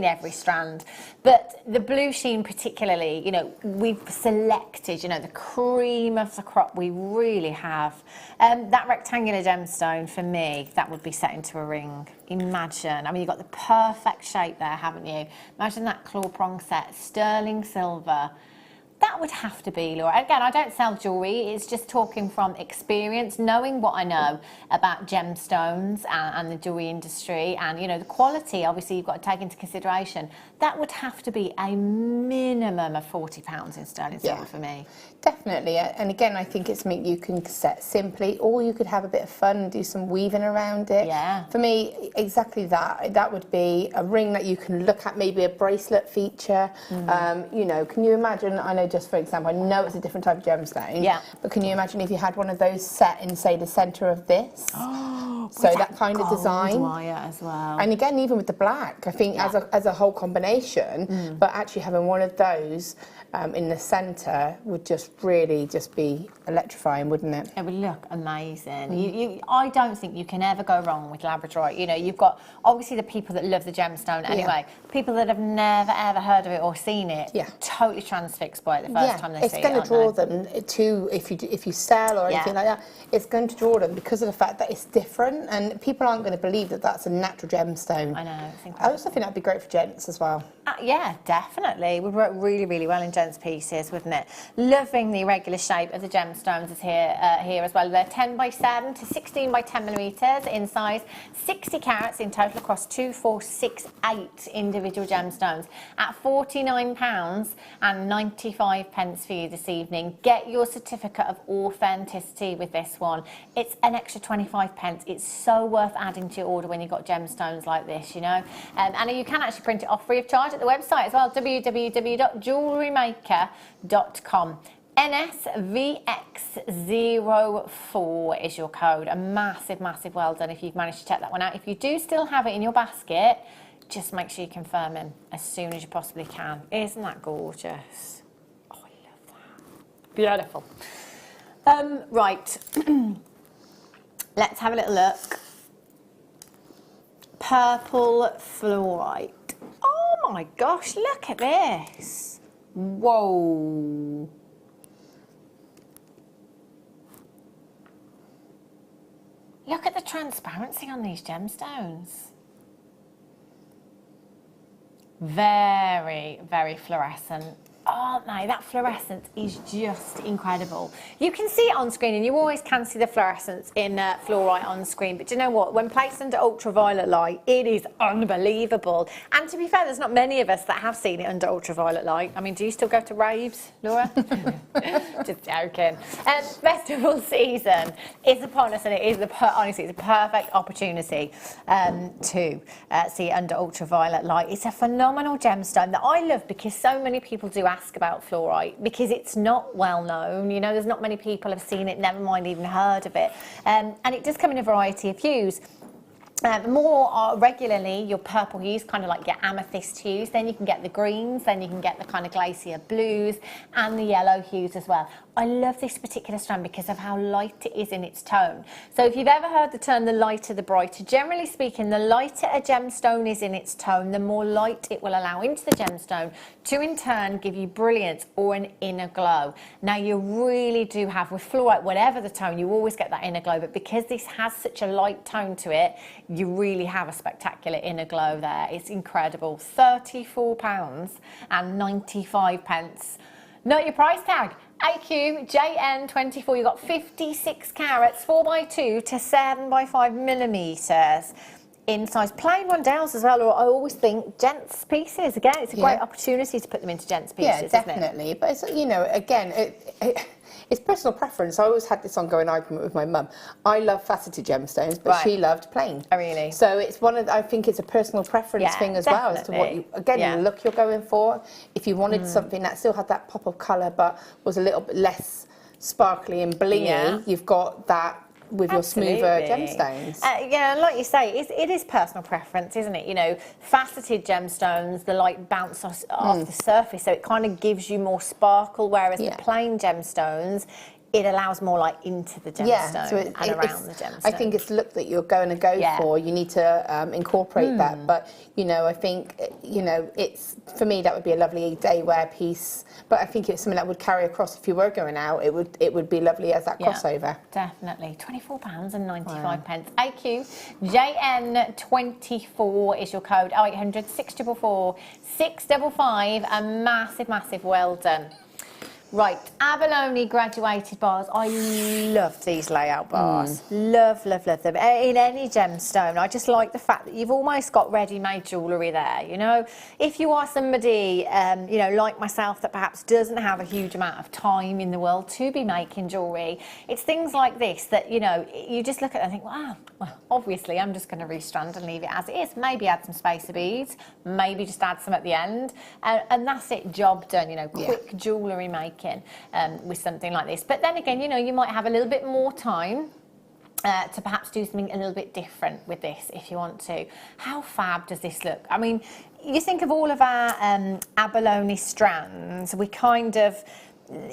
every strand, but the blue sheen particularly, we've selected, the cream of the crop. We really have. That rectangular gemstone, for me, that would be set into a ring. Imagine, you've got the perfect shape there, haven't you? Imagine that claw prong set, sterling silver. That would have to be, Laura. Again, I don't sell jewellery. It's just talking from experience, knowing what I know about gemstones and the jewellery industry, and the quality. Obviously, you've got to take into consideration. That would have to be a minimum of £40 in sterling silver for me. Definitely, and again, I think it's something you can set simply, or you could have a bit of fun and do some weaving around it. Yeah. For me, exactly that. That would be a ring that you can look at, maybe a bracelet feature. Can you imagine? I know, just for example, I know it's a different type of gemstone. Yeah. But can you imagine if you had one of those set in, say, the centre of this? Oh, so that kind of design. Wire as well. And again, even with the black, I think as a whole combination, but actually having one of those in the centre would just really be electrifying, wouldn't it? It would look amazing. I don't think you can ever go wrong with labradorite. You've got obviously the people that love the gemstone anyway. People that have never ever heard of it or seen it, totally transfixed by it the first time they see it. It's going to draw them to, if you sell or anything like that, it's going to draw them because of the fact that it's different, and people aren't going to believe that that's a natural gemstone. I know. I also think that'd be great for gents as well. Yeah, definitely. Would work really, really well in gents' pieces, wouldn't it? Loving the irregular shape of the gemstones is here as well. They're 10 by 7 to 16 by 10 millimetres in size, 60 carats in total across 2, 4, 6, 8 individual gemstones at £49 and 95 pence for you this evening. Get your certificate of authenticity with this one. It's an extra 25 pence. It's so worth adding to your order when you've got gemstones like this, and you can actually print it off free of charge at the website as well, www.JewelleryMaker.com. NSVX04 is your code. A massive, massive well done if you've managed to check that one out. If you do still have it in your basket, just make sure you confirm him as soon as you possibly can. Isn't that gorgeous? Oh, I love that. Beautiful. Right. Let's have a little look. Purple fluorite. Oh my gosh, look at this. Whoa. Look at the transparency on these gemstones. Very, very fluorescent. Aren't they? That fluorescence is just incredible. You can see it on screen, and you always can see the fluorescence in fluorite on screen, but do you know what? When placed under ultraviolet light, it is unbelievable. And to be fair, there's not many of us that have seen it under ultraviolet light. Do you still go to raves, Laura? Just joking. Festival season is upon us, and it is honestly, it's a perfect opportunity to see it under ultraviolet light. It's a phenomenal gemstone that I love because so many people do ask about fluorite because it's not well known. There's not many people have seen it, never mind even heard of it. And it does come in a variety of hues. More regularly, your purple hues, kind of like your amethyst hues, then you can get the greens, then you can get the kind of glacier blues and the yellow hues as well. I love this particular strand because of how light it is in its tone. So if you've ever heard the term the lighter the brighter, generally speaking, the lighter a gemstone is in its tone, the more light it will allow into the gemstone to in turn give you brilliance or an inner glow. Now you really do have, with fluorite, whatever the tone, you always get that inner glow, but because this has such a light tone to it, you really have a spectacular inner glow there. It's incredible. £34.95. Note your price tag. AQ JN24, you've got 56 carats, 4x2 to 7x5 millimetres. In size plain rondelles as well, or I always think gents pieces. Again, it's a great opportunity to put them into gents pieces. Yeah, definitely. Isn't it? But it's, you know, again, it's personal preference. I always had this ongoing argument with my mum. I love faceted gemstones, but she loved plain. Oh, really? So it's one of, I think it's a personal preference thing as well, as to what you, again, the look you're going for. If you wanted something that still had that pop of colour, but was a little bit less sparkly and blingy, you've got that with your smoother gemstones. Yeah, like you say, it is personal preference, isn't it? You know, faceted gemstones, the light bounce off the surface, so it kind of gives you more sparkle, whereas the plain gemstones, it allows more light into the gemstone and around the gemstone. I think it's the look that you're going to go for. You need to incorporate that. But, you know, I think, you know, it's, for me, that would be a lovely day wear piece. But I think it's something that would carry across if you were going out. It would be lovely as that crossover. Definitely. £24.95. AQ JN24 is your code. 0800 644 655. A massive, massive well done. Right, Abalone graduated bars. I love these layout bars. Love, love, love them. In any gemstone, I just like the fact that you've almost got ready-made jewellery there, you know. If you are somebody, you know, like myself, that perhaps doesn't have a huge amount of time in the world to be making jewellery, it's things like this that, you know, you just look at it and think, wow, well, obviously I'm just going to restrand and leave it as it is. Maybe add some spacer beads, maybe just add some at the end, and that's it, job done, you know, quick jewellery making. With something like this. But then again, you know, you might have a little bit more time to perhaps do something a little bit different with this if you want to. How fab does this look? I mean, you think of all of our abalone strands, we kind of,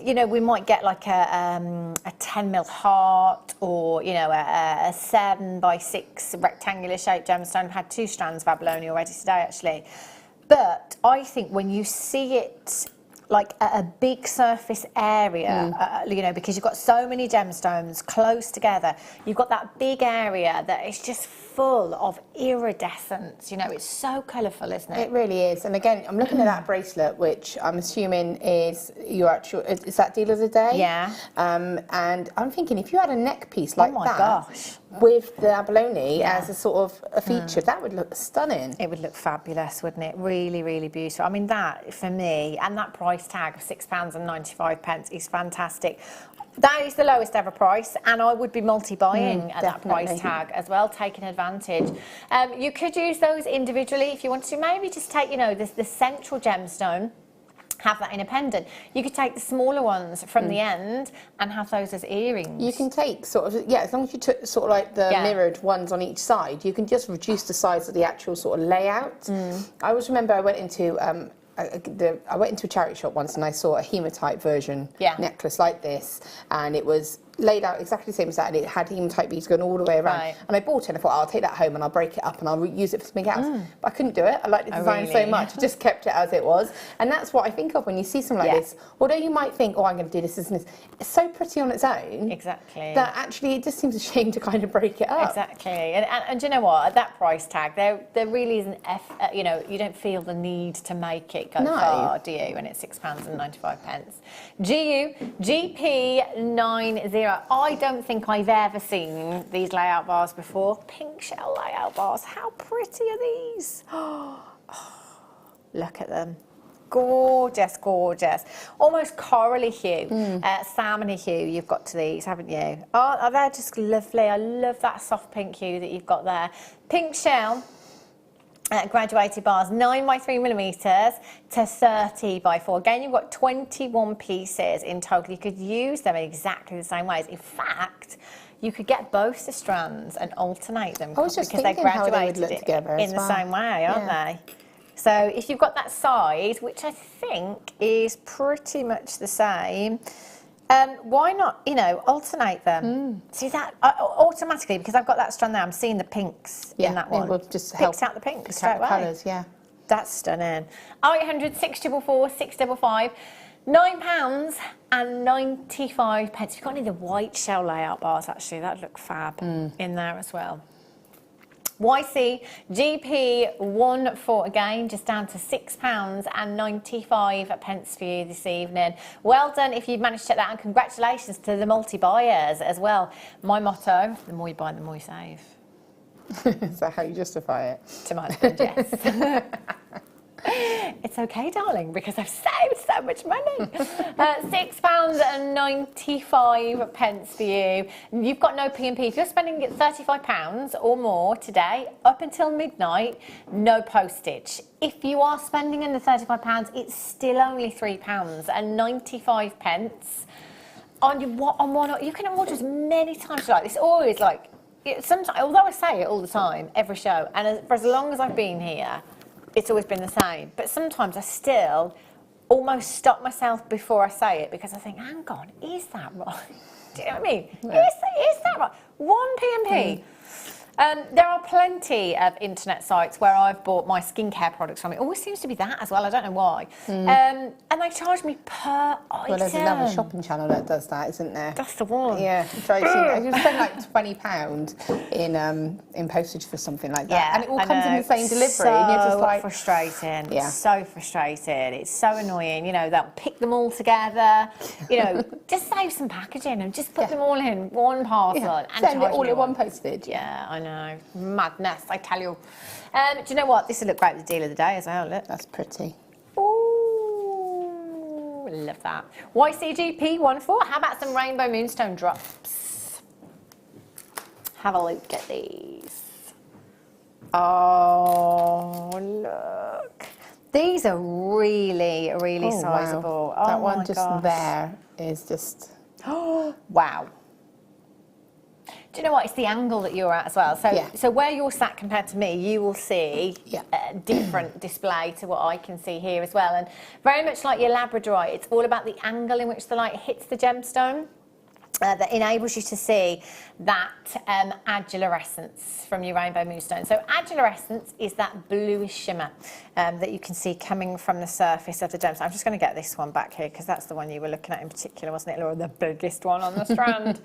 you know, we might get like a 10mm heart, or, you know, a 7x6 rectangular shaped gemstone. I've had 2 strands of abalone already today, actually. But I think when you see it like a big surface area, you know, because you've got so many gemstones close together, you've got that big area that is just full of iridescence. You know, it's so colourful, isn't it? It really is. And again, I'm looking at that bracelet, which I'm assuming is your actual, is that deal of the day? Yeah. And I'm thinking, if you had a neck piece like that, with the abalone as a sort of a feature, that would look stunning. It would look fabulous, wouldn't it? Really, really beautiful. I mean, that, for me, and that price tag of £6.95 is fantastic. That is the lowest ever price, and I would be multi-buying at that price tag as well, taking advantage. You could use those individually if you wanted to. Maybe just take, you know, the central gemstone, have that in a pendant. You could take the smaller ones from the end and have those as earrings. You can take sort of, as long as you took sort of like the mirrored ones on each side, you can just reduce the size of the actual sort of layout. I always remember I went into a charity shop once and I saw a hematite version necklace like this, and it was laid out exactly the same as that, and it had hematite beads going all the way around. And I bought it and I thought, I'll take that home and I'll break it up and I'll use it for something else. But I couldn't do it. I liked the design so much, I just kept it as it was. And that's what I think of when you see something like this. Although you might think, oh, I'm going to do this, and this. It's so pretty on its own. Exactly. That actually it just seems a shame to kind of break it up. Exactly. And do you know what? At that price tag, there really isn't, you know, you don't feel the need to make it go far, do you? And it's £6.95. GP90. I don't think I've ever seen these layout bars before. Pink shell layout bars. How pretty are these? Oh, look at them. Gorgeous, gorgeous. Almost corally hue, salmony hue you've got to these, haven't you? Oh, they're just lovely. I love that soft pink hue that you've got there. Pink shell. Graduated bars, 9x3mm to 30x4. Again, you've got 21 pieces in total. You could use them in exactly the same ways. In fact, you could get both the strands and alternate them I was just because they thinking how they would graduated look it together in as the well. same way, aren't they? So if you've got that size, which I think is pretty much the same, why not, you know, alternate them? See that automatically, because I've got that strand there, I'm seeing the pinks in that one. It will just help Picks out the pinks pick straight out the away. colours, yeah. That's stunning. 0800 644 655, £9.95. If you've got any of the white shell layout bars, actually, that'd look fab in there as well. YC GP14 again, just down to £6.95 for you this evening. Well done if you've managed to check that, and congratulations to the multi-buyers as well. My motto, the more you buy, the more you save. Is that how you justify it? To my husband, yes. It's okay, darling, because I've saved so much money. £6.95 for you. You've got no P&P. If you're spending £35 or more today, up until midnight, no postage. If you are spending under £35, it's still only £3.95 on one. You can order as many times as you like. It's always like, sometimes, although I say it all the time, every show, and for as long as I've been here, it's always been the same. But sometimes I still almost stop myself before I say it, because I think, hang on, is that right? Do you know what I mean? Yeah. Is that right? One P&P. There are plenty of internet sites where I've bought my skincare products from. It always seems to be that as well. I don't know why. And they charge me per item. Well, there's another shopping channel that does that, isn't there? That's the one. Yeah, you spend like £20 in postage for something like that, Yeah, and it all comes in the same delivery. So and you're just like, frustrating. Yeah. So frustrated. It's so annoying. You know, they'll pick them all together. You know, just save some packaging and just put them all in one parcel and send it charge all me in one postage. Yeah, I know. Madness, I tell you. Do you know what? This would look great with the deal of the day as well. Look. That's pretty. Ooh, love that. YCGP14. How about some rainbow moonstone drops? Have a look at these. Oh, look. These are really, really sizable. Wow. Oh, that one my just gosh. there is just... Oh, wow. Do you know what? It's the angle that you're at as well. So where you're sat compared to me, you will see a different display to what I can see here as well. And very much like your Labradorite, it's all about the angle in which the light hits the gemstone. That enables you to see that adulorescence from your rainbow moonstone. So adulorescence is that bluish shimmer that you can see coming from the surface of the gemstone. I'm just going to get this one back here, because that's the one you were looking at in particular, wasn't it, Laura? The biggest one on the strand.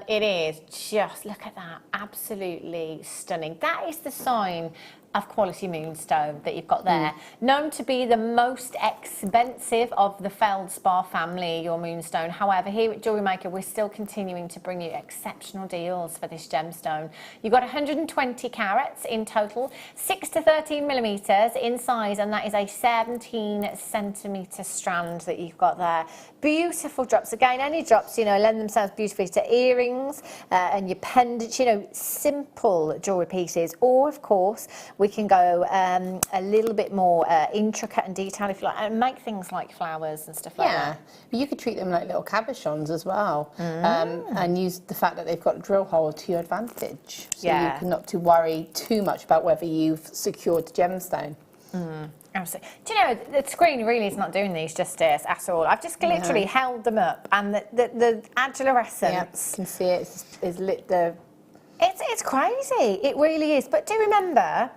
It is just, look at that, absolutely stunning. That is the sign of quality moonstone that you've got there. Known to be the most expensive of the feldspar family, your moonstone. However, here at Jewellery Maker, we're still continuing to bring you exceptional deals for this gemstone. You've got 120 carats in total, 6 to 13 millimetres in size, and that is a 17 centimetre strand that you've got there. Beautiful drops. Again, any drops, you know, lend themselves beautifully to earrings and your pendants, you know, simple jewellery pieces. Or, of course, we can go a little bit more intricate and detailed, if you like, and make things like flowers and stuff like that. But you could treat them like little cabochons as well, and use the fact that they've got a drill hole to your advantage. So you can not to worry too much about whether you've secured the gemstone. Absolutely. Do you know, the screen really is not doing these justice at all. I've just literally held them up, and the adulorescence. Yeah, you can see it's lit the... It's crazy. It really is. But do remember,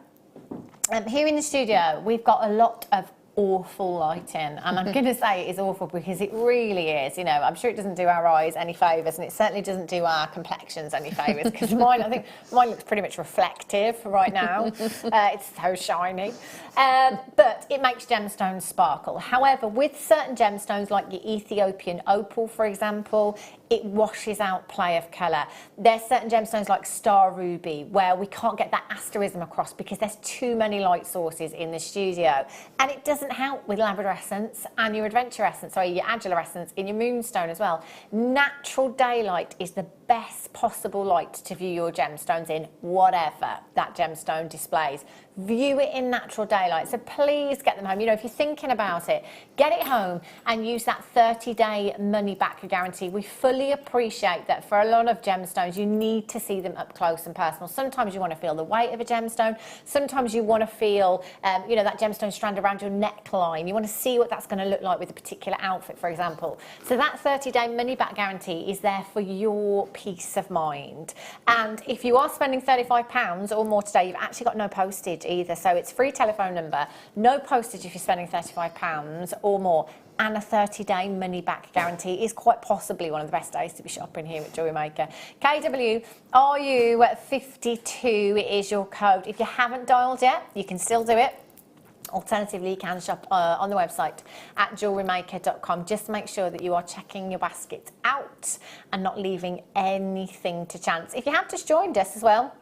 here in the studio, we've got a lot of awful lighting, and I'm going to say it is awful because it really is. You know, I'm sure it doesn't do our eyes any favours, and it certainly doesn't do our complexions any favours, because I think mine looks pretty much reflective right now. It's so shiny. But it makes gemstones sparkle. However, with certain gemstones like your Ethiopian opal, for example, it washes out play of colour. There's certain gemstones like star ruby where we can't get that asterism across because there's too many light sources in the studio. And it doesn't help with labradorescence and your adventurescence, sorry, your adulorescence in your moonstone as well. Natural daylight is the best possible light to view your gemstones in, whatever that gemstone displays. View it in natural daylight. So please get them home. You know, if you're thinking about it, get it home and use that 30-day money-back guarantee. We fully appreciate that for a lot of gemstones, you need to see them up close and personal. Sometimes you want to feel the weight of a gemstone. Sometimes you want to feel, you know, that gemstone strand around your neckline. You want to see what that's going to look like with a particular outfit, for example. So that 30-day money-back guarantee is there for your peace of mind. And if you are spending £35 or more today, you've actually got no postage either. So it's free telephone number, no postage if you're spending £35 or more, and a 30-day money-back guarantee is quite possibly one of the best days to be shopping here at Jewellery Maker. KWRU52 is your code. If you haven't dialed yet, you can still do it. Alternatively, you can shop on the website at JewelleryMaker.com. Just make sure that you are checking your basket out and not leaving anything to chance. If you have just joined us as well,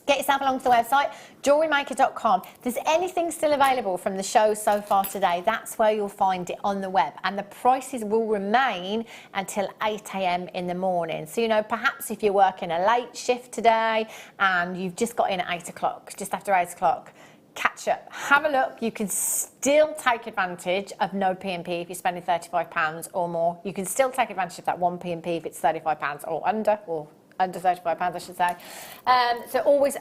get yourself along to the website, JewelleryMaker.com. If there's anything still available from the show so far today, that's where you'll find it on the web. And the prices will remain until 8 AM in the morning. So, you know, perhaps if you're working a late shift today and you've just got in at 8 o'clock, just after 8 o'clock, catch up, have a look. You can still take advantage of no P&P if you're spending £35 or more. You can still take advantage of that 1 P&P if it's £35 or under £35, I should say. So always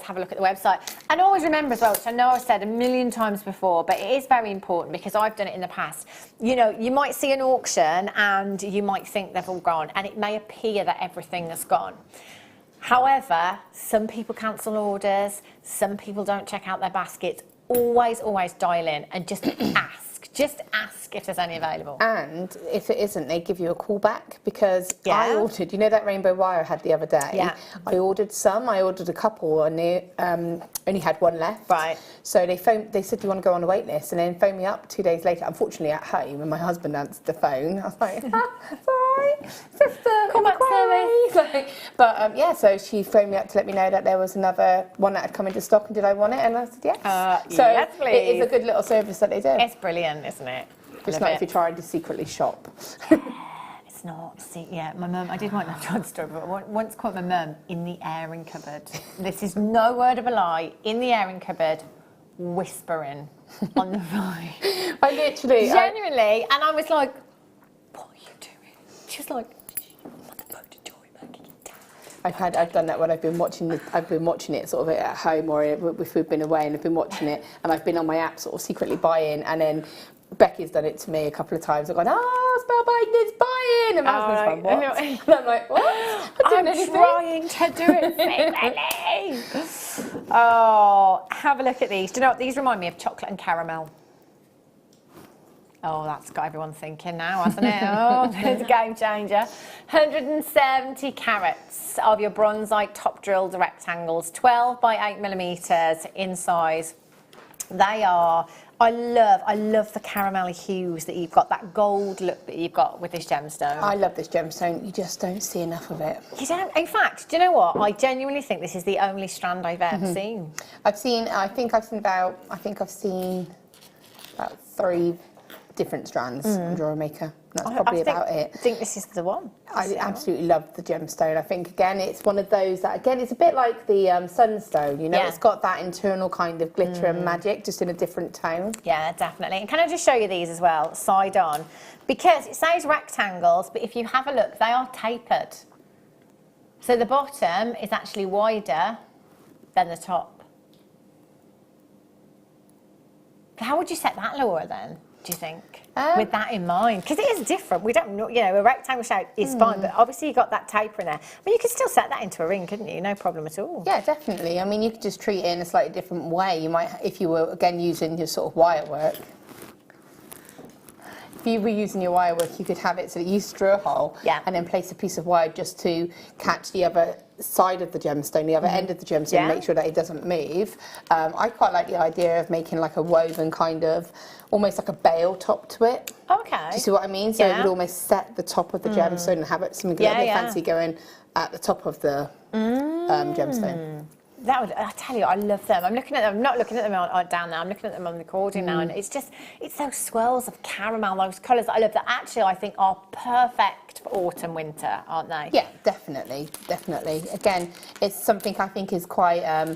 have a look at the website. And always remember as well, which I know I've said a million times before, but it is very important because I've done it in the past. You know, you might see an auction and you might think they've all gone, and it may appear that everything has gone. However, some people cancel orders, some people don't check out their baskets. Always dial in and just ask. Just ask if there's any available. And if it isn't, they give you a call back, because I ordered, you know that rainbow wire I had the other day? Yeah. I ordered a couple, and they only had one left. Right. So they said, do you want to go on a wait list? And then phoned me up 2 days later, unfortunately at home, and my husband answered the phone. I was like, sorry, sister, come back to me. But yeah, so she phoned me up to let me know that there was another one that had come into stock, and did I want it? And I said yes. So yes, please. It is a good little service that they do. It's brilliant, isn't it? It's not if you're trying to secretly shop. It's not. See, yeah, my mum, I did want that John story, but I once caught my mum in the airing cupboard. This is no word of a lie. In the airing cupboard, whispering on the phone. I literally... Genuinely. And I was like, what are you doing? She was like, I'm on the phone to Jewellery Maker. I've done that when I've been watching it sort of at home, or if we've been away and I've been watching it, and I've been on my app sort of secretly buying, and then Becky's done it to me a couple of times. I've gone, spell buying, buying, and my husband's gone, what? And I'm like, what? I'm trying to do it secretly. Oh, have a look at these. Do you know what? These remind me of chocolate and caramel. Oh, that's got everyone thinking now, hasn't it? Oh, it's a game changer. 170 carats of your bronzite top drilled rectangles, 12 by 8 millimeters in size. They are, I love the caramelly hues that you've got, that gold look that you've got with this gemstone. I love this gemstone. You just don't see enough of it. You don't. In fact, do you know what? I genuinely think this is the only strand I've ever seen. I think I've seen about 3 different strands from Jewellery Maker. That's probably about it. I think this is the one. I absolutely love the gemstone. I think, again, it's one of those that, again, it's a bit like the Sunstone, you know? It's got that internal kind of glitter and magic, just in a different tone. Yeah, definitely. And can I just show you these as well, side on? Because it says rectangles, but if you have a look, they are tapered. So the bottom is actually wider than the top. How would you set that, Laura, then? Do you think, with that in mind? Because it is different. We don't know, you know, a rectangle shape is fine, but obviously you've got that taper in there. I mean, you could still set that into a ring, couldn't you? No problem at all. Yeah, definitely. I mean, you could just treat it in a slightly different way. You might, if you were, again, using your sort of wire work. If you were using your wire work, you could have it so that you screw a hole and then place a piece of wire just to catch the other side of the gemstone, the other end of the gemstone, make sure that it doesn't move. I quite like the idea of making like a woven kind of, almost like a bail top to it. Okay. Do you see what I mean? So it would almost set the top of the gemstone and have it something a little bit fancy going at the top of the gemstone. That would, I tell you, I love them. I'm looking at them. I'm not looking at them down there. I'm looking at them on the recording now, and it's those swirls of caramel, those colours that I love, that actually I think are perfect perfect for autumn, winter, aren't they? Yeah, definitely, definitely. Again, it's something I think is quite, I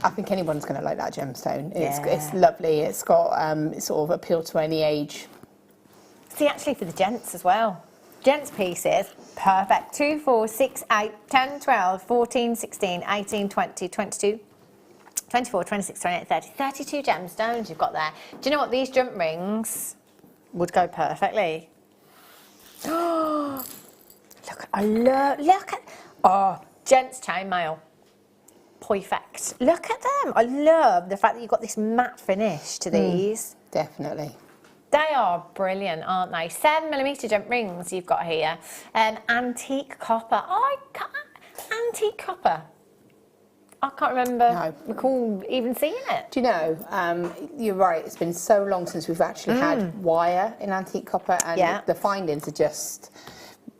think anyone's going to like that gemstone. It's lovely. It's got sort of appeal to any age. See, actually for the gents as well. Gents pieces, perfect. 2, 4, 6, 8, 10, 12, 14, 16, 18, 20, 22, 24, 26, 28, 30. 32 gemstones you've got there. Do you know what? These jump rings would go perfectly. Oh, look at, gents chainmail. Perfect. Look at them. I love the fact that you've got this matte finish to these. Definitely. They are brilliant, aren't they? 7mm jump rings you've got here. Antique copper. Antique copper. I can't remember recall even seeing it. Do you know, you're right, it's been so long since we've actually had wire in antique copper, and the findings are just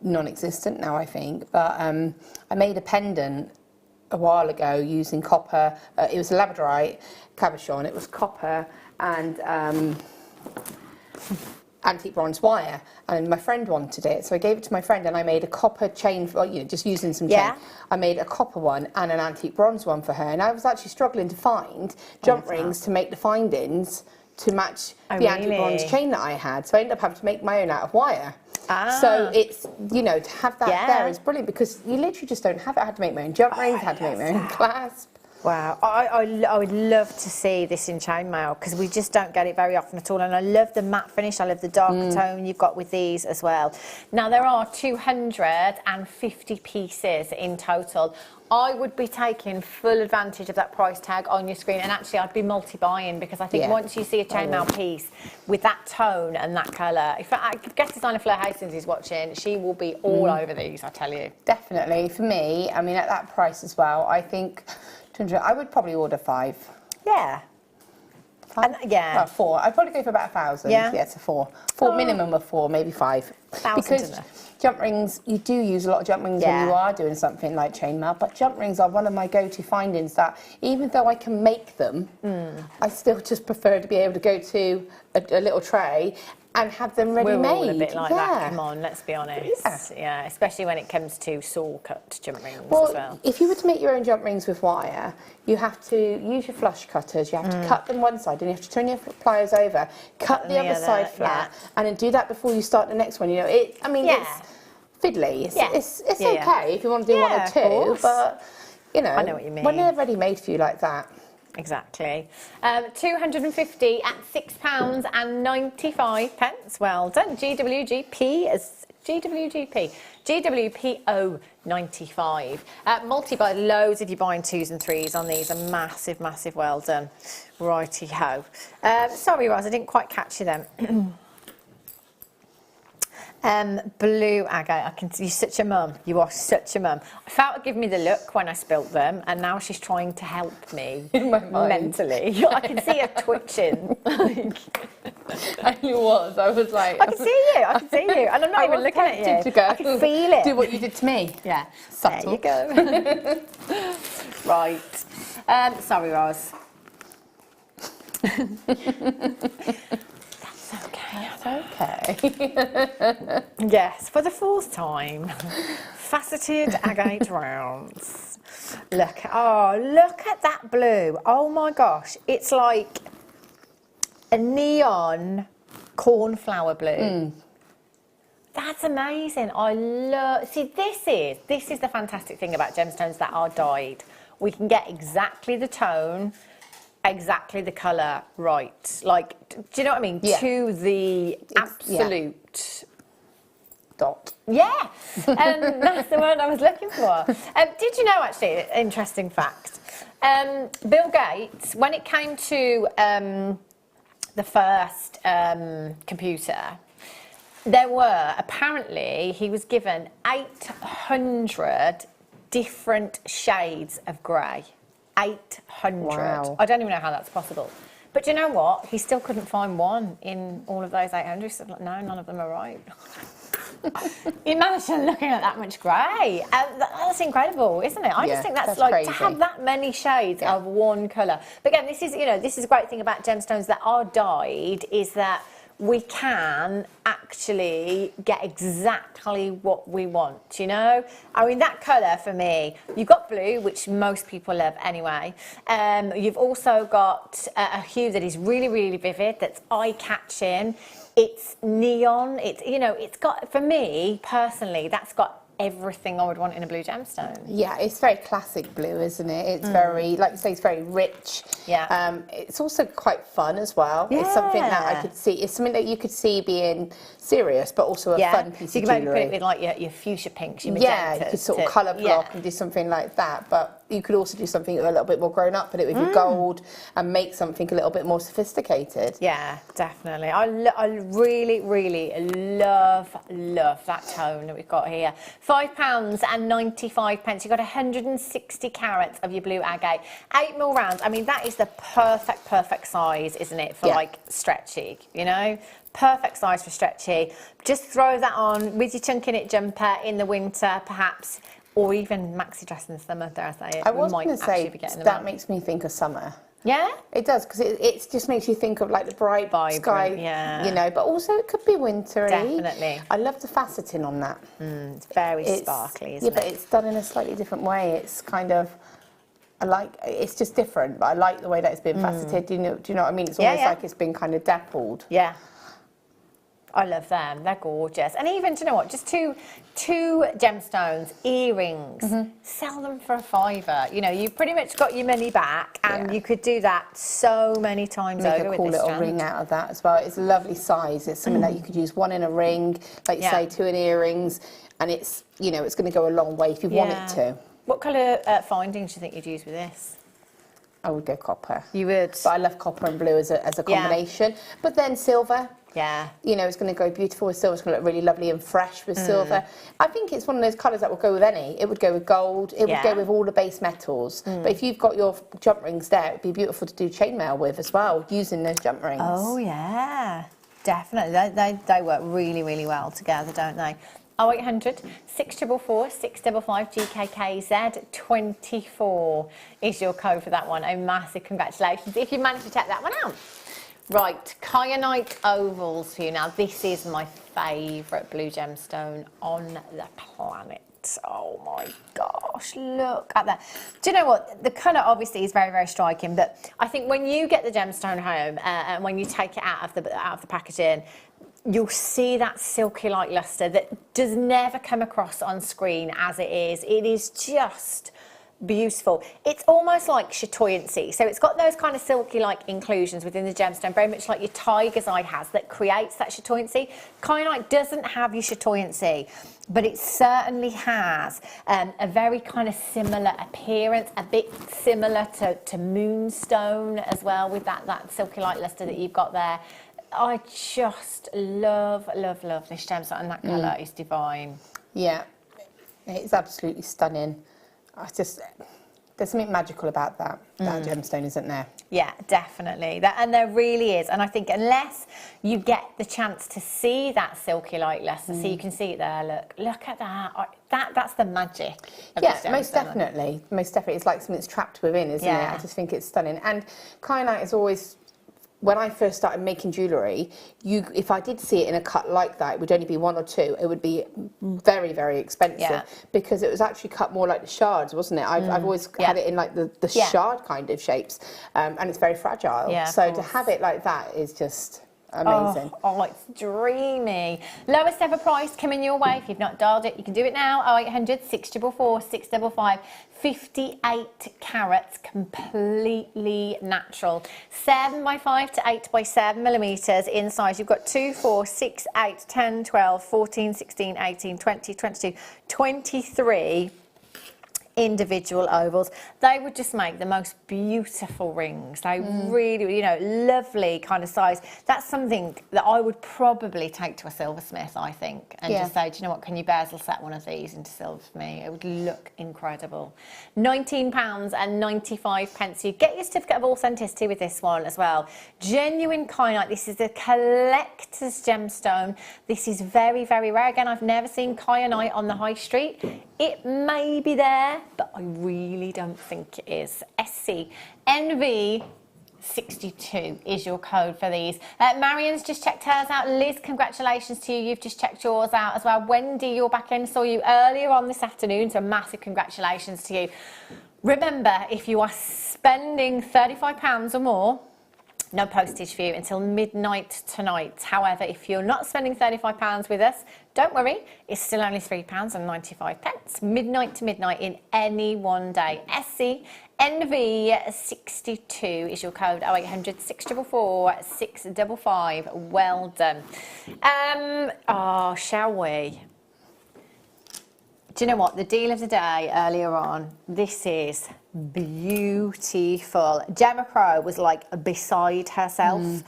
non-existent now, I think. But I made a pendant a while ago using copper. It was a Labradorite cabochon. It was copper and antique bronze wire, and my friend wanted it, so I gave it to my friend, and I made a copper chain, just using some chain. I made a copper one and an antique bronze one for her, and I was actually struggling to find jump rings to make the findings to match the antique bronze chain that I had, so I ended up having to make my own out of wire. So it's, to have that there is brilliant, because you literally just don't have it. I had to make my own jump rings, I had to make my own clasp. Wow, I would love to see this in chainmail, because we just don't get it very often at all, and I love the matte finish, I love the darker tone you've got with these as well. Now there are 250 pieces in total. I would be taking full advantage of that price tag on your screen, and actually I'd be multi-buying, because I think once you see a chainmail piece with that tone and that colour, if guest designer Fleur Hastings is watching, she will be all over these, I tell you. Definitely, for me, I mean at that price as well, I think I would probably order 5. Yeah. 5? Well, 4. I'd probably go for about 1,000. Yeah. Yeah, it's a 4. Minimum of 4, maybe 5. Because jump rings, you do use a lot of jump rings when you are doing something like chainmail, but jump rings are one of my go-to findings that even though I can make them, I still just prefer to be able to go to a little tray and have them ready-made. We're all a bit like that, come on, let's be honest. Yeah, especially when it comes to saw-cut jump rings as well. If you were to make your own jump rings with wire, you have to use your flush cutters, you have to cut them one side, and you have to turn your pliers over, cut the other side flat, and then do that before you start the next one. It's fiddly. It's okay if you want to do one or two, but, I know what you mean. When they're ready-made for you like that. Exactly. 250 at £6.95. Well done. GWGP as GWGP. GWPO 95. Multi-buy loads if you're buying 2s and 3s on these. A massive, massive well done. Righty-ho. Sorry, Roz, I didn't quite catch you then. Blue agate, you're such a mum. You are such a mum. I felt it give me the look when I spilt them, and now she's trying to help me in my mind. Mentally. I can see her twitching. I was like... I can see you, and I'm not even looking at you. To go. I can feel it. Do what you did to me. Yeah, subtle. There you go. Right. Sorry, Roz. Okay. Yes, for the 4th time. Faceted agate rounds. Look at that blue. Oh my gosh, it's like a neon cornflower blue. That's amazing. I love. See, this is the fantastic thing about gemstones that are dyed. We can get exactly the tone, exactly the colour right. Like, do you know what I mean? Yeah. To the absolute dot. Yeah, that's the word I was looking for. Did you know, actually, interesting fact, Bill Gates, when it came to the first computer, there were, apparently, he was given 800 different shades of grey. 800. Wow. I don't even know how that's possible. But do you know what? He still couldn't find one in all of those 800. He said, no, none of them are right. Imagine looking at that much grey. That's incredible, isn't it? I just think that's like crazy. To have that many shades of one colour. But again, this is a great thing about gemstones that are dyed, is that we can actually get exactly what we want, you know? I mean, that colour for me, you've got blue, which most people love anyway. You've also got a hue that is really, really vivid, that's eye-catching. It's neon, it's got, for me, personally, that's got everything I would want in a blue gemstone. Yeah, it's very classic blue, isn't it? It's very, like you say, it's very rich. Yeah. It's also quite fun as well. Yeah. It's something that I could see. It's something that you could see being serious, but also a fun piece so of you can jewellery. maybe put it with like your fuchsia pinks, your magentas. Yeah, you could sort of colour block and do something like that. But you could also do something a little bit more grown up, put it with your gold and make something a little bit more sophisticated. Yeah, definitely. I really, really love that tone that we've got here. £5.95. You've got 160 carats of your blue agate. 8mm rounds. I mean, that is the perfect size, isn't it, for like stretchy, you know? Perfect size for stretchy. Just throw that on with your chunky knit jumper in the winter, perhaps, or even maxi dress in the summer, dare I say it. I was going to say, that makes me think of summer. Yeah? It does, because it just makes you think of like the bright sky, you know, but also it could be wintry. Definitely. I love the faceting on that. It's very sparkly, isn't it? Yeah, but it's done in a slightly different way. It's kind of, it's just different, but I like the way that it's been faceted. Do you know what I mean? It's almost like it's been kind of dappled. Yeah. I love them. They're gorgeous. And even, do you know what? Just two gemstones, earrings, sell them for £5. You know, you've pretty much got your money back, and you could do that so many times over with this Make a cool little ring out of that as well. It's a lovely size. It's something that you could use one in a ring, like you say, two in earrings, and it's, you know, it's going to go a long way if you want it to. What colour findings do you think you'd use with this? I would go copper. You would? But I love copper and blue as a combination. But then silver. Yeah. You know, it's going to go beautiful with silver. It's going to look really lovely and fresh with silver. I think it's one of those colours that will go with any. It would go with gold. It would go with all the base metals. But if you've got your jump rings there, it would be beautiful to do chainmail with as well, using those jump rings. Oh, yeah. Definitely. They work really, really well together, don't they? 0800 644 655 GKKZ 24 is your code for that one. A massive congratulations if you managed to check that one out. Right, Kyanite ovals for you. Now, this is my favourite blue gemstone on the planet. Oh my gosh, look at that. Do you know what? The colour obviously is very, very striking, but I think when you get the gemstone home and when you take it out of the packaging, you'll see that silky like lustre that does never come across on screen as it is. It is just beautiful. It's almost like chatoyancy. So it's got those kind of silky like inclusions within the gemstone, very much like your tiger's eye has, that creates that chatoyancy. Kyanite doesn't have your chatoyancy, but it certainly has a very kind of similar appearance, a bit similar to moonstone as well, with that silky like lustre that you've got there. I just love this gemstone, and that colour is divine. Yeah, it's absolutely stunning. There's something magical about that gemstone, isn't there? Yeah, definitely. And there really is. And I think unless you get the chance to see that silky light lustre, so you can see it there, look at that. That's the magic of this gemstone. Most definitely. Most definitely. It's like something that's trapped within, isn't it? I just think it's stunning. And Kyanite is always... When I first started making jewellery, if I did see it in a cut like that, it would only be 1 or 2. It would be very, very expensive because it was actually cut more like the shards, wasn't it? I've always had it in like the shard kind of shapes, and it's very fragile. So to have it like that is just amazing. Oh, it's dreamy. Lowest ever price coming your way. If you've not dialed it, you can do it now. 0800 644 655. 58 carats, completely natural. 7x5 to 8x7 millimetres in size. You've got 2, 4, 6, 8, 10, 12, 14, 16, 18, 20, 22, 23 individual ovals. They would just make the most beautiful rings. They really, you know, lovely kind of size. That's something that I would probably take to a silversmith, I think, and just say, do you know what, can you bezel set one of these into silver for me? It would look incredible. £19.95. You get your certificate of authenticity with this one as well. Genuine Kyanite. This is a collector's gemstone. This is very, very rare. Again, I've never seen Kyanite on the high street. It may be there, but I really don't think it is. SC NV 62 is your code for these. Marion's just checked hers out. Liz, congratulations to you. You've just checked yours out as well. Wendy, you're back in. Saw you earlier on this afternoon, so massive congratulations to you. Remember, if you are spending £35 or more, no postage for you until midnight tonight. However, if you're not spending £35 with us, don't worry, it's still only £3.95. Midnight to midnight in any one day. SCNV62 is your code. 0800 644 655. Well done. Oh, shall we? Do you know what? The deal of the day earlier on, this is beautiful. Gemma Pro was like beside herself,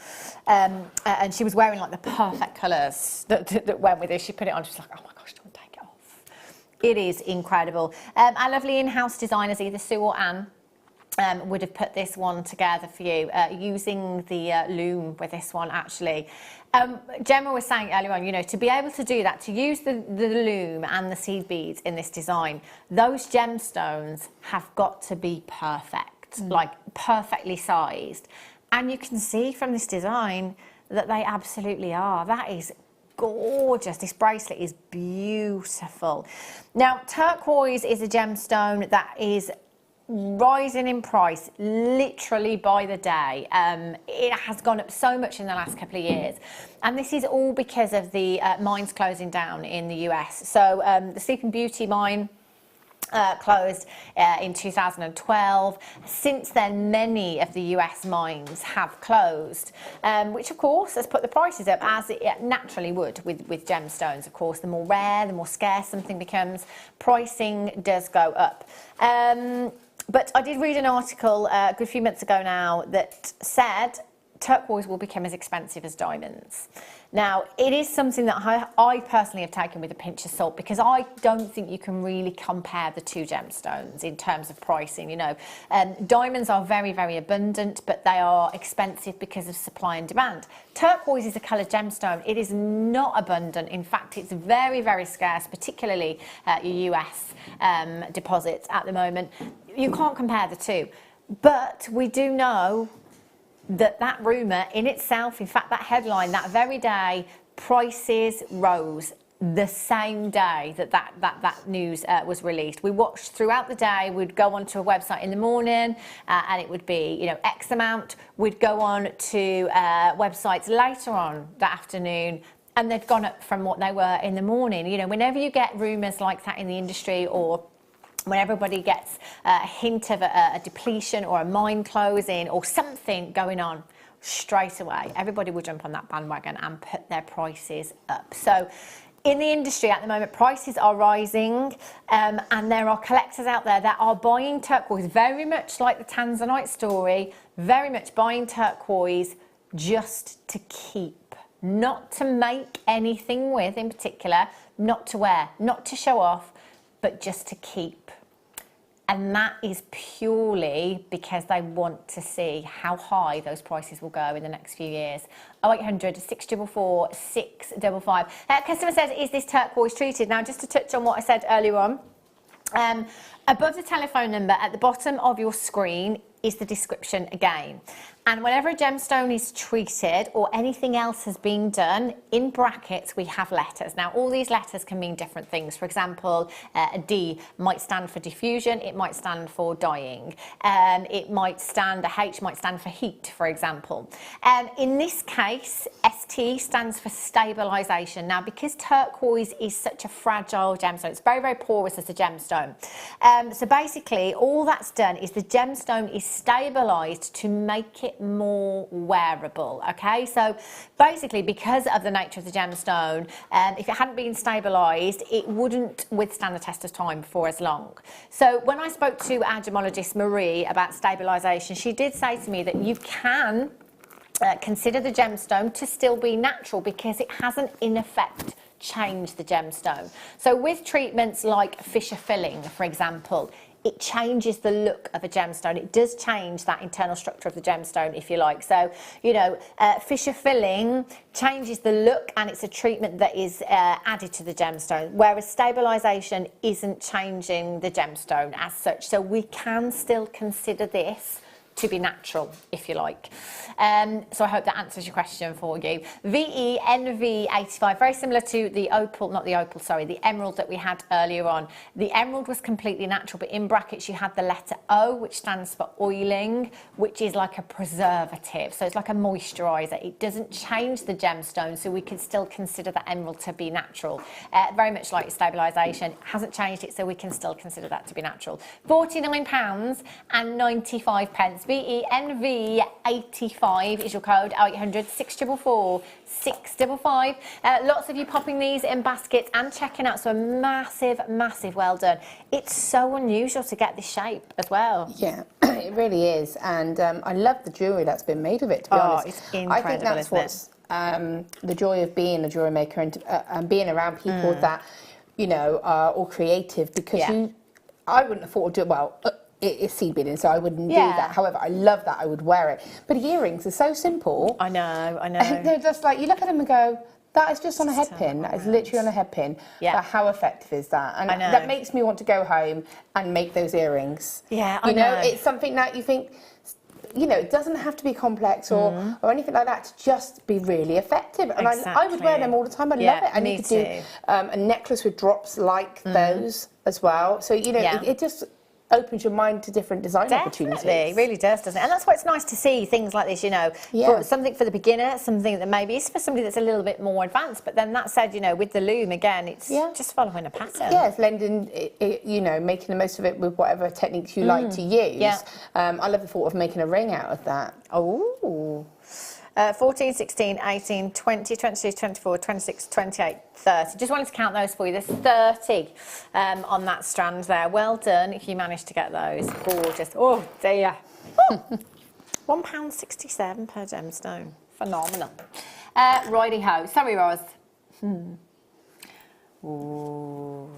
and she was wearing like the perfect colours that went with it. She put it on, she was like, oh my gosh, don't take it off. It is incredible. Our lovely in-house designers, either Sue or Anne, would have put this one together for you using the loom with this one actually. Gemma was saying earlier on, you know, to be able to do that, to use the loom and the seed beads in this design, those gemstones have got to be perfect, like perfectly sized. And you can see from this design that they absolutely are. That is gorgeous. This bracelet is beautiful. Now, turquoise is a gemstone that is rising in price literally by the day. It has gone up so much in the last couple of years, and this is all because of the mines closing down in the US. So the Sleeping Beauty mine closed in 2012. Since then, many of the US mines have closed, which of course has put the prices up, as it naturally would with gemstones. Of course, the more rare, the more scarce something becomes, pricing does go up. But I did read an article a good few months ago now that said turquoise will become as expensive as diamonds. Now, it is something that I personally have taken with a pinch of salt, because I don't think you can really compare the two gemstones in terms of pricing. You know, diamonds are very, very abundant, but they are expensive because of supply and demand. Turquoise is a coloured gemstone. It is not abundant. In fact, it's very, very scarce, particularly your US deposits at the moment. You can't compare the two. But we do know that rumour in itself, in fact, that headline, that very day, prices rose the same day that news was released. We watched throughout the day. We'd go onto a website in the morning and it would be, you know, X amount. We'd go on to websites later on that afternoon, and they'd gone up from what they were in the morning. You know, whenever you get rumours like that in the industry, or when everybody gets a hint of a depletion or a mine closing or something going on, straight away everybody will jump on that bandwagon and put their prices up. So in the industry at the moment, prices are rising, and there are collectors out there that are buying turquoise, very much like the Tanzanite story, very much buying turquoise just to keep, not to make anything with in particular, not to wear, not to show off, but just to keep. And that is purely because they want to see how high those prices will go in the next few years. 0800 644 655. Customer says, is this turquoise treated? Now, just to touch on what I said earlier on, above the telephone number at the bottom of your screen is the description again. And whenever a gemstone is treated or anything else has been done, in brackets we have letters. Now, all these letters can mean different things. For example, a D might stand for diffusion, it might stand for dyeing, it might stand, a H might stand for heat, for example. In this case, ST stands for stabilisation. Now, because turquoise is such a fragile gemstone, it's very, very porous as a gemstone. So basically, all that's done is the gemstone is stabilised to make it more wearable. Okay, so basically, because of the nature of the gemstone, if it hadn't been stabilised, it wouldn't withstand the test of time for as long. So when I spoke to our gemologist Marie about stabilisation, she did say to me that you can consider the gemstone to still be natural, because it hasn't in effect changed the gemstone. So with treatments like fissure filling, for example, it changes the look of a gemstone. It does change that internal structure of the gemstone, if you like. So, you know, fissure filling changes the look, and it's a treatment that is added to the gemstone, whereas stabilisation isn't changing the gemstone as such. So we can still consider this to be natural, if you like. So I hope that answers your question for you. VENV85, very similar to the opal, not the opal, sorry, the emerald that we had earlier on. The emerald was completely natural, but in brackets you had the letter O, which stands for oiling, which is like a preservative. So it's like a moisturiser. It doesn't change the gemstone, so we can still consider the emerald to be natural. Very much like stabilisation. It hasn't changed it, so we can still consider that to be natural. £49.95. VENV85 is your code, 0800 644 655. Lots of you popping these in baskets and checking out, so a massive, massive well done. It's so unusual to get this shape as well. Yeah, it really is, and I love the jewellery that's been made of it, to be honest. It's incredible, I think that's what's the joy of being a jewellery maker and being around people that, you know, are all creative, because I wouldn't have thought to do it, well, it's seed beading, so I wouldn't do that. However, I love that. I would wear it. But earrings are so simple. I know. They're just like, you look at them and go, that is just on a head pin. That is literally on a head pin. Yeah. But how effective is that? And that makes me want to go home and make those earrings. Yeah, I know. It's something that you think, you know, it doesn't have to be complex or anything like that to just be really effective. And I would wear them all the time. I love it. I need to do a necklace with drops like those as well. So, you know, it just opens your mind to different design opportunities. It really does, doesn't it? And that's why it's nice to see things like this, you know, for something for the beginner, something that maybe is for somebody that's a little bit more advanced. But then that said, you know, with the loom, again, it's just following a pattern. Yeah, it's lending, you know, making the most of it with whatever techniques you like to use. Yeah. I love the thought of making a ring out of that. Oh. 14, 16, 18, 20, 22, 24, 26, 28, 30. Just wanted to count those for you. There's 30 on that strand there. Well done if you managed to get those. Gorgeous. Oh, dear. £1.67 per gemstone. Phenomenal. Righty-ho. Sorry, Roz. Ooh.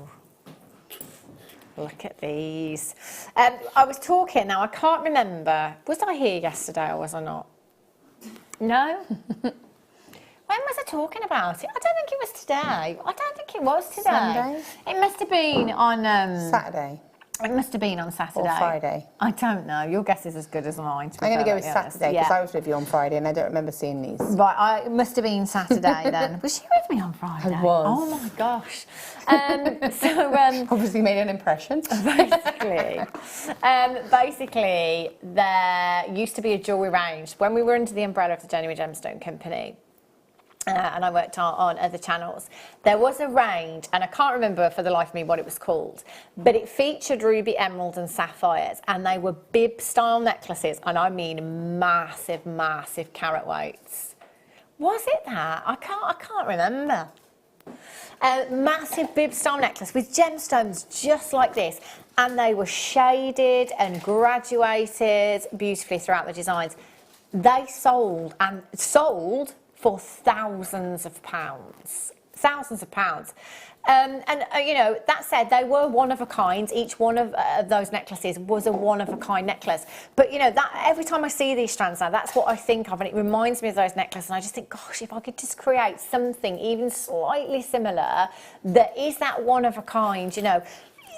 Look at these. I was talking, now I can't remember. Was I here yesterday or was I not? No? When was I talking about it? I don't think it was today. I don't think it was today. Sunday? It must have been on... Saturday. It must have been on Saturday. Or Friday. I don't know. Your guess is as good as mine. I'm going to go with Saturday because I was with you on Friday and I don't remember seeing these. Right, it must have been Saturday then. Was she with me on Friday? I was. Oh my gosh. Obviously made an impression. Basically, there used to be a jewellery range when we were under the umbrella of the Genuine Gemstone Company. And I worked on other channels. There was a range, and I can't remember for the life of me what it was called, but it featured ruby, emerald and sapphires, and they were bib-style necklaces, and I mean massive, massive carat weights. Was it that? I can't remember. A massive bib-style necklace with gemstones just like this, and they were shaded and graduated beautifully throughout the designs. They sold for thousands of pounds. You know, that said, they were one of a kind. Each one of those necklaces was a one of a kind necklace. But you know, that every time I see these strands now, that's what I think of, and it reminds me of those necklaces. And I just think, gosh, if I could just create something even slightly similar that is that one of a kind, you know.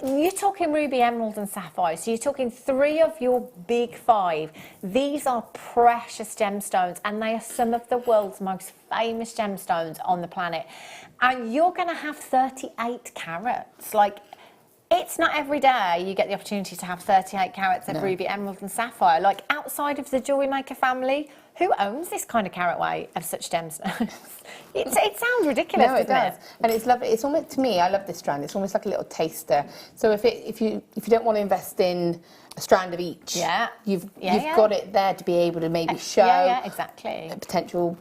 You're talking ruby, emerald and sapphire, so you're talking 3 of your big 5. These are precious gemstones, and they are some of the world's most famous gemstones on the planet. And you're going to have 38 carats. Like, it's not every day you get the opportunity to have 38 carats of ruby, emerald and sapphire. Like, outside of the Jewellery Maker family, who owns this kind of carat weight of such gemstones? It sounds ridiculous, doesn't it? No, it does. And it's lovely. It's almost, to me, I love this strand. It's almost like a little taster. So if you don't want to invest in a strand of each, you've got it there to be able to maybe show potential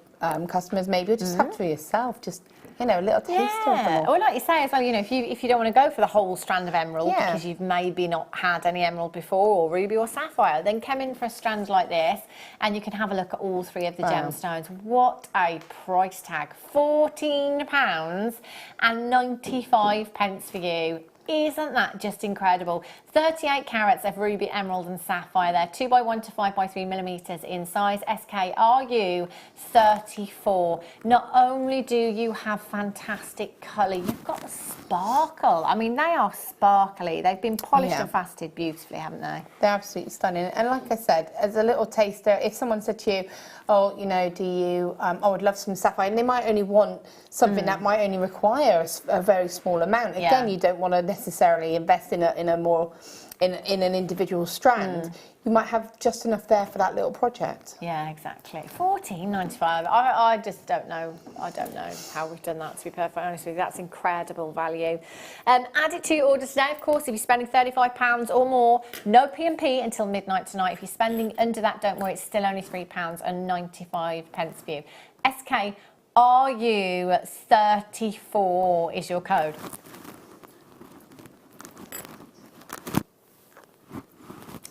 customers, maybe, or just have for yourself. Just, you know, a little taster of them all. Or like you say as well, you know, if you don't want to go for the whole strand of emerald because you've maybe not had any emerald before, or ruby or sapphire, then come in for a strand like this and you can have a look at all 3 of the gemstones. What a price tag. £14.95 for you. Isn't that just incredible? 38 carats of ruby, emerald and sapphire there, 2x1 to 5x3 millimeters in size, SKRU 34. Not only do you have fantastic colour, you've got the sparkle. I mean, they are sparkly. They've been polished and faceted beautifully, haven't they? They're absolutely stunning. And like I said, as a little taster, if someone said to you, oh, you know, do you, I would love some sapphire, and they might only want something that might only require a very small amount. Again, you don't want to necessarily invest in a more, in an individual strand. You might have just enough there for that little project. Yeah, exactly. $14.95. I just don't know. I don't know how we've done that, to be perfectly honest with you. That's incredible value. Add it to your order today, of course. If you're spending £35 or more, no P&P until midnight tonight. If you're spending under that, don't worry, it's still only £3.95 for you. SKRU34 is your code.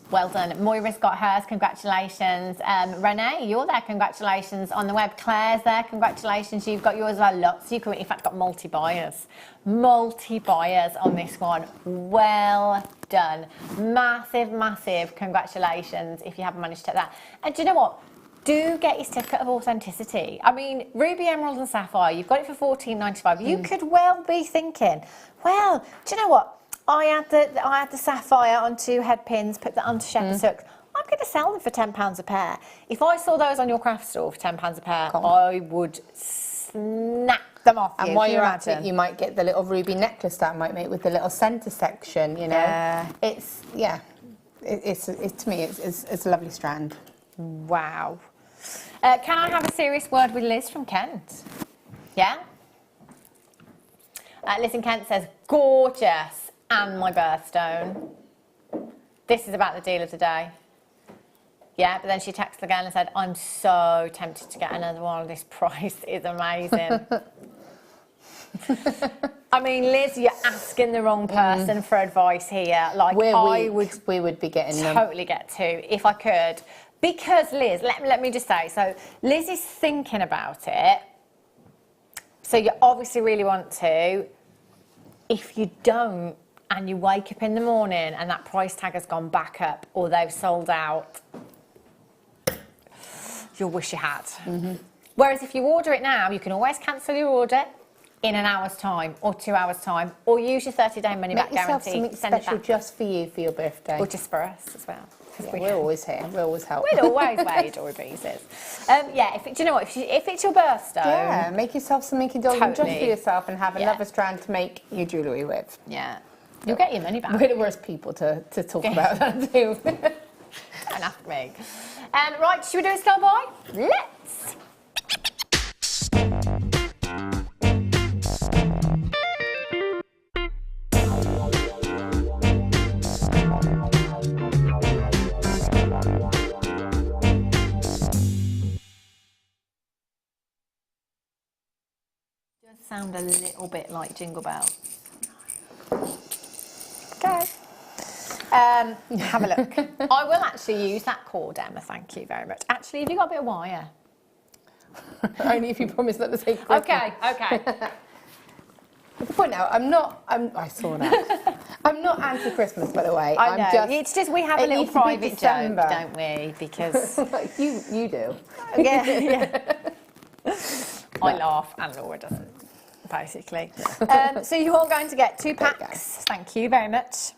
Well done. Moira's got hers, congratulations. Renee, you're there, congratulations on the web. Claire's there, congratulations. You've got yours as well. Lots. You in fact got multi-buyers. Multi-buyers on this one. Well done. Massive, massive congratulations if you haven't managed to take that. And do you know what? Do get your certificate of authenticity. I mean, ruby, emerald and sapphire, you've got it for $14.95. You could well be thinking, well, do you know what? I had the sapphire onto head pins, put that onto shepherd's hooks. I'm going to sell them for £10 a pair. If I saw those on your craft store for £10 a pair, I would snap them off you. And while you're at it, you might get the little ruby necklace that I might make with the little centre section, you know. It's, to me, it's a lovely strand. Wow. Can I have a serious word with Liz from Kent? Yeah? Liz in Kent says, gorgeous. And my birthstone. This is about the deal of the day. Yeah, but then she texted again and said, I'm so tempted to get another one. This price is amazing. I mean, Liz, you're asking the wrong person for advice here. Like, we would be getting totally get two if I could. Because Liz, let me just say, so Liz is thinking about it. So you obviously really want to. If you don't, and you wake up in the morning and that price tag has gone back up or they've sold out, you'll wish you had. Whereas if you order it now, you can always cancel your order in an hour's time or 2 hours' time, or use your 30-day money-back guarantee. Make yourself something special just for you for your birthday. Or just for us as well. Yeah, we're always here. We always help. We'll always wear your jewellery pieces. Yeah, do you know what? If it's your birthstone... Yeah, make yourself something indulgent just for yourself and have another strand to make your jewellery with. Yeah. You'll get your money back. We're the worst people to talk about that too. Don't ask me. Right, should we do a style buy? Let's! Does sound a little bit like Jingle Bells. Okay. Have a look. I will actually use that cord, Emma, thank you very much. Actually, have you got a bit of wire? Only if you promise not to say Christmas. Okay. At the point now, I saw that. I'm not anti-Christmas, by the way. I know. It's just we have a little private joke, don't we? Because... you do. Yeah. I laugh and Laura doesn't, basically. So you're all going to get 2 packs. Thank you very much.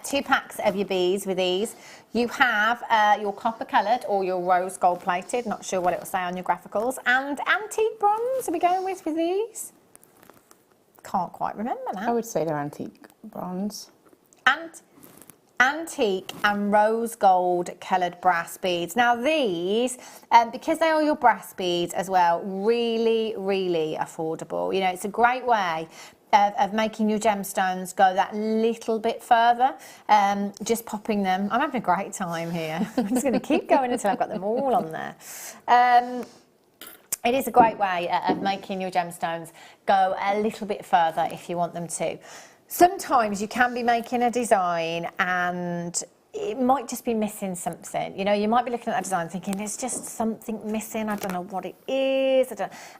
2 packs of your beads with these. You have your copper coloured or your rose gold plated, not sure what it will say on your graphicals, and antique bronze. Are we going with these? Can't quite remember now. I would say they're antique bronze. And antique and rose gold coloured brass beads. Now these, because they are your brass beads as well, really, really affordable. You know, it's a great way of making your gemstones go that little bit further, just popping them. I'm having a great time here. I'm just going to keep going until I've got them all on there. It is a great way of making your gemstones go a little bit further if you want them to. Sometimes you can be making a design and it might just be missing something. You know, you might be looking at that design thinking there's just something missing. I don't know what it is.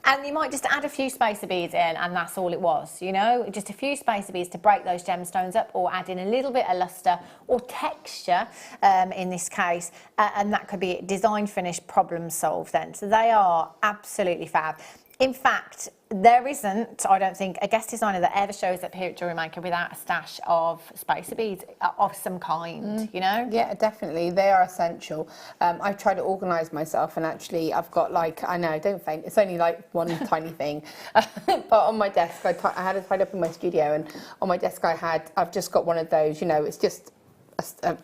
And you might just add a few spacer beads in, and that's all it was. You know, just a few spacer beads to break those gemstones up, or add in a little bit of luster or texture in this case, and that could be design, finish, problem solved. Then, so they are absolutely fab. In fact, there isn't, I don't think, a guest designer that ever shows up here at Jewellery Maker without a stash of spacer beads of some kind, you know? Yeah, definitely. They are essential. I've tried to organise myself, and actually I've got like, I know, don't faint, it's only like one tiny thing. But on my desk, I had it tied up in my studio, and on my desk I've just got one of those, you know, it's just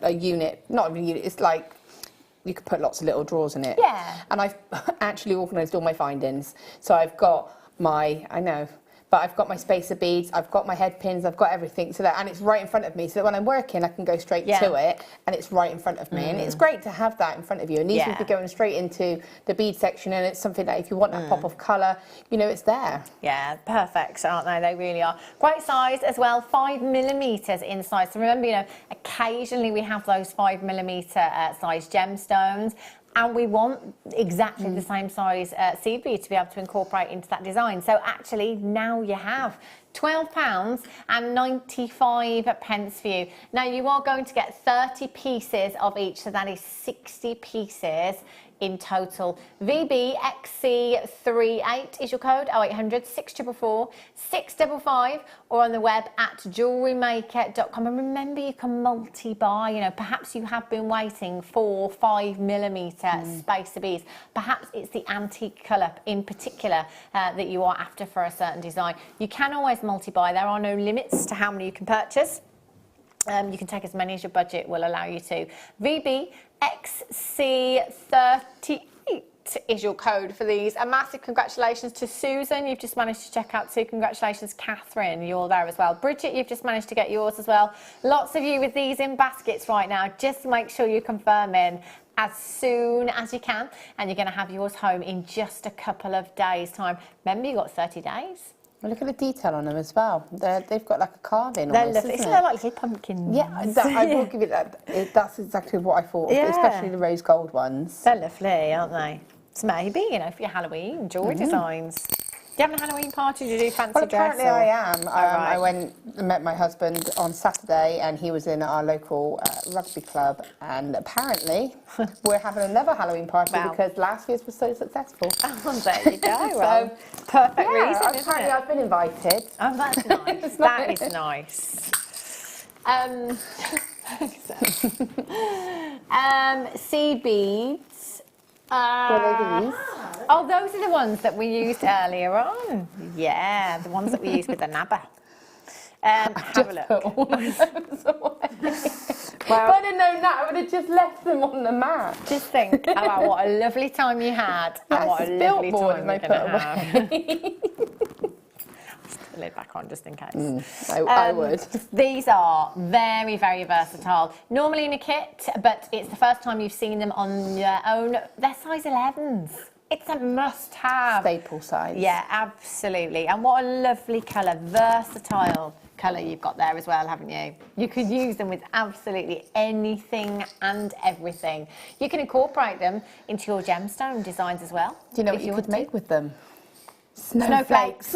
a unit, not a unit, it's like, you could put lots of little drawers in it. Yeah. And I've actually organised all my findings. So I've got my, I know, but I've got my spacer beads, I've got my head pins, I've got everything, so that, and it's right in front of me, so that when I'm working I can go straight to it, and it's right in front of me. And it's great to have that in front of you, and even if you're going straight into the bead section, and it's something that if you want that pop of colour, you know, it's there. Yeah, perfect, aren't they? They really are. Great size as well, 5mm in size. So remember, you know, occasionally we have those 5mm size gemstones, and we want exactly the same size seed bead to be able to incorporate into that design. So actually now you have £12.95 for you. Now you are going to get 30 pieces of each, so that is 60 pieces in total. VBXC38 is your code, 0800 644 655, or on the web at JewelleryMaker.com. And remember, you can multi-buy. You know, perhaps you have been waiting for 5mm spacer beads. Perhaps it's the antique colour in particular that you are after for a certain design. You can always multi-buy. There are no limits to how many you can purchase. You can take as many as your budget will allow you to. VBXC38 is your code for these. A massive congratulations to Susan. You've just managed to check out too. Congratulations, Catherine. You're there as well. Bridget, you've just managed to get yours as well. Lots of you with these in baskets right now. Just make sure you confirm in as soon as you can, and you're going to have yours home in just a couple of days' time. Remember, you've got 30 days. Well, look at the detail on them as well. They've got like a carving on them. Isn't it like little pumpkins? Yeah, I will give it that. That's exactly what I thought, especially the rose gold ones. They're lovely, aren't they? So maybe, you know, for your Halloween jewellery designs. Do you have a Halloween party? Do you do fancy dress? Well, apparently I am. I went and met my husband on Saturday, and he was in our local rugby club, and apparently we're having another Halloween party because last year's was so successful. Oh, there you go. So, perfect reason, apparently I've been invited. Oh, that's nice. That is nice. Seed beads. Oh, those are the ones that we used earlier on. Yeah, the ones that we used with the nabber. Have a look. Put all of those away. Well, if I'd have known that, I would have just left them on the mat. Just think about what a lovely time you had, and what a lovely time you're going to have. The lid back on just in case. I would. These are very, very versatile. Normally in a kit, but it's the first time you've seen them on your own. They're size 11s. It's a must-have. Staple size. Yeah, absolutely. And what a lovely colour, versatile colour you've got there as well, haven't you? You could use them with absolutely anything and everything. You can incorporate them into your gemstone designs as well. Do you know what you could make with them? Snowflakes.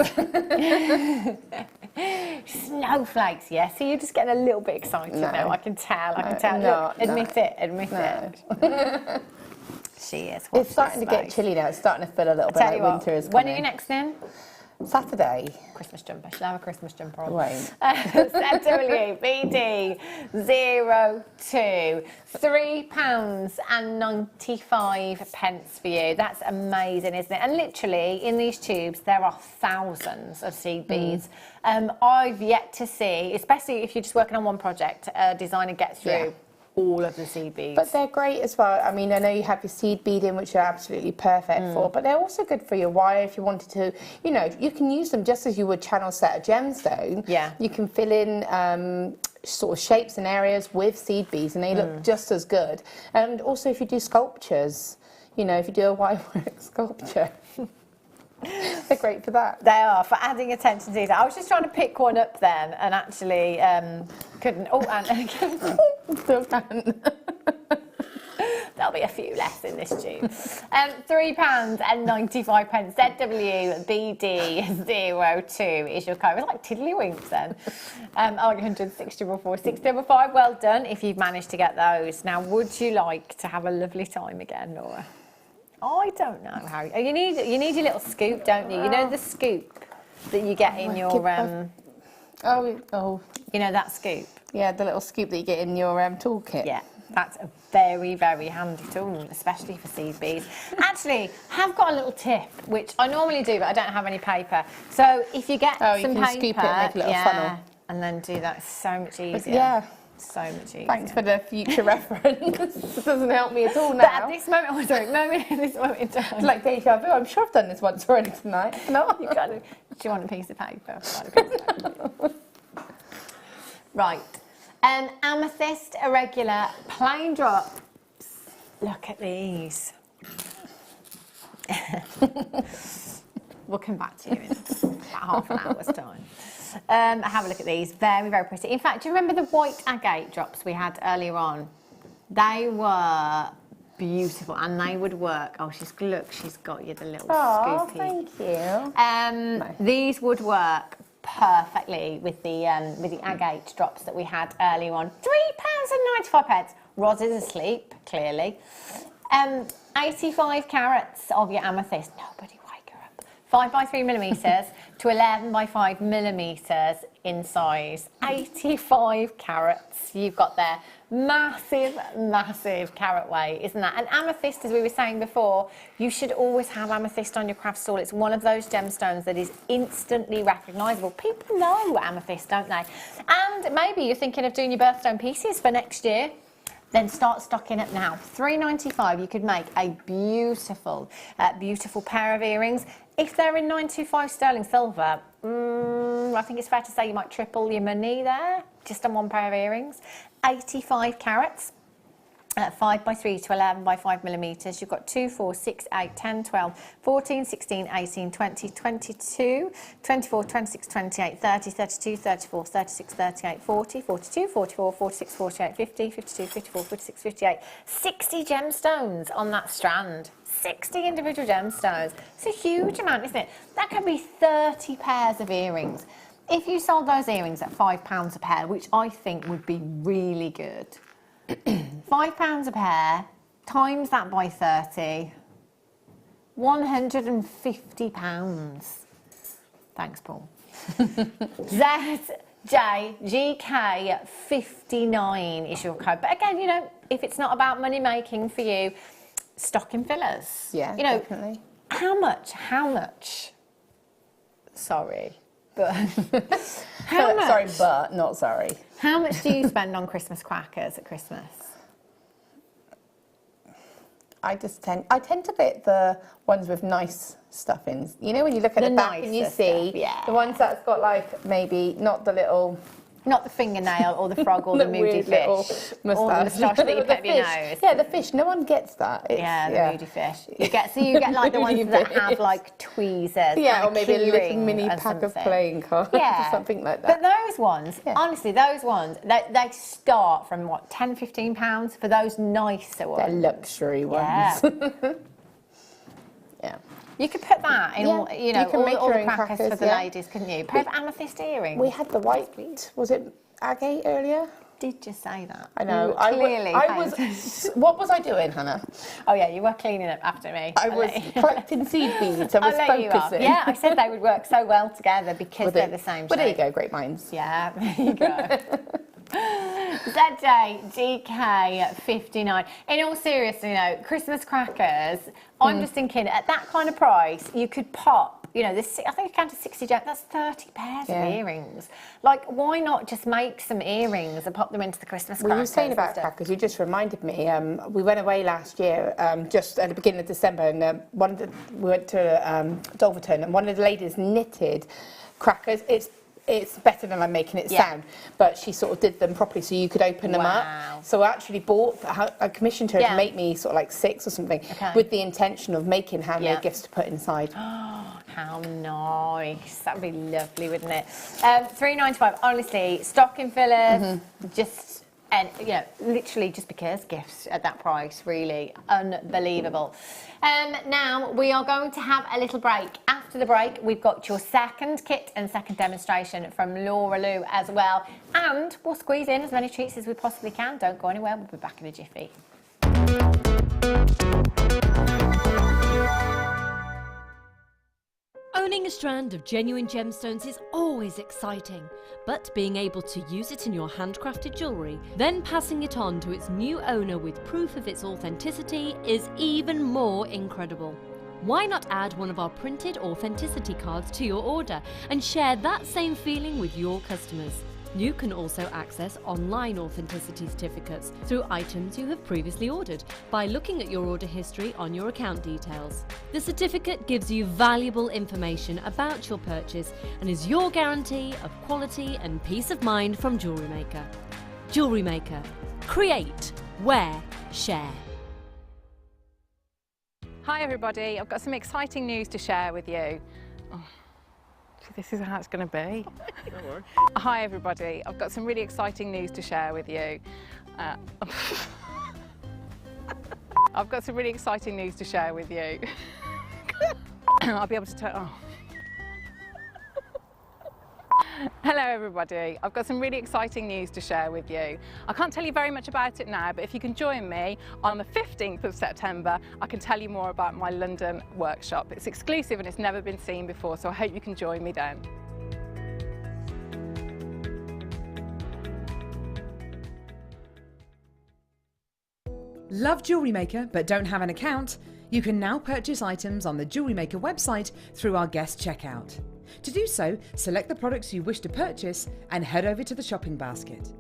Snowflakes, yeah. So you're just getting a little bit excited now. I can tell. Look, admit it. She is. It's starting to get chilly now. It's starting to feel a little bit like winter is coming. When are you next in? Saturday. Christmas jumper. She'll have a Christmas jumper on. Wait. WBD 02. £3.95 for you. That's amazing, isn't it? And literally, in these tubes, there are thousands of seed beads. I've yet to see, especially if you're just working on one project, a designer get through all of the seed beads. But they're great as well. I mean, I know you have your seed beading, which are absolutely perfect for, but they're also good for your wire if you wanted to, you know, you can use them just as you would channel set a gemstone. Yeah. You can fill in sort of shapes and areas with seed beads, and they look just as good. And also if you do sculptures, you know, if you do a wire work sculpture, They're great for that. They are, for adding attention to detail. I was just trying to pick one up then and actually couldn't. Oh, and Still can. there'll be a few less in this tube. £3.95. ZWBD02 is your code. It's like tiddlywinks then. 100 644 655. Well done if you've managed to get those. Now, would you like to have a lovely time again, Laura? I don't know how you need your little scoop, don't you? You know the scoop that you get in your oh, you know that scoop? yeah, the little scoop that you get in your toolkit. Yeah, that's a very, very handy tool, especially for seed beads. Actually, have got a little tip, which I normally do, but I don't have any paper. So if you get some you can paper, scoop it and make a little funnel. and then do that, it's so much easier. Yeah. So much easier. Thanks for the future reference. This doesn't help me at all now. But at this moment, this moment in time. It's like deja vu. I'm sure I've done this once already tonight. No, You've got to, do you want a piece of paper? I've got a piece of paper. Right. Amethyst, irregular, plain drops. Look at these. We'll come back to you in about half an hour's time. Have a look at these. Very, very pretty. In fact, do you remember the white agate drops we had earlier on? They were beautiful and they would work. Oh, look, she's got you the little scoopy. Thank you. Nice. These would work perfectly with the agate drops that we had earlier on. £3.95. Roz is asleep, clearly. 85 carats of your amethyst. Nobody wake her up. 5x3mm to 11x5mm in size. 85 carats you've got there. Massive, massive carat weight, isn't that? And amethyst, as we were saying before, you should always have amethyst on your craft stall. It's one of those gemstones that is instantly recognisable. People know amethyst, don't they? And maybe you're thinking of doing your birthstone pieces for next year. Then start stocking it now. £3.95, you could make a beautiful, beautiful pair of earrings. If they're in 925 sterling silver, I think it's fair to say you might triple your money there, just on one pair of earrings. 85 carats. 5x3 to 11x5mm. You've got 2, 4, 6, 8, 10, 12, 14, 16, 18, 20, 22, 24, 26, 28, 30, 32, 34, 36, 38, 40, 42, 44, 46, 48, 50, 52, 54, 56, 58. 60 gemstones on that strand. 60 individual gemstones. It's a huge amount, isn't it? That could be 30 pairs of earrings. If you sold those earrings at £5 a pair, which I think would be really good, £5 a pair, times that by 30, £150. Thanks, Paul. ZJGK59 is your code. But again, you know, if it's not about money making for you, stocking fillers. Yeah, you know, definitely. How much? Sorry. But how much? Sorry, but not sorry. How much do you spend on Christmas crackers at Christmas? I tend to get the ones with nice stuffings. You know when you look at the back and you see the ones that's got like maybe not the little... Not the fingernail or the frog or the moody fish. Or the moustache that you put in your nose. Yeah, the fish. No one gets that. The moody fish. You get like the ones that have like tweezers. Yeah, or maybe a little mini pack of playing cards or something like that. But those ones, honestly, those ones, they start from what, £10, £15 for those nicer ones. They're luxury ones. Yeah. You could put that in all, you know, you can make all your the own crackers for the ladies, couldn't you? Pair of amethyst earrings. We had the white, was it agate earlier? Did you say that? I know. Clearly, I was. What was I doing, Hannah? Oh yeah, you were cleaning up after me. I was collecting seed beads. I was focusing. Yeah, I said they would work so well together because they're the same shape. Well, there you go, great minds. Yeah, there you go. ZJGK59. In all seriousness, you know, Christmas crackers, I'm just thinking at that kind of price, you could pop, you know, this, I think you counted 60 gems, that's 30 pairs of earrings. Like, why not just make some earrings and pop them into the Christmas crackers? Well, you were saying about crackers, you just reminded me, we went away last year, just at the beginning of December, and we went to Dulverton, and one of the ladies knitted crackers. it's better than I'm making it sound. But she sort of did them properly so you could open them up. So I actually I commissioned her to make me sort of like 6 or something with the intention of making handmade gifts to put inside. Oh, how nice. That would be lovely, wouldn't it? £3.95, honestly, stocking fillers, just... And, you know, literally just because gifts at that price, really unbelievable. Now, we are going to have a little break. After the break, we've got your second kit and second demonstration from Laura Lou as well. And we'll squeeze in as many treats as we possibly can. Don't go anywhere. We'll be back in a jiffy. Owning a strand of genuine gemstones is always exciting, but being able to use it in your handcrafted jewellery, then passing it on to its new owner with proof of its authenticity is even more incredible. Why not add one of our printed authenticity cards to your order and share that same feeling with your customers? You can also access online authenticity certificates through items you have previously ordered by looking at your order history on your account details. The certificate gives you valuable information about your purchase and is your guarantee of quality and peace of mind from Jewellery Maker. Jewellery Maker. Create, wear, share. Hi everybody, I've got some exciting news to share with you. This is how it's going to be. Don't worry. Hi everybody, I've got some really exciting news to share with you. I've got some really exciting news to share with you. I'll be able to tell. Hello everybody, I've got some really exciting news to share with you. I can't tell you very much about it now, but if you can join me on the 15th of September, I can tell you more about my London workshop. It's exclusive and it's never been seen before, so I hope you can join me then. Love Jewellery Maker but don't have an account? You can now purchase items on the Jewellery Maker website through our guest checkout. To do so, select the products you wish to purchase and head over to the shopping basket.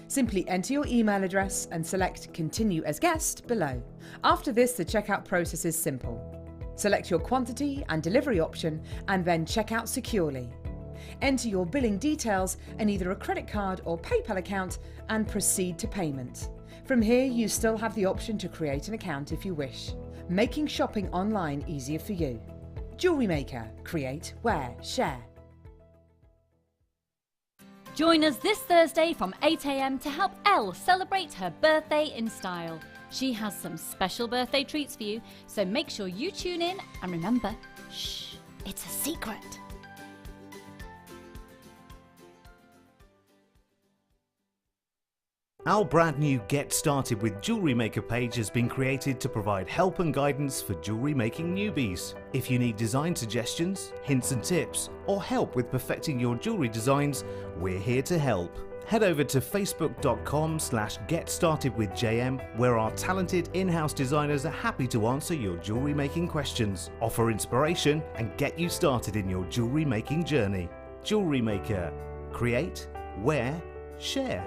Simply enter your email address and select Continue as Guest below. After this, the checkout process is simple. Select your quantity and delivery option and then check out securely. Enter your billing details and either a credit card or PayPal account and proceed to payment. From here, you still have the option to create an account if you wish, making shopping online easier for you. Jewellery Maker. Create, wear, share. Join us this Thursday from 8 AM to help Elle celebrate her birthday in style. She has some special birthday treats for you, so make sure you tune in and remember, shh, it's a secret. Our brand new Get Started with Jewellery Maker page has been created to provide help and guidance for jewellery making newbies. If you need design suggestions, hints and tips, or help with perfecting your jewellery designs, we're here to help. Head over to facebook.com/getstartedwithjm, where our talented in-house designers are happy to answer your jewellery making questions, offer inspiration, and get you started in your jewellery making journey. Jewellery Maker. Create, wear, share.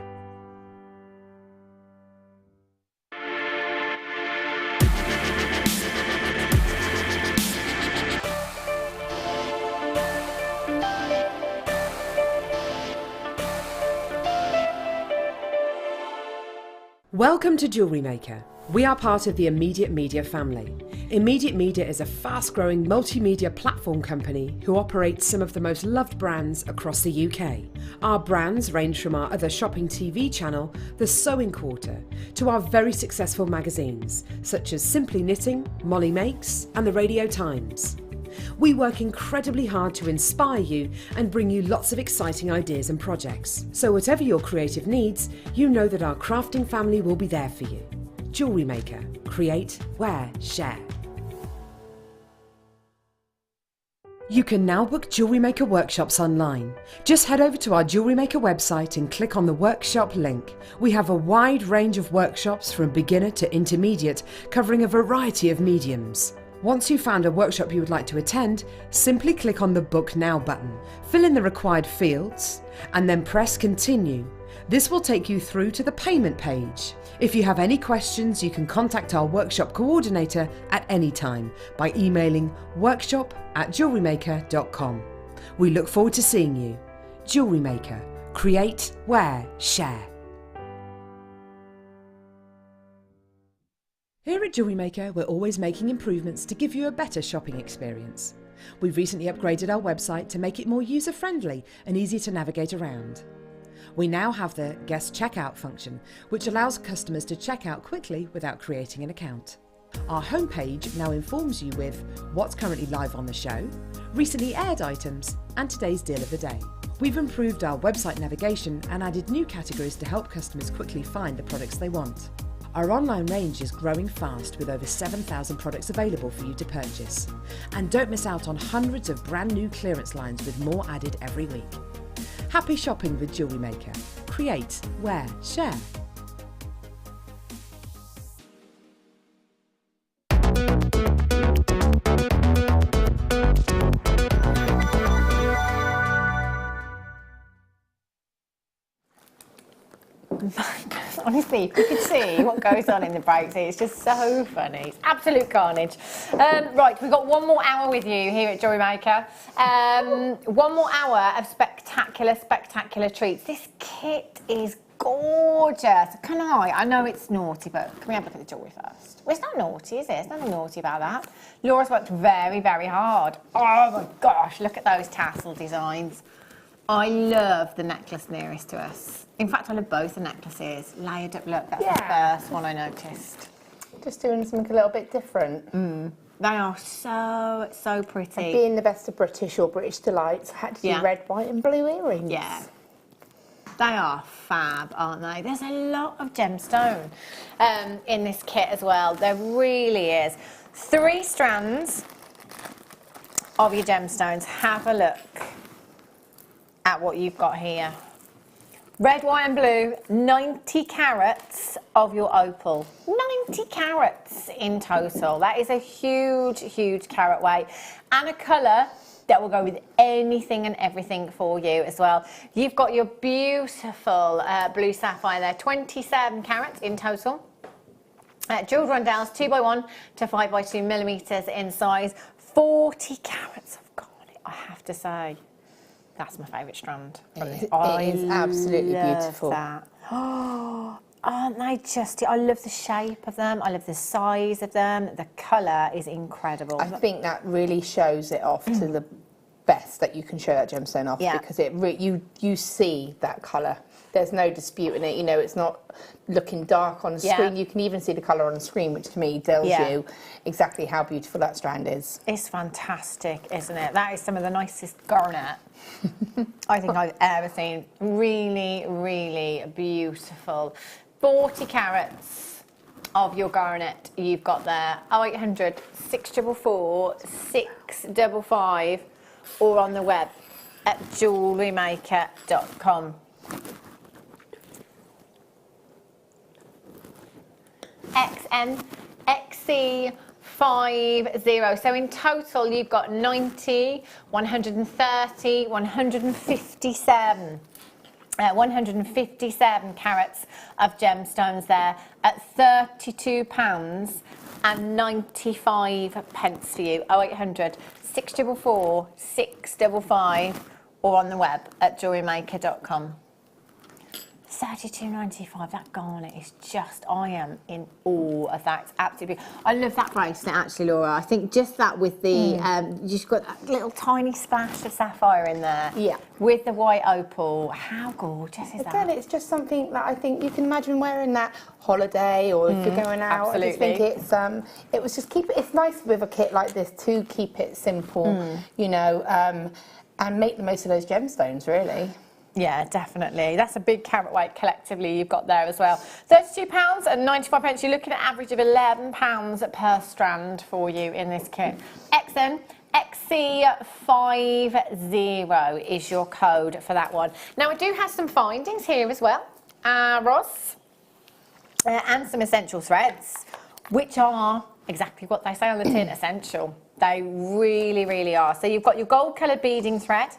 Welcome to Jewellery Maker. We are part of the Immediate Media family. Immediate Media is a fast-growing multimedia platform company who operates some of the most loved brands across the UK. Our brands range from our other shopping TV channel, The Sewing Quarter, to our very successful magazines, such as Simply Knitting, Molly Makes, and The Radio Times. We work incredibly hard to inspire you and bring you lots of exciting ideas and projects. So whatever your creative needs, you know that our crafting family will be there for you. Jewellery Maker. Create, wear, share. You can now book Jewellery Maker workshops online. Just head over to our Jewellery Maker website and click on the workshop link. We have a wide range of workshops from beginner to intermediate, covering a variety of mediums. Once you've found a workshop you would like to attend, simply click on the Book Now button, fill in the required fields, and then press Continue. This will take you through to the payment page. If you have any questions, you can contact our workshop coordinator at any time by emailing workshop@jewellerymaker.com. We look forward to seeing you. Jewellery Maker. Create, wear, share. Here at Jewellery Maker, we're always making improvements to give you a better shopping experience. We've recently upgraded our website to make it more user-friendly and easy to navigate around. We now have the guest checkout function, which allows customers to check out quickly without creating an account. Our homepage now informs you with what's currently live on the show, recently aired items, and today's deal of the day. We've improved our website navigation and added new categories to help customers quickly find the products they want. Our online range is growing fast with over 7,000 products available for you to purchase. And don't miss out on hundreds of brand new clearance lines with more added every week. Happy shopping with Jewellery Maker. Create, wear, share. Honestly, if you could see what goes on in the breaks, it's just so funny. It's absolute carnage. Right, we've got one more hour with you here at Jewellery Maker. One more hour of spectacular, spectacular treats. This kit is gorgeous. Can I know it's naughty, but can we have a look at the jewellery first? Well, it's not naughty, is it? There's nothing naughty about that. Laura's worked very, very hard. Oh my gosh, look at those tassel designs. I love the necklace nearest to us. In fact, I love both the necklaces. Layered up, look, that's the first one I noticed. Just doing something a little bit different. They are so, so pretty. And being the best of British or British delights, I had to do red, white and blue earrings. Yeah. They are fab, aren't they? There's a lot of gemstone in this kit as well. There really is. 3 strands of your gemstones. Have a look at what you've got here. Red, white and blue, 90 carats of your opal. 90 carats in total. That is a huge, huge carat weight. And a colour that will go with anything and everything for you as well. You've got your beautiful blue sapphire there, 27 carats in total. Jewelled rondelles, 2x1 to 5x2 millimetres in size. 40 carats of garnet, I have to say. That's my favourite strand. It is absolutely beautiful. That. Oh, aren't they just? I love the shape of them. I love the size of them. The colour is incredible. I think that really shows it off to the best that you can show that gemstone off because you see that colour. There's no dispute in it. You know, it's not looking dark on the screen. You can even see the colour on the screen, which to me tells you exactly how beautiful that strand is. It's fantastic, isn't it? That is some of the nicest garnet I think I've ever seen. Really, really beautiful. 40 carats of your garnet you've got there. 0800 644 655 or on the web at JewelleryMaker.com. XN, XC, 50. So in total, you've got 90, 130, 157. 157 carats of gemstones there at £32.95 for you. 0800 644 655 or on the web at JewelleryMaker.com. £32.95. That garnet is just, I am in awe of that. It's absolutely beautiful. I love that bracelet actually, Laura. I think just that with the, you've got that little tiny splash of sapphire in there. Yeah. With the white opal. How gorgeous is that? Again, it's just something that I think you can imagine wearing that holiday or if you're going out. Absolutely. I just think it's, it was just it's nice with a kit like this to keep it simple, you know, and make the most of those gemstones, really. Yeah, definitely. That's a big carat weight collectively you've got there as well. £32.95. You're looking at an average of £11 per strand for you in this kit. XN XC50 is your code for that one. Now, I do have some findings here as well. Ross and some essential threads, which are exactly what they say on the tin, essential. They really, really are. So you've got your gold-coloured beading thread,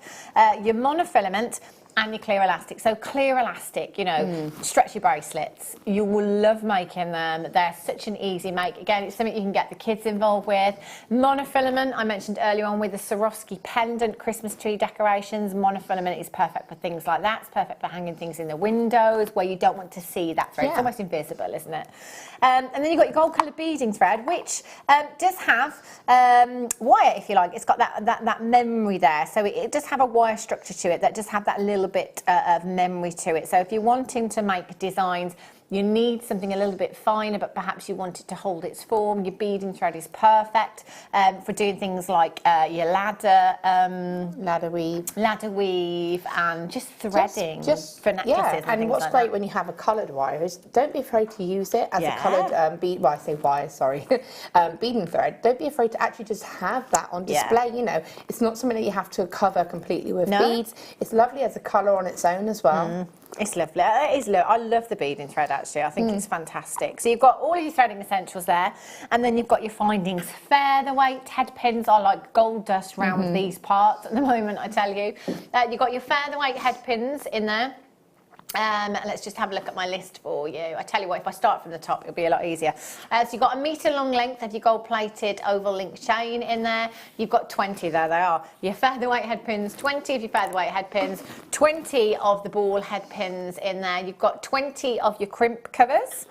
your monofilament, and your clear elastic. So clear elastic, you know, stretchy bracelets. You will love making them. They're such an easy make. Again, it's something you can get the kids involved with. Monofilament, I mentioned earlier on with the Swarovski pendant, Christmas tree decorations. Monofilament is perfect for things like that. It's perfect for hanging things in the windows where you don't want to see that thread. It's almost invisible, isn't it? And then you've got your gold coloured beading thread, which does have wire, if you like. It's got that memory there. So it does have a wire structure to it that does have that little bit of memory to it. So if you're wanting to make designs, you need something a little bit finer, but perhaps you want it to hold its form. Your beading thread is perfect for doing things like your ladder weave, and just threading just for necklaces. And what's great when you have a coloured wire is don't be afraid to use it as a coloured bead. Well, I say wire, sorry, beading thread. Don't be afraid to actually just have that on display. You know, it's not something that you have to cover completely with beads. It's lovely as a colour on its own as well. It's lovely. It is lovely. I love the beading thread, actually. I think it's fantastic. So you've got all of your threading essentials there, and then you've got your findings. Featherweight head pins are like gold dust round these parts at the moment, I tell you. You've got your featherweight head pins in there. Let's just have a look at my list for you. I tell you what, if I start from the top, it'll be a lot easier. So you've got a metre long length of your gold-plated oval link chain in there. You've got 20, there they are. Your featherweight head pins, 20 of your featherweight head pins, 20 of the ball head pins in there. You've got 20 of your crimp covers.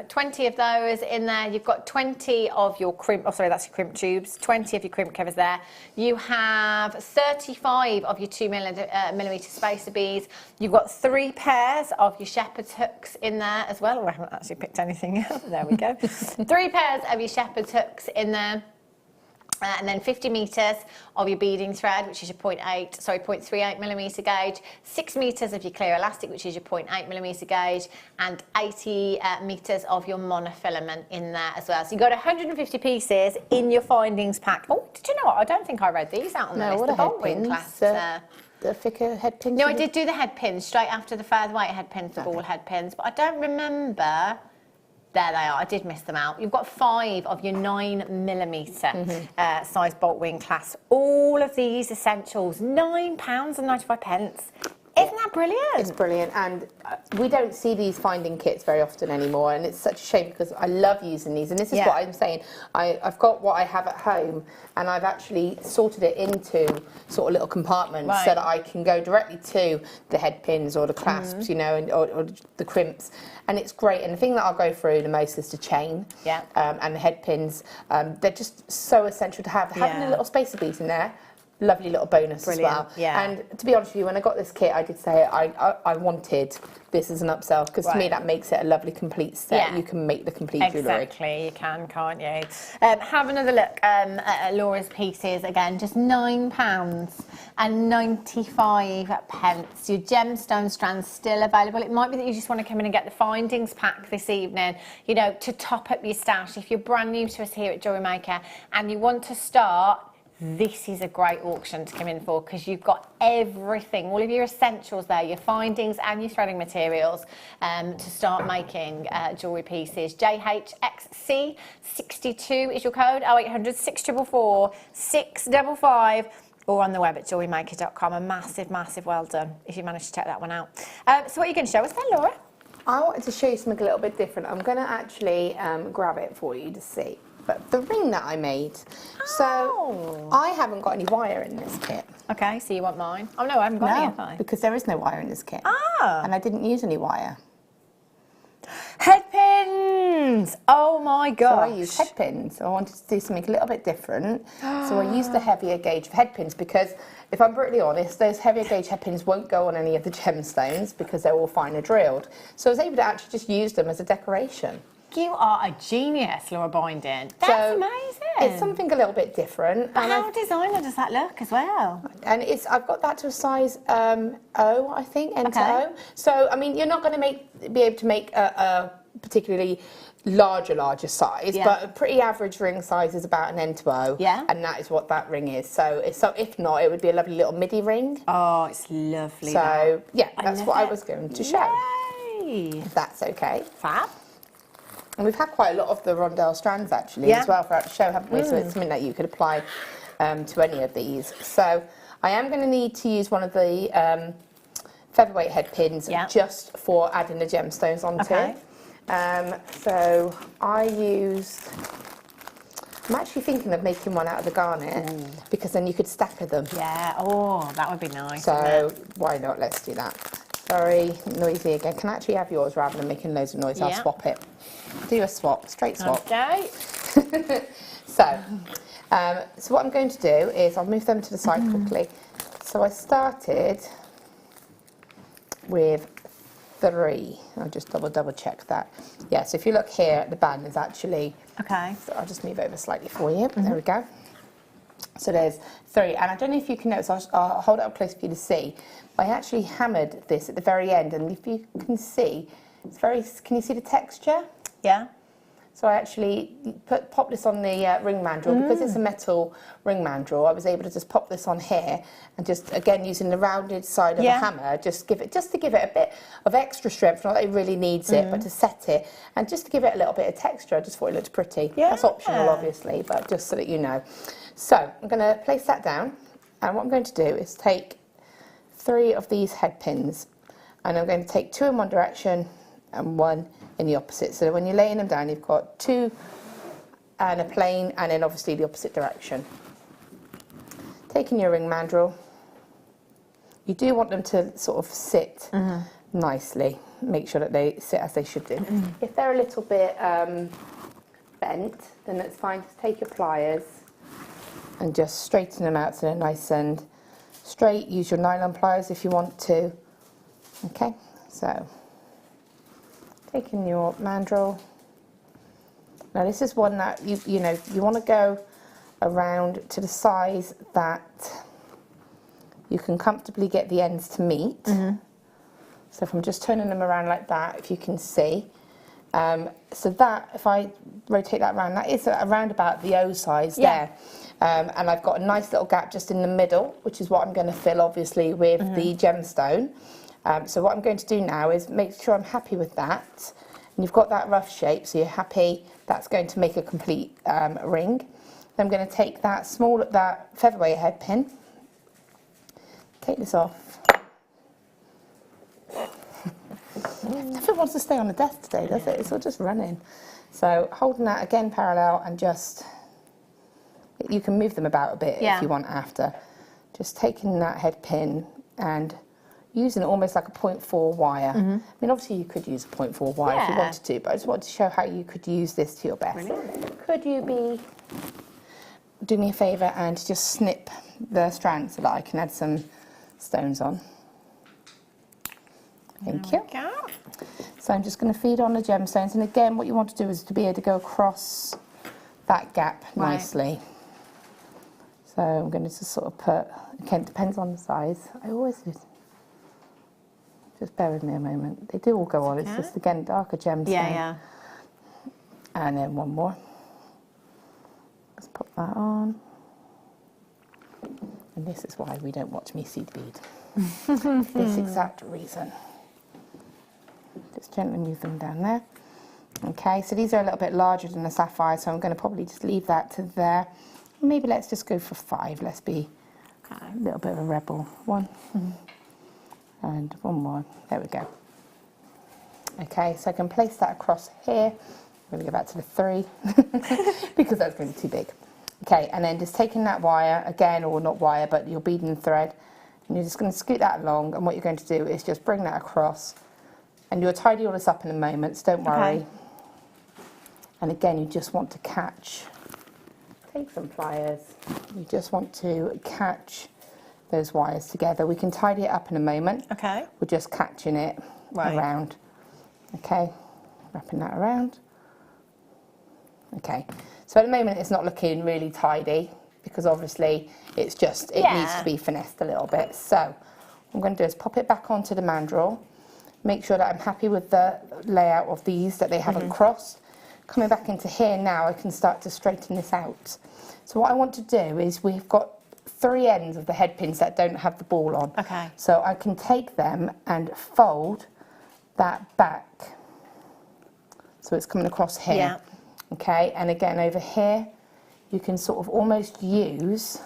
20 of those in there. You've got 20 of your crimp, oh sorry, that's your crimp tubes, 20 of your crimp covers there. You have 35 of your 2mm spacer beads. You've got 3 pairs of your shepherd's hooks in there as well. Oh, I haven't actually picked anything up. There we go. 3 pairs of your shepherd's hooks in there. And then 50 metres of your beading thread, which is your 0.38mm gauge, 6 metres of your clear elastic, which is your 0.8mm gauge, and 80 metres of your monofilament in there as well. So you've got 150 pieces in your findings pack. Oh, did you know what? I don't think I read these out on the list. What the are head pins? clasps, the thicker head pins? No, I did do the head pins straight after the featherweight head pins, the ball head pins, but I don't remember. There they are, I did miss them out. You've got 5 of your 9mm size bolt wing clasps. All of these essentials, £9.95. Isn't that brilliant? It's brilliant, and we don't see these finding kits very often anymore, and it's such a shame because I love using these, and this is what I'm saying. I've got what I have at home, and I've actually sorted it into sort of little compartments so that I can go directly to the head pins or the clasps, you know, or the crimps, and it's great. And the thing that I'll go through the most is the chain and the head pins. They're just so essential to have. Having a little spacer beads in there, lovely little bonus as well. And to be honest with you, when I got this kit, I did say I wanted this as an upsell, because to me that makes it a lovely complete set. You can make the complete jewellery. Exactly, you can, can't you? Have another look at Laura's pieces. Again, just £9.95. Your gemstone strands still available. It might be that you just want to come in and get the findings pack this evening, you know, to top up your stash. If you're brand new to us here at Jewellery Maker and you want to start, this is a great auction to come in for, because you've got everything, all of your essentials there, your findings and your threading materials to start making jewellery pieces. JHXC62 is your code, 0800 644 655, or on the web at jewellerymaker.com. A massive, massive well done if you managed to check that one out. So what are you going to show us then, Laura? I wanted to show you something a little bit different. I'm going to actually grab it for you to see. But the ring that I made, so I haven't got any wire in this kit. Okay, so you want mine? Oh no, I haven't got any, have I? Because there is no wire in this kit. And I didn't use any wire. Head pins! Oh my gosh. So I used head pins. I wanted to do something a little bit different. So I used the heavier gauge head pins, because if I'm brutally honest, those heavier gauge head pins won't go on any of the gemstones because they're all finer drilled. So I was able to actually just use them as a decoration. You are a genius, Laura Binding. That's amazing. It's something a little bit different. But how designer does that look as well? And I've got that to a size O, I think, N to O. So, I mean, you're not going to be able to make a particularly larger size, but a pretty average ring size is about an N to O. And that is what that ring is. So, if not, it would be a lovely little midi ring. Oh, it's lovely. So, yeah, that's what I was going to show. Yay. If that's okay. Fab. And we've had quite a lot of the rondelle strands actually as well throughout the show, haven't we? So it's something that you could apply to any of these. So I am going to need to use one of the featherweight head pins just for adding the gemstones onto it. So I'm actually thinking of making one out of the garnet because then you could stack them. Yeah, oh, that would be nice. So why not? Let's do that. Sorry, noisy again. Can I actually have yours rather than making loads of noise? I'll swap it. Do a swap, straight swap. Okay. So what I'm going to do is I'll move them to the side quickly. So I started with 3. I'll just double check that. Yeah, so if you look here, the band is actually... Okay. So I'll just move over slightly for you. There we go. So there's 3. And I don't know if you can notice, I'll hold it up close for you to see. I actually hammered this at the very end, and if you can see, it's very... Can you see the texture? Yeah. So I actually pop this on the ring mandrel. Because it's a metal ring mandrel, I was able to just pop this on here and just, again, using the rounded side of the hammer, just to give it a bit of extra strength. Not that it really needs it, but to set it and just to give it a little bit of texture. I just thought it looked pretty. Yeah. That's optional, obviously, but just so that you know. So I'm going to place that down, and what I'm going to do is take 3 of these head pins, and I'm going to take 2 in one direction and 1 in the opposite. So when you're laying them down, you've got 2 and a plane, and then obviously the opposite direction. Taking your ring mandrel, you do want them to sort of sit nicely. Make sure that they sit as they should do. If they're a little bit bent, then that's fine. Just take your pliers and just straighten them out so they're nice and straight. Use your nylon pliers if you want to. Okay, so taking your mandrel. Now this is one that you know you want to go around to the size that you can comfortably get the ends to meet. So if I'm just turning them around like that, if you can see, so that if I rotate that around, that is around about the O size there. And I've got a nice little gap just in the middle, which is what I'm going to fill obviously with the gemstone. So what I'm going to do now is make sure I'm happy with that. And you've got that rough shape, so you're happy. That's going to make a complete ring. Then I'm going to take that featherweight head pin, take this off. Nothing wants to stay on the desk today, does it? It's all just running. So holding that again parallel, and just, you can move them about a bit if you want after. Just taking that head pin and using it almost like a 0.4 wire. I mean, obviously you could use a 0.4 wire if you wanted to, but I just wanted to show how you could use this to your best. Could you do me a favour and just snip the strands so that I can add some stones on? Thank you. So I'm just going to feed on the gemstones, and again what you want to do is to be able to go across that gap nicely. So I'm going to just sort of put, again, it depends on the size. I always do. Just bear with me a moment. They do all go on. It's just, again, darker gemstone. And then one more. Let's pop that on. And this is why we don't watch me seed bead. This exact reason. Just gently move them down there. Okay, so these are a little bit larger than the sapphire, so I'm going to probably just leave that to there. Maybe let's just go for 5. Let's be a little bit of a rebel. 1. And 1 more. There we go. Okay, so I can place that across here. I'm going to go back to the 3 because that's going to be too big. Okay, and then just taking that wire again, or not wire, but your beading thread, and you're just going to scoot that along. And what you're going to do is just bring that across, and you'll tidy all this up in a moment, so don't worry. And again, you just want to catch. Take some pliers. You just want to catch those wires together. We can tidy it up in a moment. Okay. We're just catching it around. Okay, wrapping that around. Okay, so at the moment it's not looking really tidy because obviously it's just, it needs to be finessed a little bit. So what I'm going to do is pop it back onto the mandrel, make sure that I'm happy with the layout of these, that they haven't crossed. Coming back into here now, I can start to straighten this out. So what I want to do is, we've got 3 ends of the head pins that don't have the ball on. Okay. So I can take them and fold that back. So it's coming across here. Yeah. Okay, and again over here, you can sort of almost use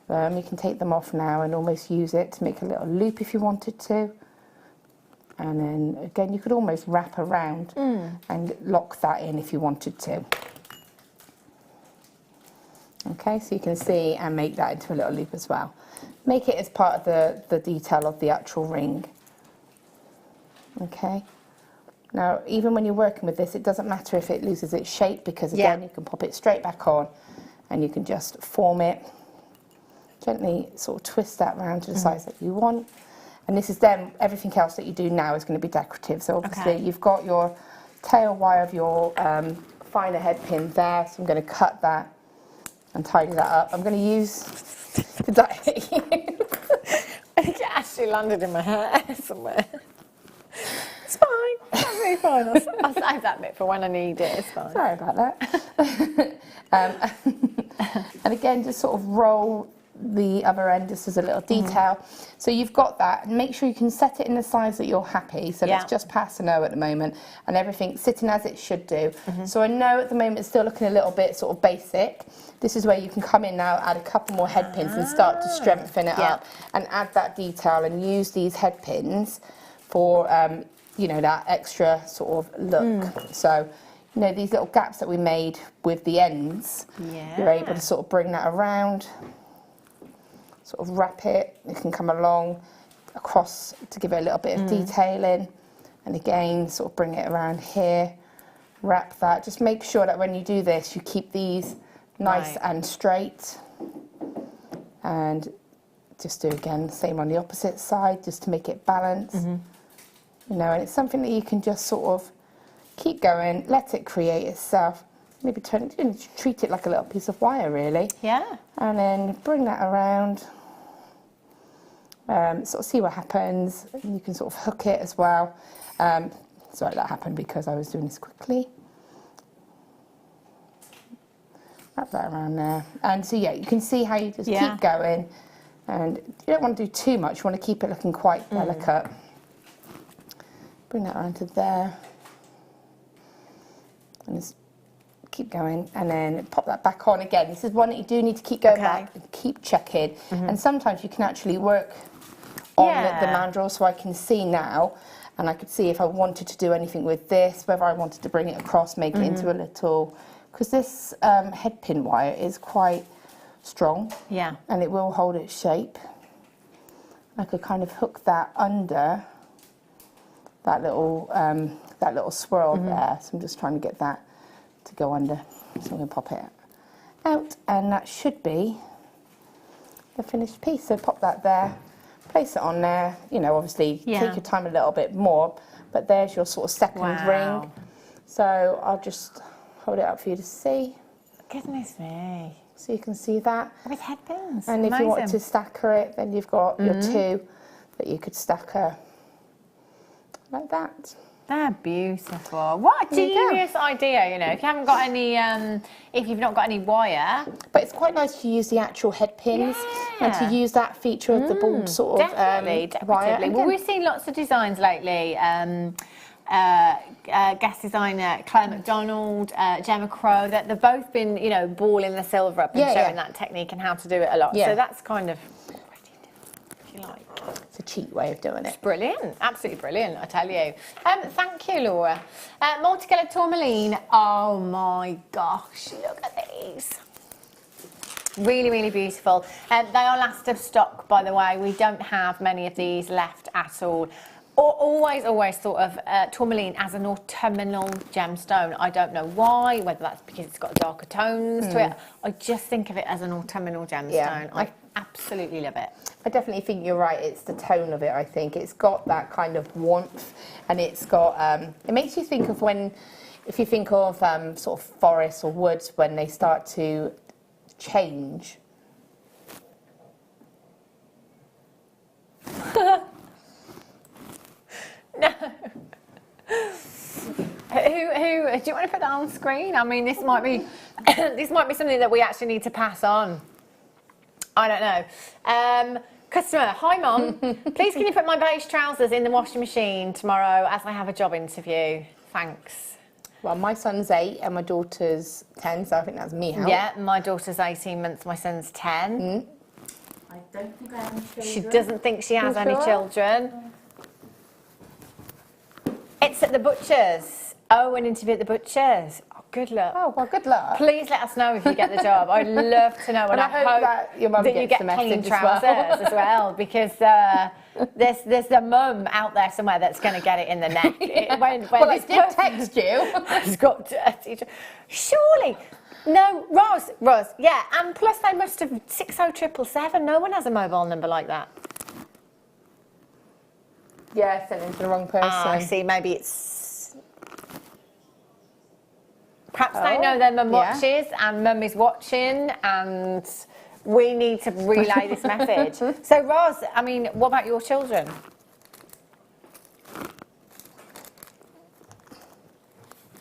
You can take them off now and almost use it to make a little loop if you wanted to. And then again, you could almost wrap around and lock that in if you wanted to. Okay, so you can see and make that into a little loop as well. Make it as part of the detail of the actual ring. Okay. Now, even when you're working with this, it doesn't matter if it loses its shape, because again, you can pop it straight back on and you can just form it. Gently sort of twist that round to the size that you want. And this is then, everything else that you do now is going to be decorative. So obviously you've got your tail wire of your finer head pin there. So I'm going to cut that and tidy that up. I'm going to use... Did that hit you? I think it actually landed in my hair somewhere. It's fine. It's really fine. I'll save that bit for when I need it. It's fine. Sorry about that. And again, just sort of roll the other end just as a little detail. So you've got that, and make sure you can set it in the size that you're happy. So it's just past an O at the moment, and everything sitting as it should do. So I know at the moment it's still looking a little bit sort of basic. This is where you can come in now, add a couple more head pins and start to strengthen it up and add that detail and use these head pins for you know, that extra sort of look. So you know, these little gaps that we made with the ends, you're able to sort of bring that around, sort of wrap it. It can come along across to give it a little bit of detailing, and again sort of bring it around here, wrap that. Just make sure that when you do this you keep these nice and straight, and just do again the same on the opposite side just to make it balanced. You know, and it's something that you can just sort of keep going, let it create itself. Maybe turn it, treat it like a little piece of wire, really. Yeah. And then bring that around. Sort of see what happens. You can sort of hook it as well. Sorry, that happened because I was doing this quickly. Wrap that around there. And so, yeah, you can see how you just keep going. And you don't want to do too much. You want to keep it looking quite delicate. Bring that around to there. And just keep going, and then pop that back on again. This is one that you do need to keep going back and keep checking. And sometimes you can actually work on the mandrel, so I can see now, and I could see if I wanted to do anything with this, whether I wanted to bring it across, make it into a little, because this head pin wire is quite strong, and it will hold its shape. I could kind of hook that under that little swirl there. So I'm just trying to get that to go under. So I'm going to pop it out, and that should be the finished piece. So pop that there, place it on there. You know, obviously take your time a little bit more, but there's your sort of second ring. So I'll just hold it up for you to see. Goodness me. So you can see that. With head pins. And if you wanted to stacker it, then you've got your two that you could stacker like that. They're beautiful. What a genius idea, you know, if you haven't got any, if you've not got any wire. But it's quite nice to use the actual head pins and to use that feature of the ball sort of wire. Well, we've seen lots of designs lately. Guest designer Claire McDonald, Gemma Crow, that they've both been, you know, balling the silver up and showing that technique and how to do it a lot. So that's kind of, if you like. It's a cheap way of doing it. It's brilliant, absolutely brilliant, I tell you. Thank you, Laura. Multicolor tourmaline. Oh my gosh, look at these. Really, really beautiful. They are last of stock, by the way. We don't have many of these left at all. Always thought of tourmaline as an autumnal gemstone. I don't know why, whether that's because it's got darker tones to it. I just think of it as an autumnal gemstone. I absolutely love it. I definitely think you're right. It's the tone of it, I think. It's got that kind of warmth, and it's got, it makes you think of when, if you think of sort of forests or woods when they start to change. No. Who do you want to put that on screen? I mean, this might be this might be something that we actually need to pass on. I don't know. Customer, hi Mom. Please can you put my beige trousers in the washing machine tomorrow as I have a job interview? Thanks. Well, my son's 8 and my daughter's 10, so I think that's me out. Yeah, my daughter's 18 months, my son's 10. I don't think I have any children. She doesn't think she has You any sure? children. It's at the butcher's. Oh, an interview at the butcher's. Oh, good luck. Oh, well, good luck. Please let us know if you get the job. I'd love to know, And I hope that your mum that you gets get the clean message as well. trousers as well, because there's a mum out there somewhere that's going to get it in the neck. Well, I did text you. It's got dirty. Surely. No, Roz, yeah, and plus they must have 60777. No one has a mobile number like that. Yeah, sent it to the wrong person. Ah, I see, maybe it's... Perhaps they know their mum watches and mum is watching and we need to relay this message. So Roz, I mean, what about your children?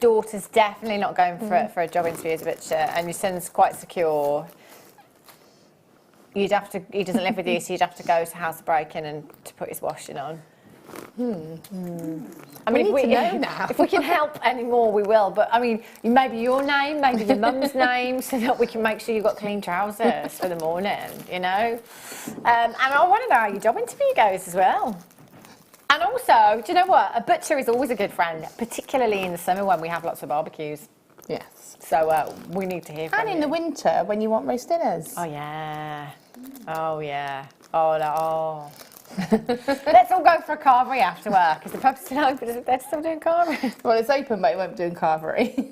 Daughter's definitely not going for a job interview as a butcher, and your son's quite secure. He doesn't live with you, so you'd have to go to house breaking and to put his washing on. I mean, if we can help any more, we will. But I mean, maybe your name, maybe your mum's name, so that we can make sure you've got clean trousers for the morning, you know. And I want to know how your job interview goes as well. And also, do you know what? A butcher is always a good friend, particularly in the summer when we have lots of barbecues. Yes. So we need to hear from you. And in the winter when you want roast dinners. Oh yeah. Oh yeah. Oh no. Let's all go for a carvery after work. Is the pub still open? They're still doing carvery? Well, it's open, but it won't be doing carvery.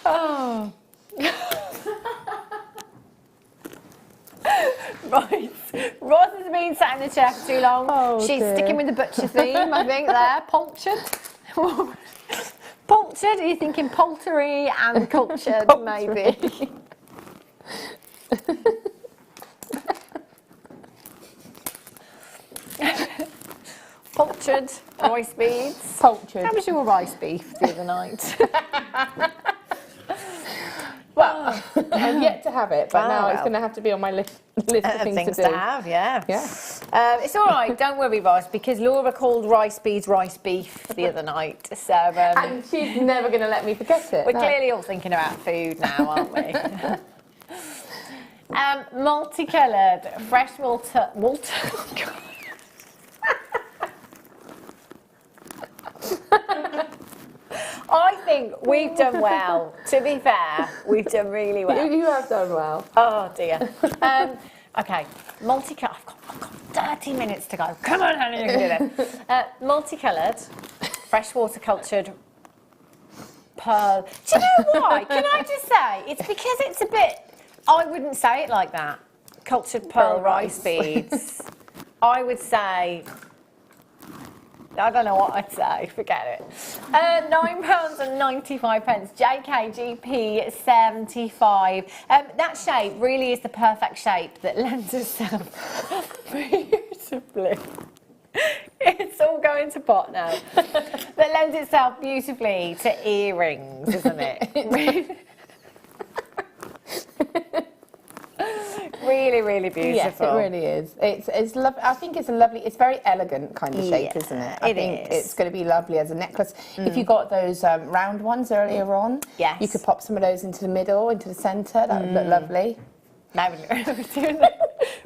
Oh. Right. Roz has been sat in the chair for too long. Oh, She's dear. sticking with the butcher theme, I think, there. Punctured. Punctured? Are you thinking poultry and cultured, maybe? Punctured rice beads. Punctured. How was your rice beef the other night? Well, I've yet to have it, but now it's well. going to have to be on my list of things to do. have, yeah. Yeah. It's all right, don't worry, Roz, because Laura called rice beads rice beef the other night. So And she's never going to let me forget it. we're clearly all thinking about food now, aren't we? Multicoloured, fresh I think we've done well. To be fair, we've done really well. You have done well. Oh dear. Okay, multicoloured. I've got 30 minutes to go. Come on, honey, you can do this. Multicoloured, freshwater cultured pearl. Do you know why? Can I just say? It's because it's a bit. I wouldn't say it like that. Cultured pearl rice beads. I would say. I don't know what I'd say, forget it. £9.95, JKGP 75. That shape really is the perfect shape that lends itself beautifully. It's all going to pot now. That lends itself beautifully to earrings, isn't it? Really, really beautiful. Yes, it really is. It's lovely. I think it's a lovely. It's very elegant kind of shape, isn't it? I think it's going to be lovely as a necklace. If you got those round ones earlier on, yes, you could pop some of those into the middle, into the centre. That would look lovely.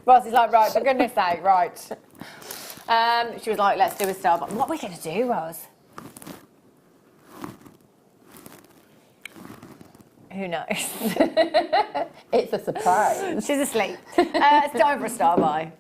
Ross is like, right, for goodness sake, right. She was like, let's do a star. But what are we going to do, Ross? Who knows? It's a surprise. She's asleep. It's time for a star by.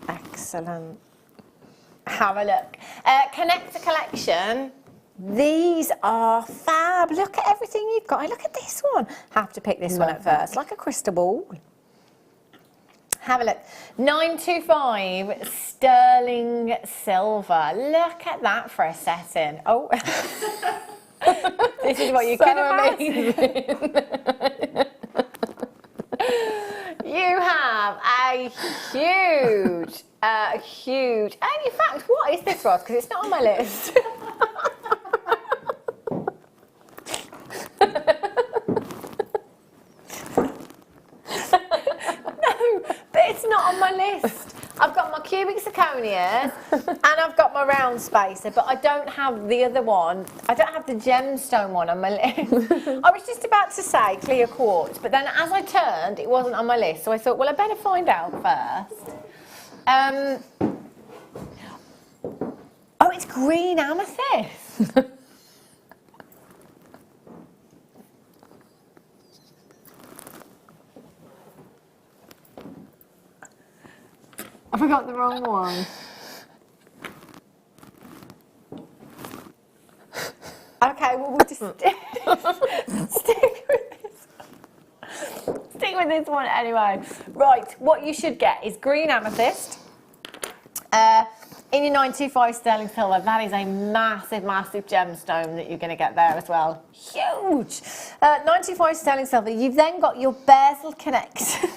Excellent. Have a look. Connector collection. These are fab. Look at everything you've got. Look at this one. Have to pick this one up first. Like a crystal ball. Have a look. 925 sterling silver. Look at that for a setting. Oh. This is what you could have had. You have a huge, and in fact, what is this, Ross? Because it's not on my list. zirconias and I've got my round spacer, but I don't have the other one. I don't have the gemstone one on my list. I was just about to say clear quartz, but then as I turned, it wasn't on my list, so I thought, well, I better find out first. Oh, it's green amethyst. I forgot the wrong one. Okay, well, we'll just stick with this. Stick with this one anyway. Right, what you should get is green amethyst. In your 925 sterling silver, that is a massive, massive gemstone that you're going to get there as well. Huge. 925 sterling silver. You've then got your bezel connector.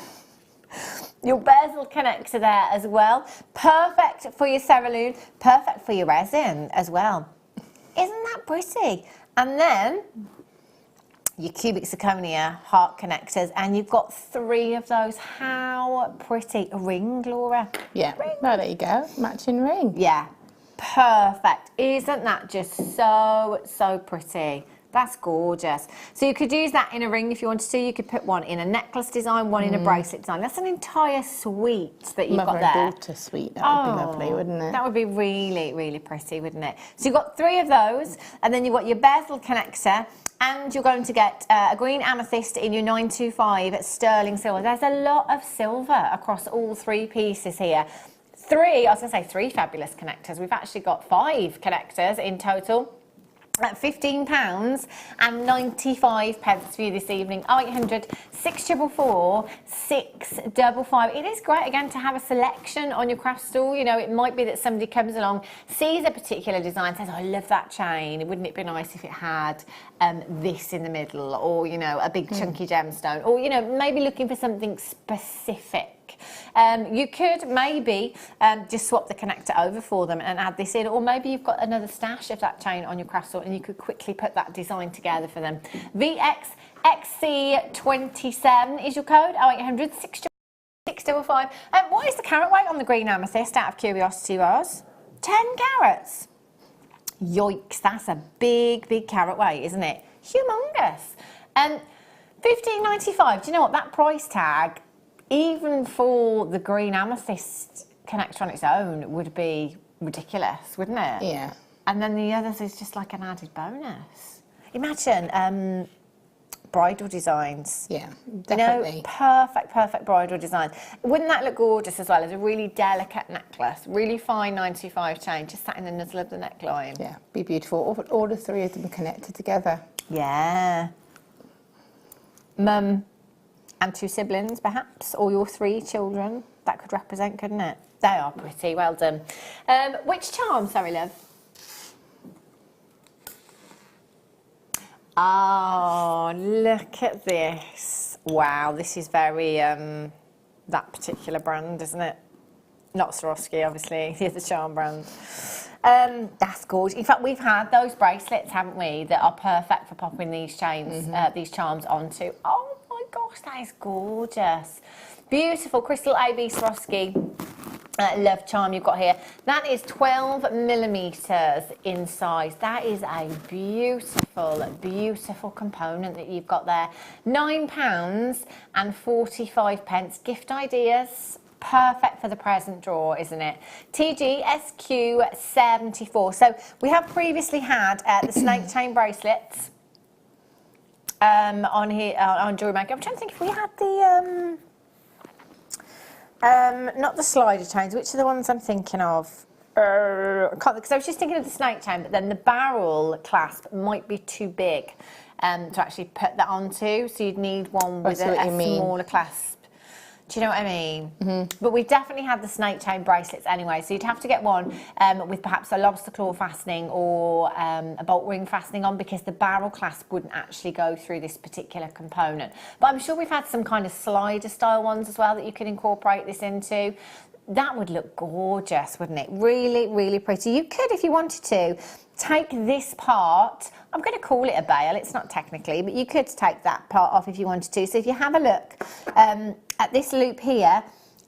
Your bezel connector there as well. Perfect for your cerulean, perfect for your resin as well. Isn't that pretty? And then your cubic zirconia heart connectors, and you've got 3 of those. How pretty. A ring, Laura? Yeah, well, there you go, matching ring. Yeah, perfect. Isn't that just so, so pretty? That's gorgeous. So you could use that in a ring if you wanted to. You could put one in a necklace design, one in a bracelet design. That's an entire suite that you've got there. Mother and daughter suite, that would be lovely, wouldn't it? That would be really, really pretty, wouldn't it? So you've got 3 of those, and then you've got your bezel connector, and you're going to get a green amethyst in your 925 sterling silver. There's a lot of silver across all 3 pieces here. 3 fabulous connectors. We've actually got 5 connectors in total. At £15 and 95 pence for you this evening. 0800 644 655. It is great again to have a selection on your craft stall. You know, it might be that somebody comes along, sees a particular design, says, oh, I love that chain. Wouldn't it be nice if it had this in the middle, or, you know, a big chunky gemstone, or, you know, maybe looking for something specific. You could maybe just swap the connector over for them and add this in, or maybe you've got another stash of that chain on your craft store and you could quickly put that design together for them. VXXC27 is your code, 0800 655. What is the carat weight on the green amethyst, out of curiosity, Roz? 10 carats. Yikes, that's a big, big carat weight, isn't it? Humongous. $15.95, do you know what, that price tag, even for the green amethyst connector on its own, would be ridiculous, wouldn't it? Yeah. And then the others is just like an added bonus. Imagine bridal designs. Yeah, definitely. You know, perfect bridal designs. Wouldn't that look gorgeous as well as a really delicate necklace, really fine 925 chain, just sat in the nuzzle of the neckline? Yeah, be beautiful. All the 3 of them connected together. Yeah. Mum and 2 siblings, perhaps, or your 3 children. That could represent, couldn't it? They are pretty. Well done. Which charm, sorry, love? Oh, look at this. Wow, this is very, that particular brand, isn't it? Not Swarovski, obviously, the other charm brand. That's gorgeous. In fact, we've had those bracelets, haven't we, that are perfect for popping these chains, these charms onto. Oh my gosh, that is gorgeous. Beautiful crystal AB Swarovski love charm you've got here. That is 12 millimeters in size. That is a beautiful, beautiful component that you've got there. £9 and 45 pence. Gift ideas. Perfect for the present drawer, isn't it? TGSQ74. So we have previously had the snake chain bracelets on here on Jewellery Maker. I'm trying to think if we had the not the slider chains. Which are the ones I'm thinking of? Because I was just thinking of the snake chain, but then the barrel clasp might be too big to actually put that onto. So you'd need one with a smaller clasp. Do you know what I mean? But we've definitely had the snake chain bracelets anyway, so you'd have to get one with perhaps a lobster claw fastening or a bolt ring fastening on, because the barrel clasp wouldn't actually go through this particular component. But I'm sure we've had some kind of slider style ones as well that you could incorporate this into. That would look gorgeous, wouldn't it? Really, really pretty. You could, if you wanted to, take this part, I'm going to call it a bail, it's not technically, but you could take that part off if you wanted to. So if you have a look at this loop here,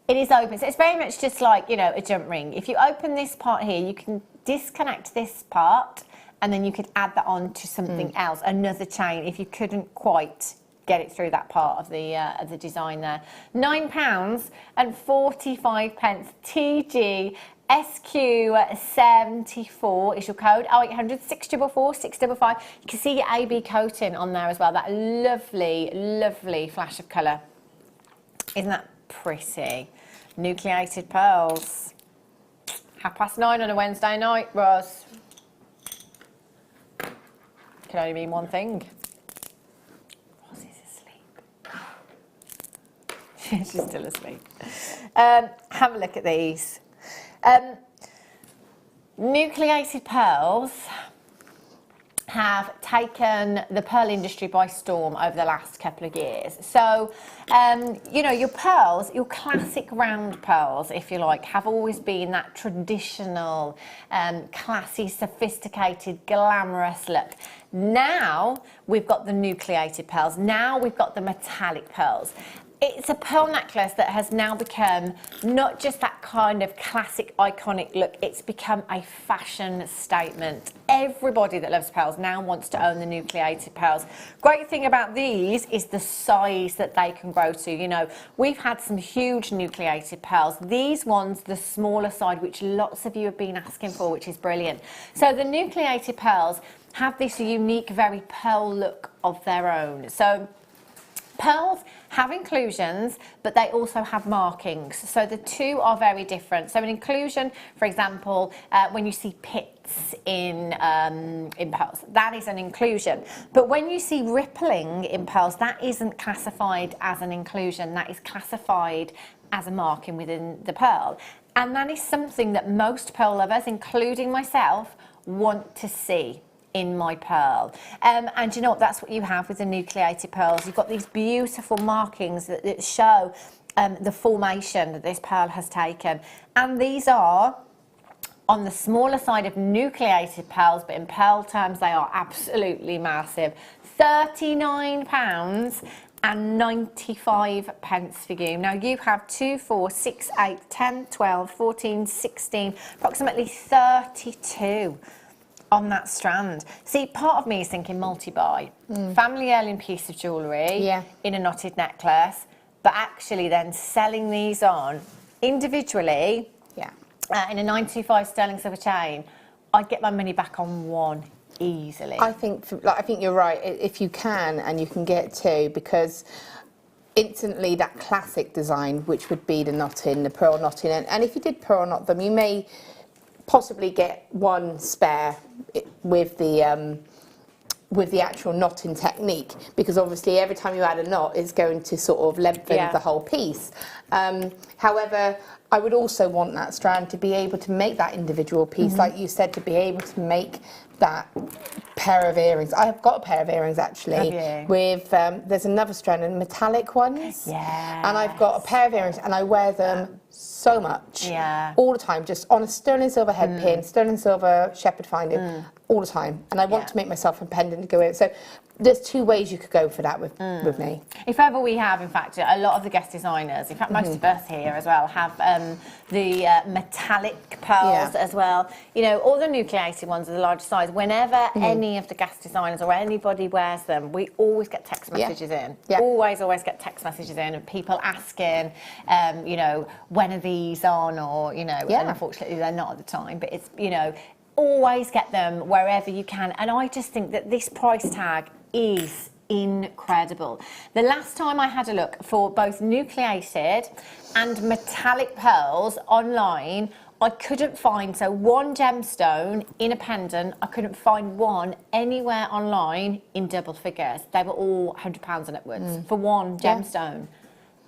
It is open, so it's very much just like, you know, a jump ring. If you open this part here, you can disconnect this part, and then you could add that on to something else, another chain, if you couldn't quite get it through that part of the design there. £9.45 TG SQ74 is your code. 0800 644 655. You can see your AB coating on there as well. That lovely, lovely flash of colour. Isn't that pretty? Nucleated pearls. 9:30 on a Wednesday night, Roz. Can only mean one thing. Roz is asleep. She's still asleep. Have a look at these. Nucleated pearls have taken the pearl industry by storm over the last couple of years. So, you know, your pearls, your classic round pearls, if you like, have always been that traditional, classy, sophisticated, glamorous look. Now we've got the nucleated pearls. Now we've got the metallic pearls. It's a pearl necklace that has now become not just that kind of classic, iconic look, it's become a fashion statement. Everybody that loves pearls now wants to own the nucleated pearls. Great thing about these is the size that they can grow to. You know, we've had some huge nucleated pearls. These ones, the smaller side, which lots of you have been asking for, which is brilliant. So the nucleated pearls have this unique, very pearl look of their own. So pearls have inclusions, but they also have markings. So the two are very different. So an inclusion, for example, when you see pits in pearls, that is an inclusion. But when you see rippling in pearls, that isn't classified as an inclusion. That is classified as a marking within the pearl. And that is something that most pearl lovers, including myself, want to see in my pearl. And you know what, that's what you have with the nucleated pearls. You've got these beautiful markings that show the formation that this pearl has taken. And these are on the smaller side of nucleated pearls, but in pearl terms they are absolutely massive. £39.95 for you. Now you have 2, 4, 6, 8, 10, 12, 14, 16, approximately 32 on that strand. See, part of me is thinking multi-buy. Family heirloom piece of jewellery in a knotted necklace, but actually then selling these on individually in a 925 sterling silver chain, I'd get my money back on one easily. I think you're right, if you can, and you can get two, because instantly that classic design, which would be the knotting, the pearl knotting, and if you did pearl knot them, you may possibly get one spare with the actual knotting technique, because obviously every time you add a knot it's going to sort of lengthen the whole piece. However, I would also want that strand to be able to make that individual piece, like you said, to be able to make that pair of earrings. I've got a pair of earrings actually with there's another strand and metallic ones, and I've got a pair of earrings and I wear them so much all the time, just on a sterling silver head pin, sterling silver shepherd finding all the time, and I want to make myself a pendant to go with. So there's two ways you could go for that with me. If ever we have, in fact, a lot of the guest designers, in fact most of us here as well, have the metallic pearls as well. You know, all the nucleated ones are the large size. Whenever any of the guest designers or anybody wears them, we always get text messages in. Always get text messages in of people asking, you know, when are these on, or, you know, and unfortunately they're not at the time, but it's, you know, always get them wherever you can. And I just think that this price tag is incredible. The last time I had a look for both nucleated and metallic pearls online, I couldn't find, so one gemstone in a pendant, I couldn't find one anywhere online in double figures. They were all £100 and upwards for one gemstone.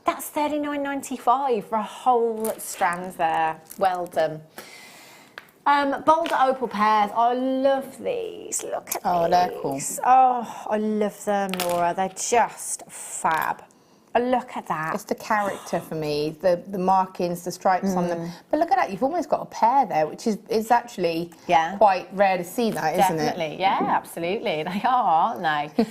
That's $39.95 for a whole strand there. Well done. Bold opal pairs, I love these. Look at these. Oh, they're cool. Oh, I love them, Laura. They're just fab. Look at that. It's the character for me, the markings, the stripes on them. But look at that, you've almost got a pair there, which is actually quite rare to see that, isn't it? Definitely, yeah, absolutely. They are, aren't they?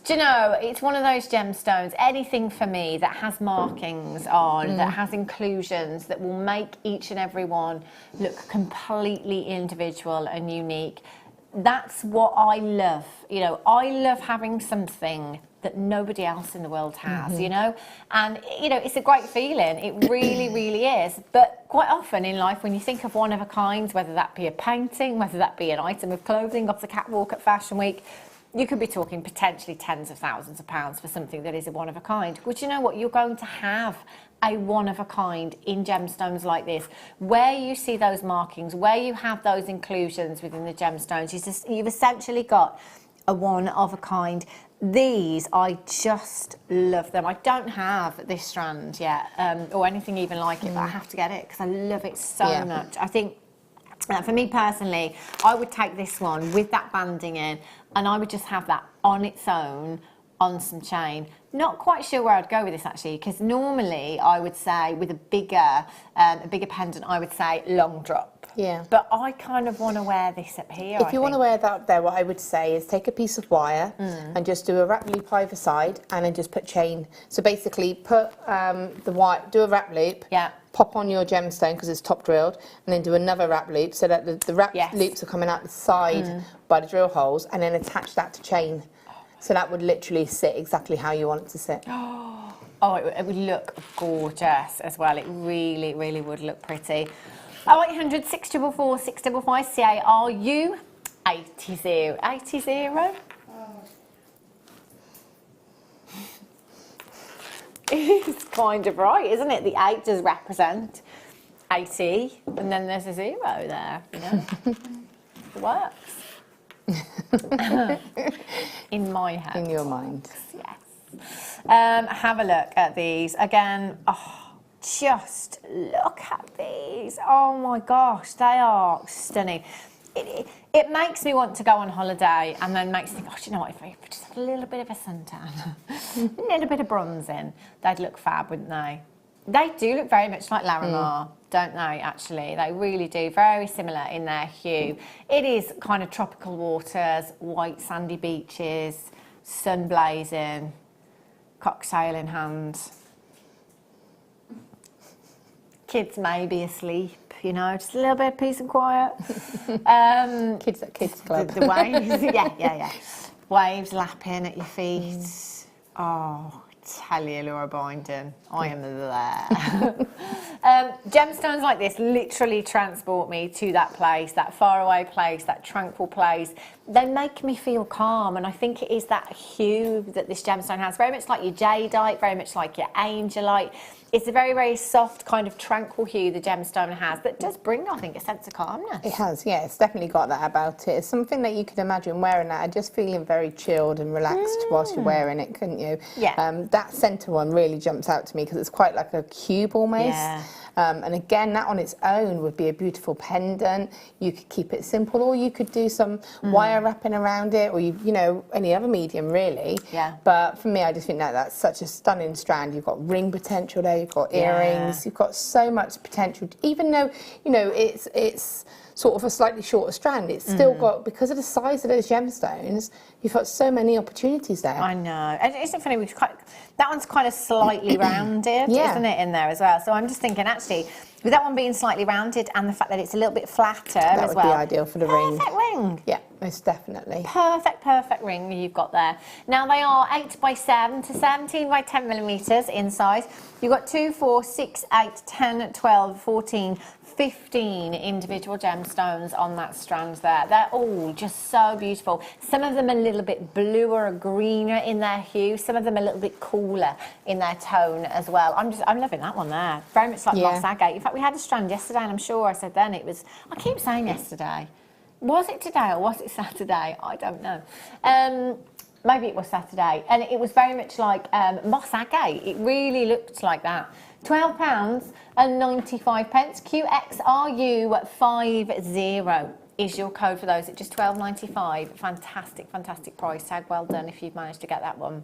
Do you know, it's one of those gemstones, anything for me that has markings on, that has inclusions, that will make each and every one look completely individual and unique. That's what I love. You know, I love having something that nobody else in the world has, you know? And, you know, it's a great feeling. It really, really is. But quite often in life, when you think of one of a kind, whether that be a painting, whether that be an item of clothing off the catwalk at Fashion Week, you could be talking potentially tens of thousands of pounds for something that is a one of a kind. Well, do you know what? You're going to have a one of a kind in gemstones like this, where you see those markings, where you have those inclusions within the gemstones. You've essentially got a one of a kind. These, I just love them. I don't have this strand yet, or anything even like it, but I have to get it because I love it so much. I think, for me personally, I would take this one with that banding in, and I would just have that on its own on some chain. Not quite sure where I'd go with this actually, because normally I would say with a bigger pendant, I would say long drop. Yeah. But I kind of want to wear this up here. If you want to wear that up there, what I would say is take a piece of wire and just do a wrap loop either side, and then just put chain. So basically, put the wire, do a wrap loop. Yeah. Pop on your gemstone because it's top drilled, and then do another wrap loop so that the wrap loops are coming out the side by the drill holes, and then attach that to chain. So that would literally sit exactly how you want it to sit. Oh, it would look gorgeous as well. It really, really would look pretty. 0800 644 655 CARU 80. 80? It's kind of right, isn't it? The 8 does represent 80, and then there's a 0 there, you know? It works. In my head. In your mind. Yes. Have a look at these. Again, just look at these. Oh my gosh, they are stunning. It makes me want to go on holiday, and then makes me think, oh, do you know what, if I just have a little bit of a suntan, a little bit of bronze in, they'd look fab, wouldn't they? They do look very much like Larimar, don't they, actually? They really do. Very similar in their hue. It is kind of tropical waters, white sandy beaches, sun blazing, cocktail in hand. Kids may be asleep, you know, just a little bit of peace and quiet. Kids at Kids Club. The waves, yeah. Waves lapping at your feet. Oh, tell you, Laura Boyden, I am there. Gemstones like this literally transport me to that place, that faraway place, that tranquil place. They make me feel calm, and I think it is that hue that this gemstone has, very much like your jadeite, very much like your angelite. It's a very, very soft, kind of tranquil hue the gemstone has that does bring, I think, a sense of calmness. It has, yeah. It's definitely got that about it. It's something that you could imagine wearing that and just feeling very chilled and relaxed whilst you're wearing it, couldn't you? Yeah. That centre one really jumps out to me because it's quite like a cube almost. Yeah. And again, that on its own would be a beautiful pendant. You could keep it simple, or you could do some wire wrapping around it, or you know, any other medium really. Yeah. But for me, I just think that that's such a stunning strand. You've got ring potential there, you've got earrings, you've got so much potential. Even though, you know, it's sort of a slightly shorter strand, it's still got, because of the size of those gemstones, you've got so many opportunities there. I know. And isn't it funny, that one's kind of slightly rounded, isn't it, in there as well? So I'm just thinking, actually, with that one being slightly rounded and the fact that it's a little bit flatter as well. That would be ideal for the ring. Perfect ring. Yeah, most definitely. Perfect ring you've got there. Now, they are 8x7 to 17 by 10 millimetres in size. You've got 2, 4, 6, 8, 10, 12, 14, 15 individual gemstones on that strand there. They're all just so beautiful. Some of them a little bit bluer or greener in their hue. Some of them a little bit cooler in their tone as well. I'm loving that one there. Very much like moss agate. In fact, we had a strand yesterday, and I'm sure I said then it was, I keep saying yesterday. Was it today or was it Saturday? I don't know. Maybe it was Saturday. And it was very much like moss agate. It really looked like that. £12.95. QXRU50 is your code for those at just £12.95. Fantastic price tag. Well done if you've managed to get that one.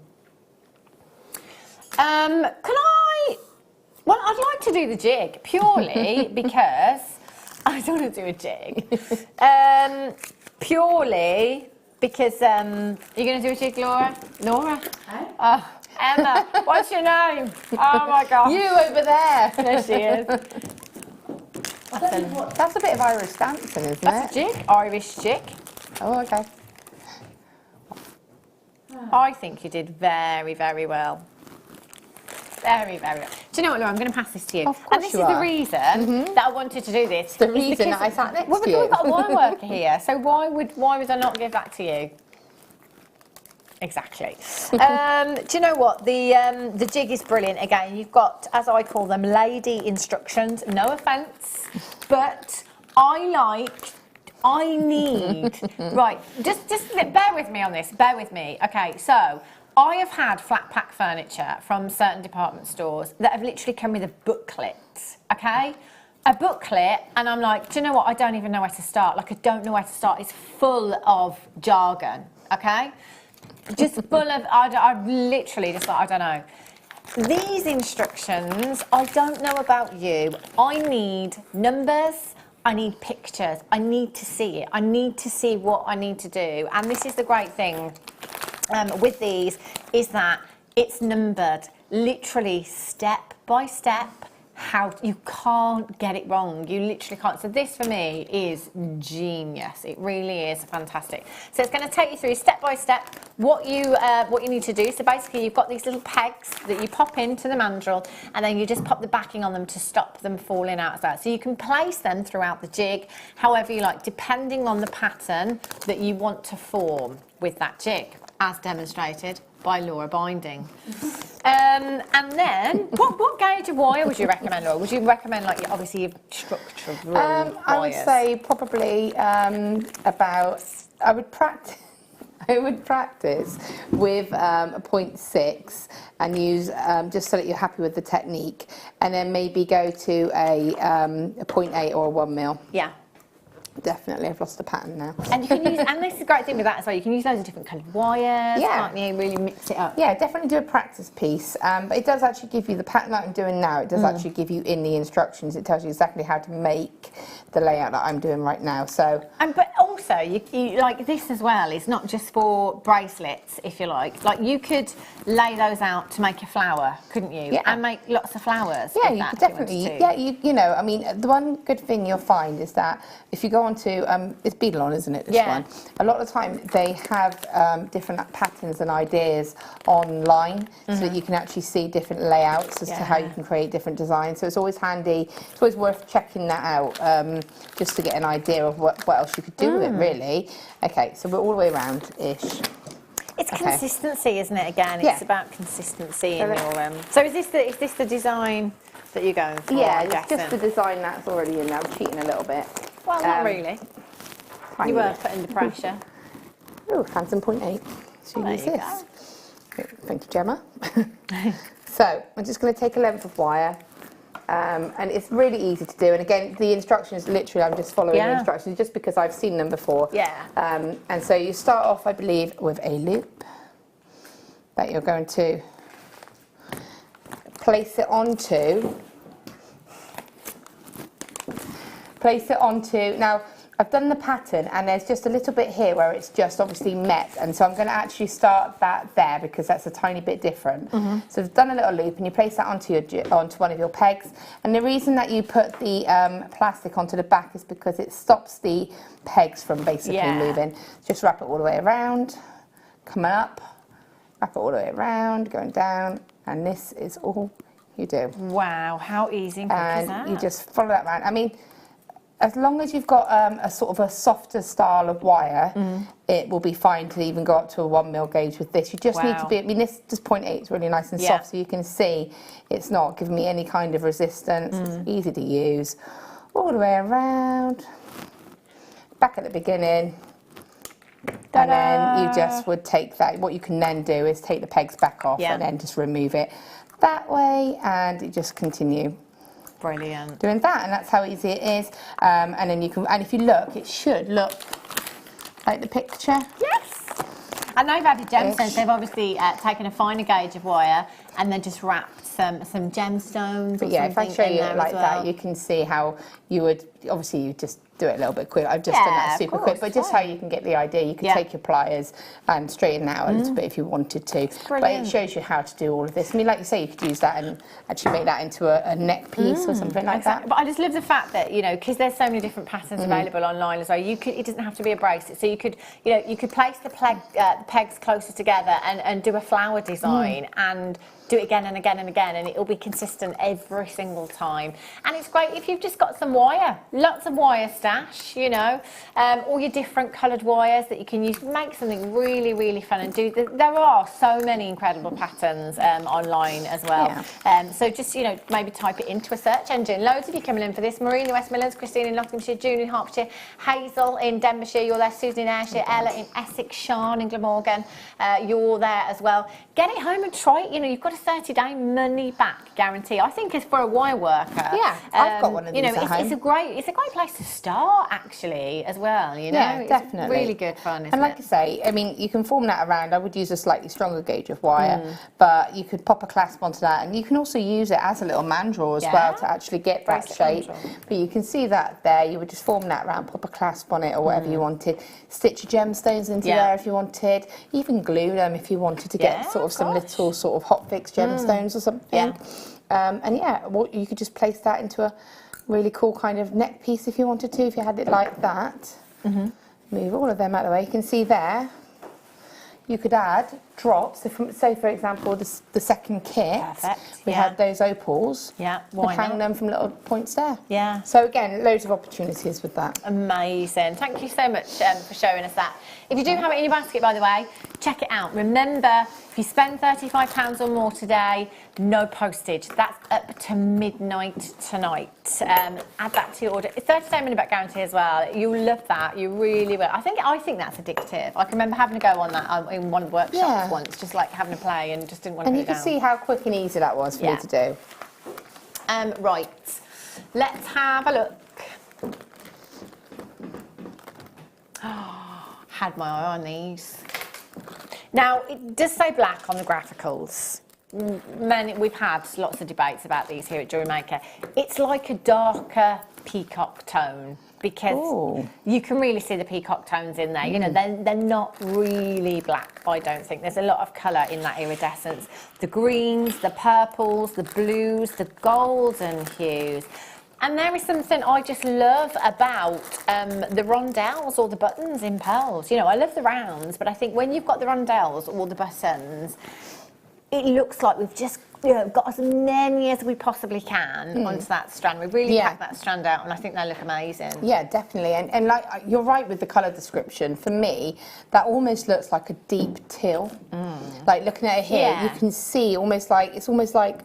Can I? Well, I'd like to do the jig purely because I don't want to do a jig. Purely because you're going to do a jig, Laura? Laura? Hey? Oh, Emma. What's your name? Oh my God. You over there. There she is. That's a bit of Irish dancing, isn't it? That's a jig. Irish jig. Oh, okay. I think you did very, very well. Very, very well. Do you know what, Laura? I'm going to pass this to you. Of course and this you is the are. reason that I wanted to do this. The reason that I sat next to you. We've got a wine worker here, so why would I not give that to you? Exactly. Do you know what? The jig is brilliant. Again, you've got, as I call them, lady instructions. No offence, but I need. Right, just bear with me on this. Bear with me. Okay, so I have had flat pack furniture from certain department stores that have literally come with a booklet. Okay. A booklet, and I'm like, do you know what? I don't even know where to start. Like, I don't know where to start. It's full of jargon. Okay. Just full of, I literally just like, I don't know. These instructions, I don't know about you. I need numbers, I need pictures, I need to see it. I need to see what I need to do. And this is the great thing with these, is that it's numbered, literally step by step. How you can't get it wrong. You literally can't. So this for me is genius. It really is fantastic. So it's going to take you through step by step what you need to do. So basically you've got these little pegs that you pop into the mandrel, and then you just pop the backing on them to stop them falling out of that. So you can place them throughout the jig however you like, depending on the pattern that you want to form with that jig, as demonstrated by Laura binding. And then, what gauge of wire would you recommend, Laura? Would you recommend, like, obviously, your structural wires? I would say probably about, I would practice with a 0.6 and use, just so that you're happy with the technique, and then maybe go to a 0.8 or a 1 mil. Yeah. Definitely, I've lost the pattern now. And you can use, and this is the great thing with that as well, you can use loads of different kind of wires, can't you? Really mix it up. Yeah, definitely do a practice piece. But it does actually give you the pattern that I'm doing now. It does actually give you in the instructions. It tells you exactly how to make the layout that I'm doing right now. So, but also, you like this as well. It's not just for bracelets, if you like. Like you could lay those out to make a flower, couldn't you? Yeah. And make lots of flowers. Yeah, you could definitely. Yeah, you know, I mean, the one good thing you'll find is that if you go onto it's Beadalon, isn't it? This one. A lot of the time they have different patterns and ideas online, so that you can actually see different layouts as to how you can create different designs. So it's always handy. It's always worth checking that out, just to get an idea of what else you could do with it. Really. Okay, so we're all the way around ish. It's consistency, isn't it? Again, it's about consistency in your. So is this the design that you're going for? Yeah, it's just the design that's already in there. I'm cheating a little bit. Well, not really. You were put under pressure. Oh, handsome 0.8. So use this. Thank you, Gemma. So I'm just going to take a length of wire, and it's really easy to do. And again, the instructions, literally, I'm just following the instructions just because I've seen them before. Yeah. And so you start off, I believe, with a loop that you're going to place it onto. Now, I've done the pattern and there's just a little bit here where it's just obviously met, and so I'm going to actually start that there because that's a tiny bit different. So I've done a little loop and you place that onto one of your pegs, and the reason that you put the plastic onto the back is because it stops the pegs from basically moving. Just wrap it all the way around, coming up, wrap it all the way around, going down, and this is all you do. Wow, how easy and quick is that? And you just follow that around. I mean, as long as you've got a sort of a softer style of wire, it will be fine to even go up to a 1 mil gauge with this. You just need to be, I mean, this just 0.8 is really nice and soft, so you can see it's not giving me any kind of resistance. It's easy to use. All the way around, back at the beginning, and then you just would take that. What you can then do is take the pegs back off and then just remove it that way, and you just continue. Brilliant. Doing that, and that's how easy it is. And then you can, and if you look, it should look like the picture. Yes. I know about the gemstones. They've obviously taken a finer gauge of wire and then just wrapped some gemstones. But yeah, if I show you it like that, you can see how you would, obviously you just do it a little bit quick. I've just done that super quick, but just how you can get the idea. You could take your pliers and straighten that out a little bit if you wanted to. But it shows you how to do all of this. I mean, like you say, you could use that and actually make that into a neck piece or something like that. But I just love the fact that, you know, because there's so many different patterns available online as well, you could, it doesn't have to be a bracelet. So you could, you know, you could place the pegs closer together and do a flower design and do it again and again and again, and it'll be consistent every single time. And it's great if you've just got some wire, lots of wire stash, you know, all your different coloured wires that you can use. Make something really, really fun and do. There are so many incredible patterns online as well. So just, you know, maybe type it into a search engine. Loads of you coming in for this. Maureen in West Midlands, Christine in Nottinghamshire, June in Hertfordshire, Hazel in Denbighshire, you're there, Susan in Ayrshire, Ella in Essex, Sian in Glamorgan, you're there as well. Get it home and try it. You know, you've got a 30-day money-back guarantee. I think it's for a wire worker. Yeah, I've got one of these you know, at home. It's a great place to start actually as well. You know, yeah, definitely, it's really good fun. And like I say, I mean, you can form that around. I would use a slightly stronger gauge of wire, but you could pop a clasp onto that, and you can also use it as a little mandrel as well to actually get that shape. But you can see that there. You would just form that around, pop a clasp on it or whatever you wanted. Stitch your gemstones into there if you wanted. Even glue them if you wanted to get sort of some little sort of hot fix gemstones or something. And yeah, well, you could just place that into a really cool kind of neck piece if you wanted to, if you had it like that. Move all of them out of the way. You can see there, you could add drops. So from, say, for example, the second kit, we had those opals. Why hang not? them from little points there. Yeah. So again, loads of opportunities with that. Amazing. Thank you so much for showing us that. If you do have it in your basket, by the way, check it out. Remember, if you spend £35 or more today, no postage. That's up to midnight tonight. Add that to your order. It's 30-day money-back guarantee as well. You'll love that. You really will. I think that's addictive. I can remember having to go on that in one workshop once, just like having a play and just didn't want to put it down. And you can see how quick and easy that was for you to do. Right, let's have a look. Had my eye on these. Now, it does say black on the graphicals. We've had lots of debates about these here at Jewellery Maker. It's like a darker peacock tone because you can really see the peacock tones in there. You know, they're not really black, I don't think. There's a lot of colour in that iridescence. The greens, the purples, the blues, the golden hues. And there is something I just love about the rondelles or the buttons in pearls. You know, I love the rounds, but I think when you've got the rondelles or the buttons, it looks like we've just, you know, got as many as we possibly can onto that strand. We really packed that strand out, and I think they look amazing. Yeah, definitely. And like, you're right with the colour description. For me, that almost looks like a deep teal. Like looking at it here, you can see almost like, it's almost like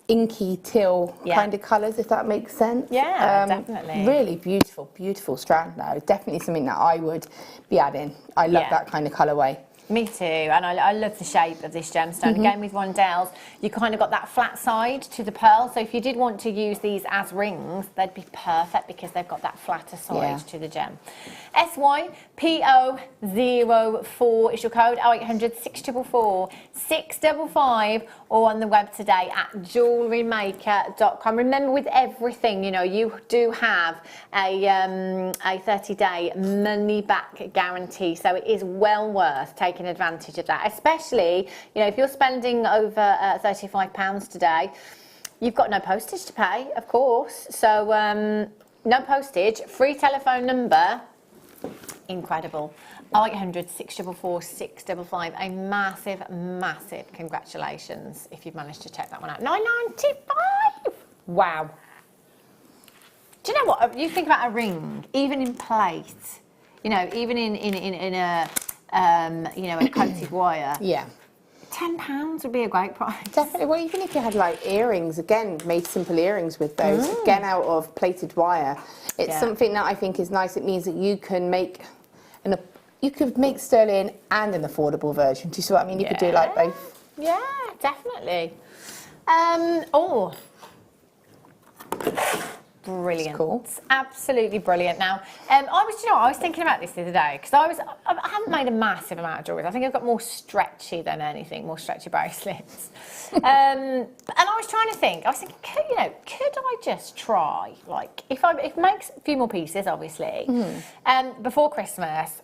inky teal kind of colours, if that makes sense. Yeah, definitely. Really beautiful, beautiful strand now. Definitely something that I would be adding. I love that kind of colourway. Me too, and I love the shape of this gemstone. Again, with rondelles, you kind of got that flat side to the pearl, so if you did want to use these as rings, they'd be perfect because they've got that flatter side to the gem. SYPO04 is your code, 0800 644 655, or on the web today at JewelleryMaker.com. Remember, with everything, you know, you do have a 30-day money-back guarantee, so it is well worth taking advantage of that, especially, you know, if you're spending over £35 today, you've got no postage to pay, of course. So no postage, free telephone number, incredible. 0800 644 655. A massive, massive congratulations if you've managed to check that one out. £9.95. Wow. Do you know what? You think about a ring, even in plate, you know, even in a you know, a coated wire. Yeah. £10 would be a great price. Definitely. Well, even if you had like earrings, again, made simple earrings with those, again, out of plated wire. It's something that I think is nice. It means that you can make you could make sterling and an affordable version. Do you see what I mean? You could do like both. Yeah, definitely. brilliant. That's cool. Absolutely brilliant. Now, I was thinking about this the other day because I haven't made a massive amount of jewellery. I think I've got more stretchy than anything, more stretchy bracelets. And I was trying to think. I was thinking, could I just try, like, if it makes a few more pieces, obviously, before Christmas.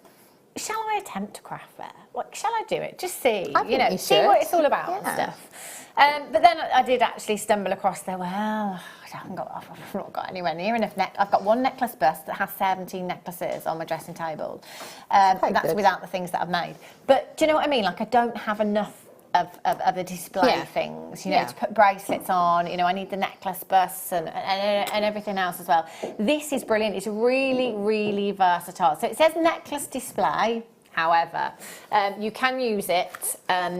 Shall I attempt to craft there? Like, shall I do it? Just see, see what it's all about and stuff. But then I did actually stumble across there. Well, I've not got anywhere near enough I've got one necklace bust that has 17 necklaces on my dressing table. That's without the things that I've made. But do you know what I mean? Like, I don't have enough of the display things, to put bracelets on. I need the necklace busts and everything else as well. This is brilliant. It's really, really versatile. So it says necklace display. However, you can use it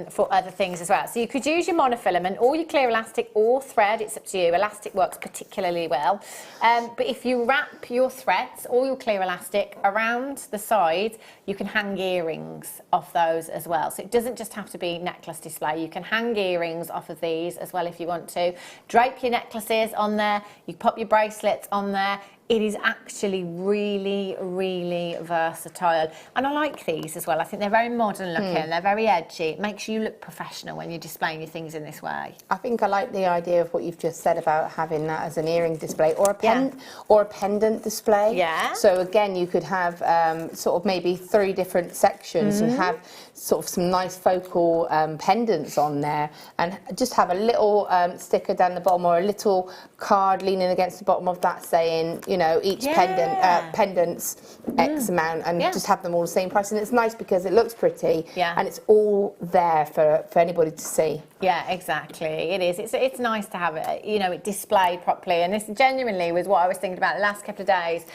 for other things as well. So you could use your monofilament or your clear elastic or thread. It's up to you. Elastic works particularly well. But if you wrap your threads or your clear elastic around the side, you can hang earrings off those as well. So it doesn't just have to be necklace display. You can hang earrings off of these as well if you want to. Drape your necklaces on there. You pop your bracelets on there. It is actually really, really versatile. And I like these as well. I think they're very modern looking. They're very edgy. It makes you look professional when you're displaying your things in this way. I think I like the idea of what you've just said about having that as an earring display or a pendant display. Yeah. So again, you could have sort of maybe 3 different sections and have sort of some nice focal pendants on there, and just have a little sticker down the bottom or a little card leaning against the bottom of that saying, each pendant's X amount, and just have them all the same price. And it's nice because it looks pretty and it's all there for anybody to see. Yeah, exactly. It is. It's nice to have it, it displayed properly. And this genuinely was what I was thinking about the last couple of days,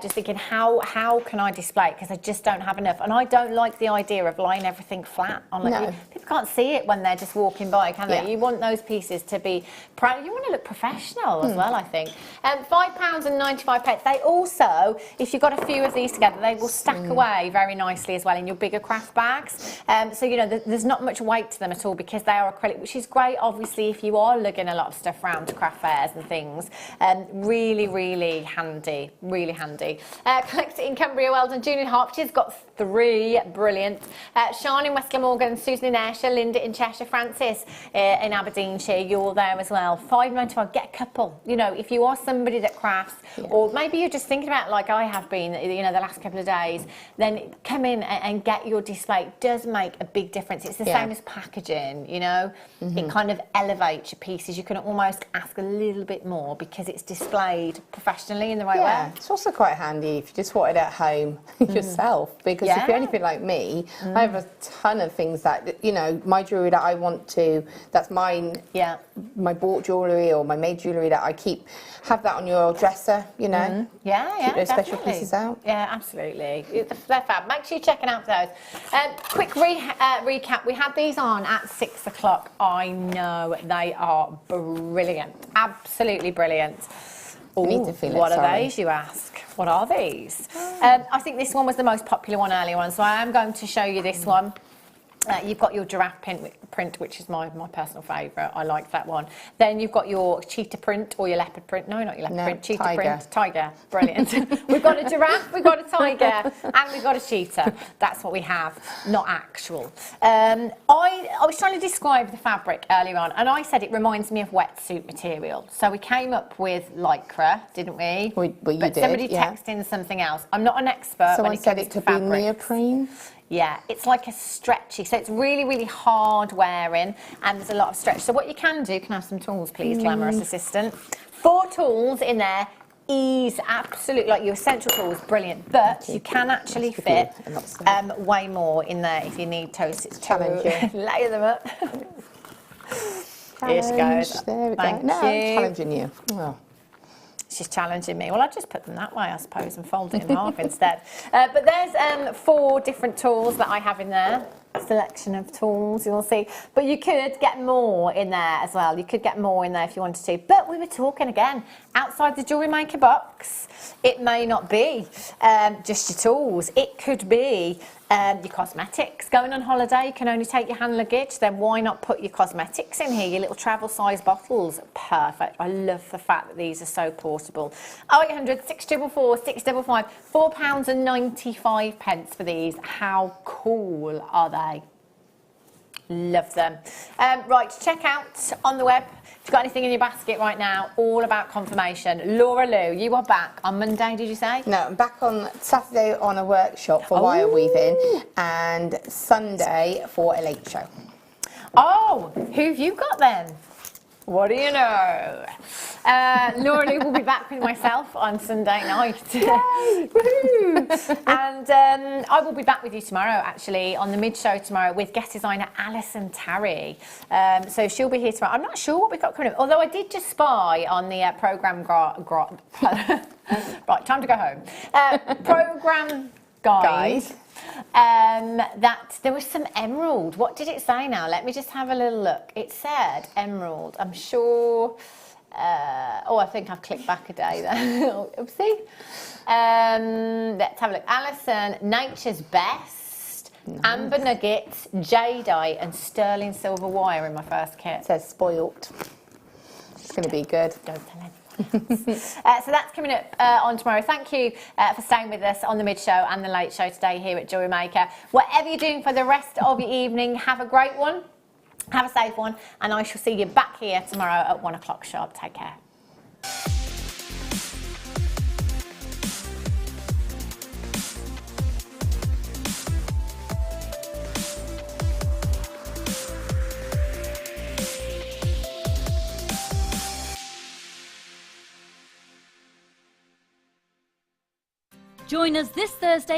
just thinking how can I display it, because I just don't have enough. And I don't like the idea of lying everything flat on. People can't see it when they're just walking by, can they? You want those pieces to be proud. You want to look professional as well, I think. £5.95. They also, if you've got a few of these together, they will stack away very nicely as well in your bigger craft bags. So there's not much weight to them at all because they are acrylic, which is great obviously if you are lugging a lot of stuff around to craft fairs and things. Really, really handy, really handy. Collected in Cumbria, well done. Julian Harpshire's got 3 brilliant. Sean in West Glamorgan, Susan in Ayrshire, Linda in Cheshire, Francis in Aberdeenshire, you're there as well. £5.95, get a couple. If you are somebody that crafts, or maybe you're just thinking about, like I have been, the last couple of days, then come in and get your display. It does make a big difference. It's the same as packaging, It kind of elevates your pieces. You can almost ask a little bit more because it's displayed professionally in the right way. It's also quite handy if you just want it at home yourself, because if you're anything like me, I have a ton of things that, my jewellery that I want to, that's mine, my bought jewellery or my made jewellery that I keep, have that on your dresser, keep those special pieces out. Yeah, absolutely. They're fab. Make sure you're checking out those. Quick recap. We had these on at 6 o'clock. I know they are brilliant. Absolutely brilliant. What are these, you ask? What are these? I think this one was the most popular one earlier on, so I am going to show you this one. You've got your giraffe print, which is my personal favourite. I like that one. Then you've got your cheetah print or your leopard print. No, not your leopard print. Cheetah print. Tiger. Brilliant. We've got a giraffe, we've got a tiger, and we've got a cheetah. That's what we have, not actual. I was trying to describe the fabric earlier on, and I said it reminds me of wetsuit material. So we came up with lycra, didn't we? Well, you did, somebody texted in something else. I'm not an expert when it comes to fabrics. Be neoprene. Yeah, it's like a stretchy, so it's really, really hard wearing, and there's a lot of stretch. So what you can do, can I have some tools, please, glamorous assistant? 4 tools in there, ease, absolutely, like your essential tools, brilliant. But you can actually fit way more in there if you need toast. It's challenging. Lay them up. Here she goes. There we go. Thank you. I'm challenging you. Oh. She's challenging me. Well, I just put them that way, I suppose, and fold it in half instead. But there's 4 different tools that I have in there. Selection of tools, you'll see. But you could get more in there as well. You could get more in there if you wanted to. But we were talking again, outside the Jewellery Maker box, it may not be just your tools. It could be Your cosmetics. Going on holiday, you can only take your hand luggage, then why not put your cosmetics in here, your little travel size bottles? Perfect. I love the fact that these are so portable. 0800 644 655, £4.95 for these. How cool are they? Love them. Right, check out on the web. If you've got anything in your basket right now, all about confirmation. Laura Lou, you are back on Monday, did you say? No, I'm back on Saturday on a workshop for wire weaving and Sunday for a late show. Oh, who've you got then? What do you know? Laura Lou will be back with myself on Sunday night. And I will be back with you tomorrow, actually, on the mid-show tomorrow with guest designer Alison Tarry. So she'll be here tomorrow. I'm not sure what we've got coming up, although I did just spy on the programme... right, time to go home. Programme guide. That there was some emerald. What did it say now? Let me just have a little look. It said emerald. I'm sure. Oh, I think I've clicked back a day there. Oopsie. Let's have a look. Alison, Nature's Best, Amber Nuggets, Jadeite, and Sterling Silver Wire in my first kit. It says spoilt. It's going to be good. Don't tell anyone. So that's coming up on tomorrow. Thank you for staying with us on the mid show and the late show today here at Jewellery Maker. Whatever you're doing for the rest of your evening, have a great one, have a safe one, and I shall see you back here tomorrow at 1 o'clock sharp. Take care. Join us this Thursday